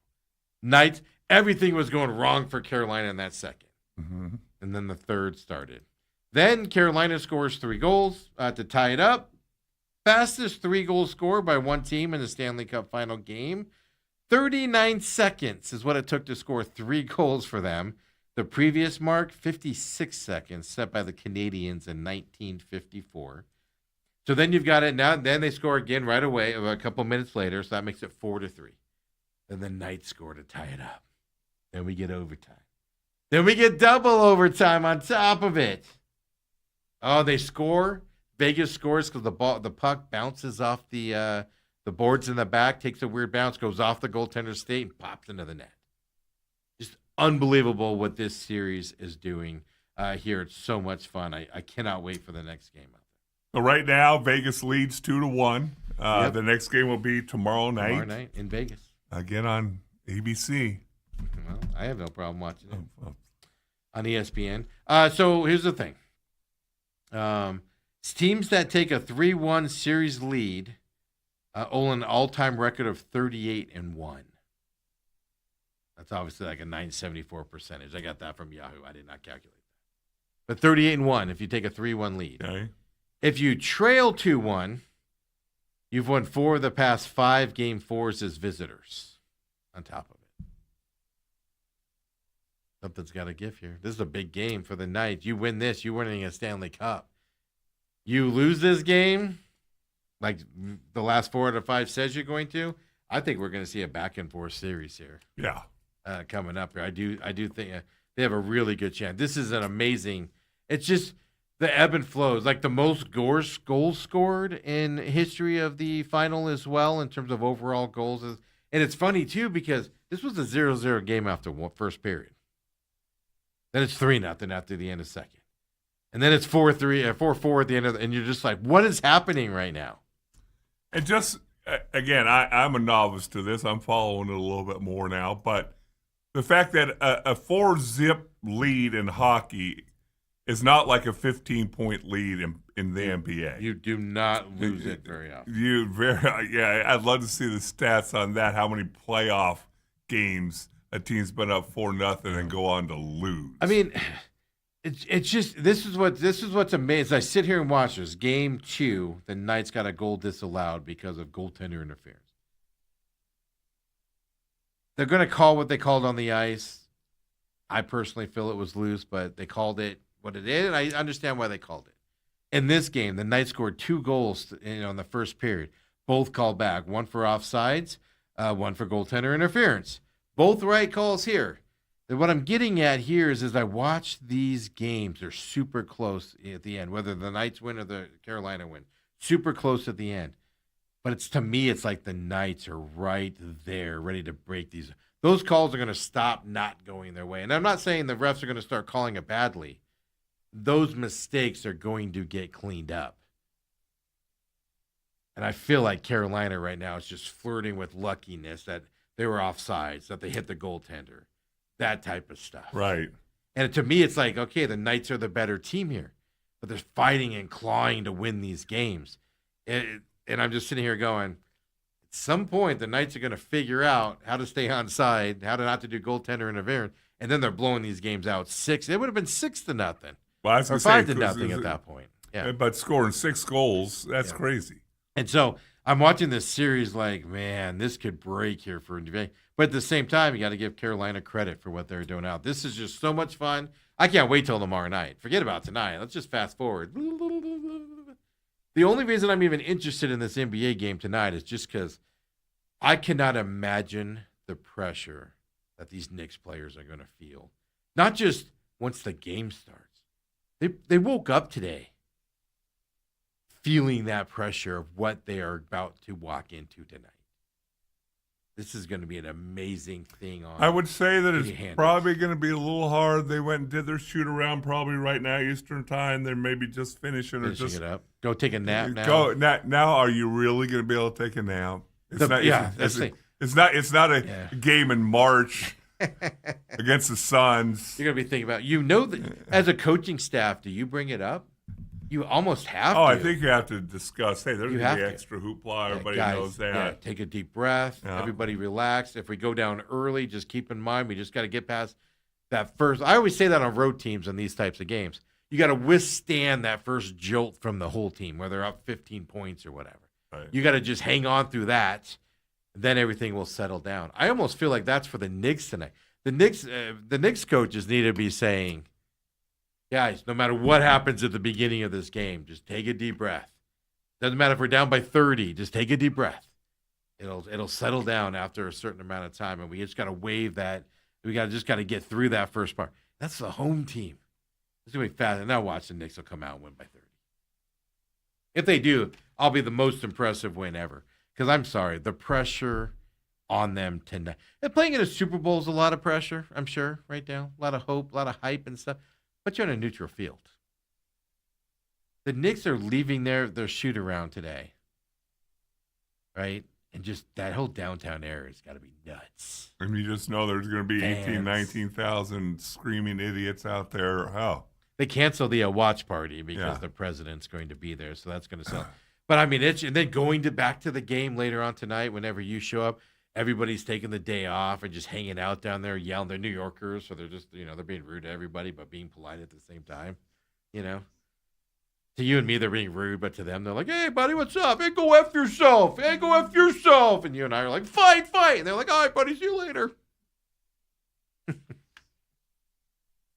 Knights, everything was going wrong for Carolina in that second. Mm-hmm. And then the third started. Then Carolina scores 3 goals to tie it up. Fastest 3-goal score by one team in the Stanley Cup final game. 39 seconds is what it took to score 3 goals for them. The previous mark, 56 seconds, set by the Canadiens in 1954. So then you've got it now. Then they score again right away a couple minutes later, so that makes it 4-3. Then the Knights score to tie it up. Then we get overtime. Then we get double overtime on top of it. Oh, they score. Vegas scores because the puck bounces off the boards in the back, takes a weird bounce, goes off the goaltender's skate, and pops into the net. Just unbelievable what this series is doing here. It's so much fun. I cannot wait for the next game out there. So right now, Vegas leads 2-1. The next game will be tomorrow night. Tomorrow night in Vegas. Again on ABC. Well, I have no problem watching it Oh. on ESPN. So here's the thing. Teams that take a 3-1 series lead own an all-time record of 38-1. That's obviously like a 974 percentage. I got that from Yahoo. I did not calculate that. But 38-1 if you take a 3-1 lead. Okay. If you trail 2-1, you've won 4 of the past 5 game 4s as visitors on top of it. Something's got to give here. This is a big game for the Knights. You win this, you're winning a Stanley Cup. You lose this game, like the last 4 out of 5 says you're going to, I think we're going to see a back-and-forth series here. Yeah. Coming up here. I do think they have a really good chance. This is an amazing – it's just the ebb and flows. Like the most goals scored in history of the final as well in terms of overall goals. And it's funny, too, because this was a 0-0 game after first period. Then it's 3-0 after the end of second. And then it's 4-4 at the end of and you're just like, what is happening right now? And just, again, I'm a novice to this. I'm following it a little bit more now. But the fact that a 4-zip lead in hockey is not like a 15-point lead in the NBA. You do not lose it very often. I'd love to see the stats on that, how many playoff games a team's been up 4-0 and go on to lose. I mean, it's just this is what's amazing. I sit here and watch this. Game 2, the Knights got a goal disallowed because of goaltender interference. They're going to call what they called on the ice. I personally feel it was loose, but they called it what it is, and I understand why they called it. In this game, the Knights scored 2 goals in the first period. Both called back. One for offsides, one for goaltender interference. Both right calls here. And what I'm getting at here is I watch these games, they're super close at the end, whether the Knights win or the Carolina win. Super close at the end. But to me, it's like the Knights are right there, ready to break these. Those calls are going to stop not going their way. And I'm not saying the refs are going to start calling it badly. Those mistakes are going to get cleaned up. And I feel like Carolina right now is just flirting with luckiness that they were offsides, that they hit the goaltender, that type of stuff. Right. And to me, it's like, okay, the Knights are the better team here, but they're fighting and clawing to win these games. And I'm just sitting here going, at some point, the Knights are going to figure out how to stay on side, how to not to do goaltender interference, and then they're blowing these games out 6. It would have been 6-0. Well, I was or gonna say, 5-0 at that point. Yeah. But scoring 6 goals, that's crazy. And so I'm watching this series like, man, this could break here for NBA. But at the same time, you got to give Carolina credit for what they're doing out. This is just so much fun. I can't wait till tomorrow night. Forget about tonight. Let's just fast forward. The only reason I'm even interested in this NBA game tonight is just because I cannot imagine the pressure that these Knicks players are going to feel. Not just once the game starts. They woke up today feeling that pressure of what they are about to walk into tonight. This is going to be an amazing thing. I would say that it's handed. probably going to be a little hard. They went and did their shoot around probably right now Eastern time. They're maybe just finishing it up. Go take a nap now. Now, are you really going to be able to take a nap? It's not a game in March against the Suns. You're going to be thinking about, that as a coaching staff, do you bring it up? You almost have to. I think you have to discuss, hey, there's going to be to. extra hoopla. Everybody guys, knows that. Yeah, take a deep breath. Yeah. Everybody relax. If we go down early, just keep in mind we just got to get past that first. I always say that on road teams in these types of games. You got to withstand that first jolt from the whole team, where they're up 15 points or whatever. Right. You got to just hang on through that. Then everything will settle down. I almost feel like that's for the Knicks tonight. The Knicks coaches need to be saying, guys, no matter what happens at the beginning of this game, just take a deep breath. Doesn't matter if we're down by 30, just take a deep breath. It'll settle down after a certain amount of time, and we just got to wave that. We got to get through that first part. That's the home team. It's gonna be fast. And now watch the Knicks will come out and win by 30. If they do, I'll be the most impressive win ever. Because I'm sorry, the pressure on them tonight. And playing in a Super Bowl is a lot of pressure, I'm sure, right now. A lot of hope, a lot of hype and stuff. But you're on a neutral field. The Knicks are leaving their shoot around today, right? And just that whole downtown area has got to be nuts. And you just know there's going to be 18,000, 19,000 screaming idiots out there. How? They canceled the watch party because the president's going to be there, so that's going to sell. But, I mean, and then going back to the game later on tonight, whenever you show up, everybody's taking the day off and just hanging out down there, yelling. They're New Yorkers, so they're just, they're being rude to everybody, but being polite at the same time, To you and me, they're being rude, but to them, they're like, hey, buddy, what's up? Hey, go F yourself. Hey, go F yourself. And you and I are like, fight. And they're like, all right, buddy, see you later.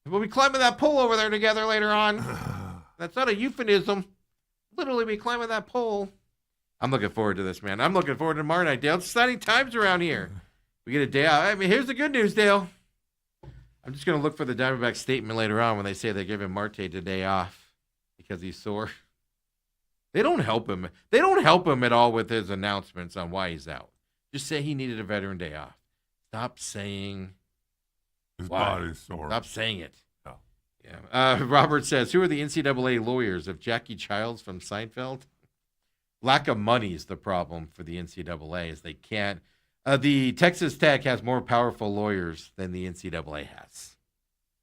We'll be climbing that pole over there together later on. That's not a euphemism. Literally be climbing that pole. I'm looking forward to this, man. I'm looking forward to tomorrow night, Dale. It's exciting times around here. We get a day out. I mean, here's the good news, Dale. I'm just going to look for the Diamondback statement later on when they say they're giving Marte the day off because he's sore. They don't help him. They don't help him at all with his announcements on why he's out. Just say he needed a veteran day off. Stop saying his body's sore. Stop saying it. Oh. Yeah. Robert says, who are the NCAA lawyers of Jackie Childs from Seinfeld? Lack of money is the problem for the NCAA, as they can't. The Texas Tech has more powerful lawyers than the NCAA has.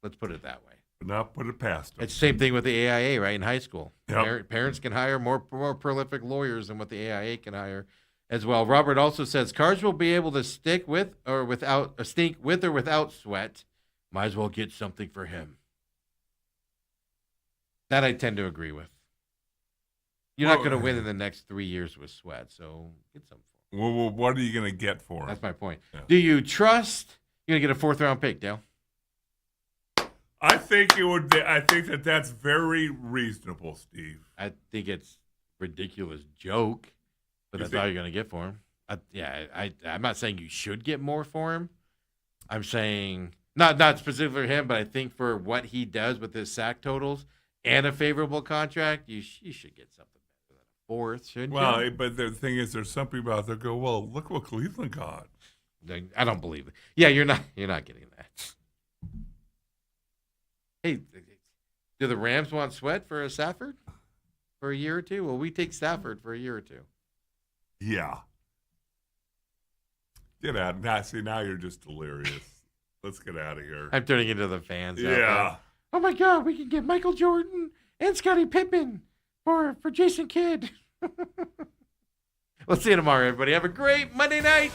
Let's put it that way. But not put it past them. It's the same thing with the AIA, right, in high school. Yep. Parents can hire more prolific lawyers than what the AIA can hire as well. Robert also says Cards will be able to stink with or without sweat. Might as well get something for him. That I tend to agree with. You're not going to win in the next 3 years with sweat, so get something for him. Well, what are you going to get for him? That's my point. Yeah. Do you trust you're going to get a 4th-round pick, Dale? I think it would be. I think that's very reasonable, Steve. I think it's a ridiculous joke, but that's all you're going to get for him. I'm not saying you should get more for him. I'm saying not specifically for him, but I think for what he does with his sack totals and a favorable contract, you should get something better than a 4th, shouldn't you? Well, but the thing is, there's some people out there go, well, look what Cleveland got. I don't believe it. Yeah, you're not getting that. Hey, do the Rams want Sweat for a Stafford for a year or two? Well, we take Stafford for a year or two. Yeah. Get out. Now you're just delirious. Let's get out of here. I'm turning into the fans. Yeah. Oh, my God, we can get Michael Jordan and Scottie Pippen for Jason Kidd. We'll see you tomorrow, everybody. Have a great Monday night.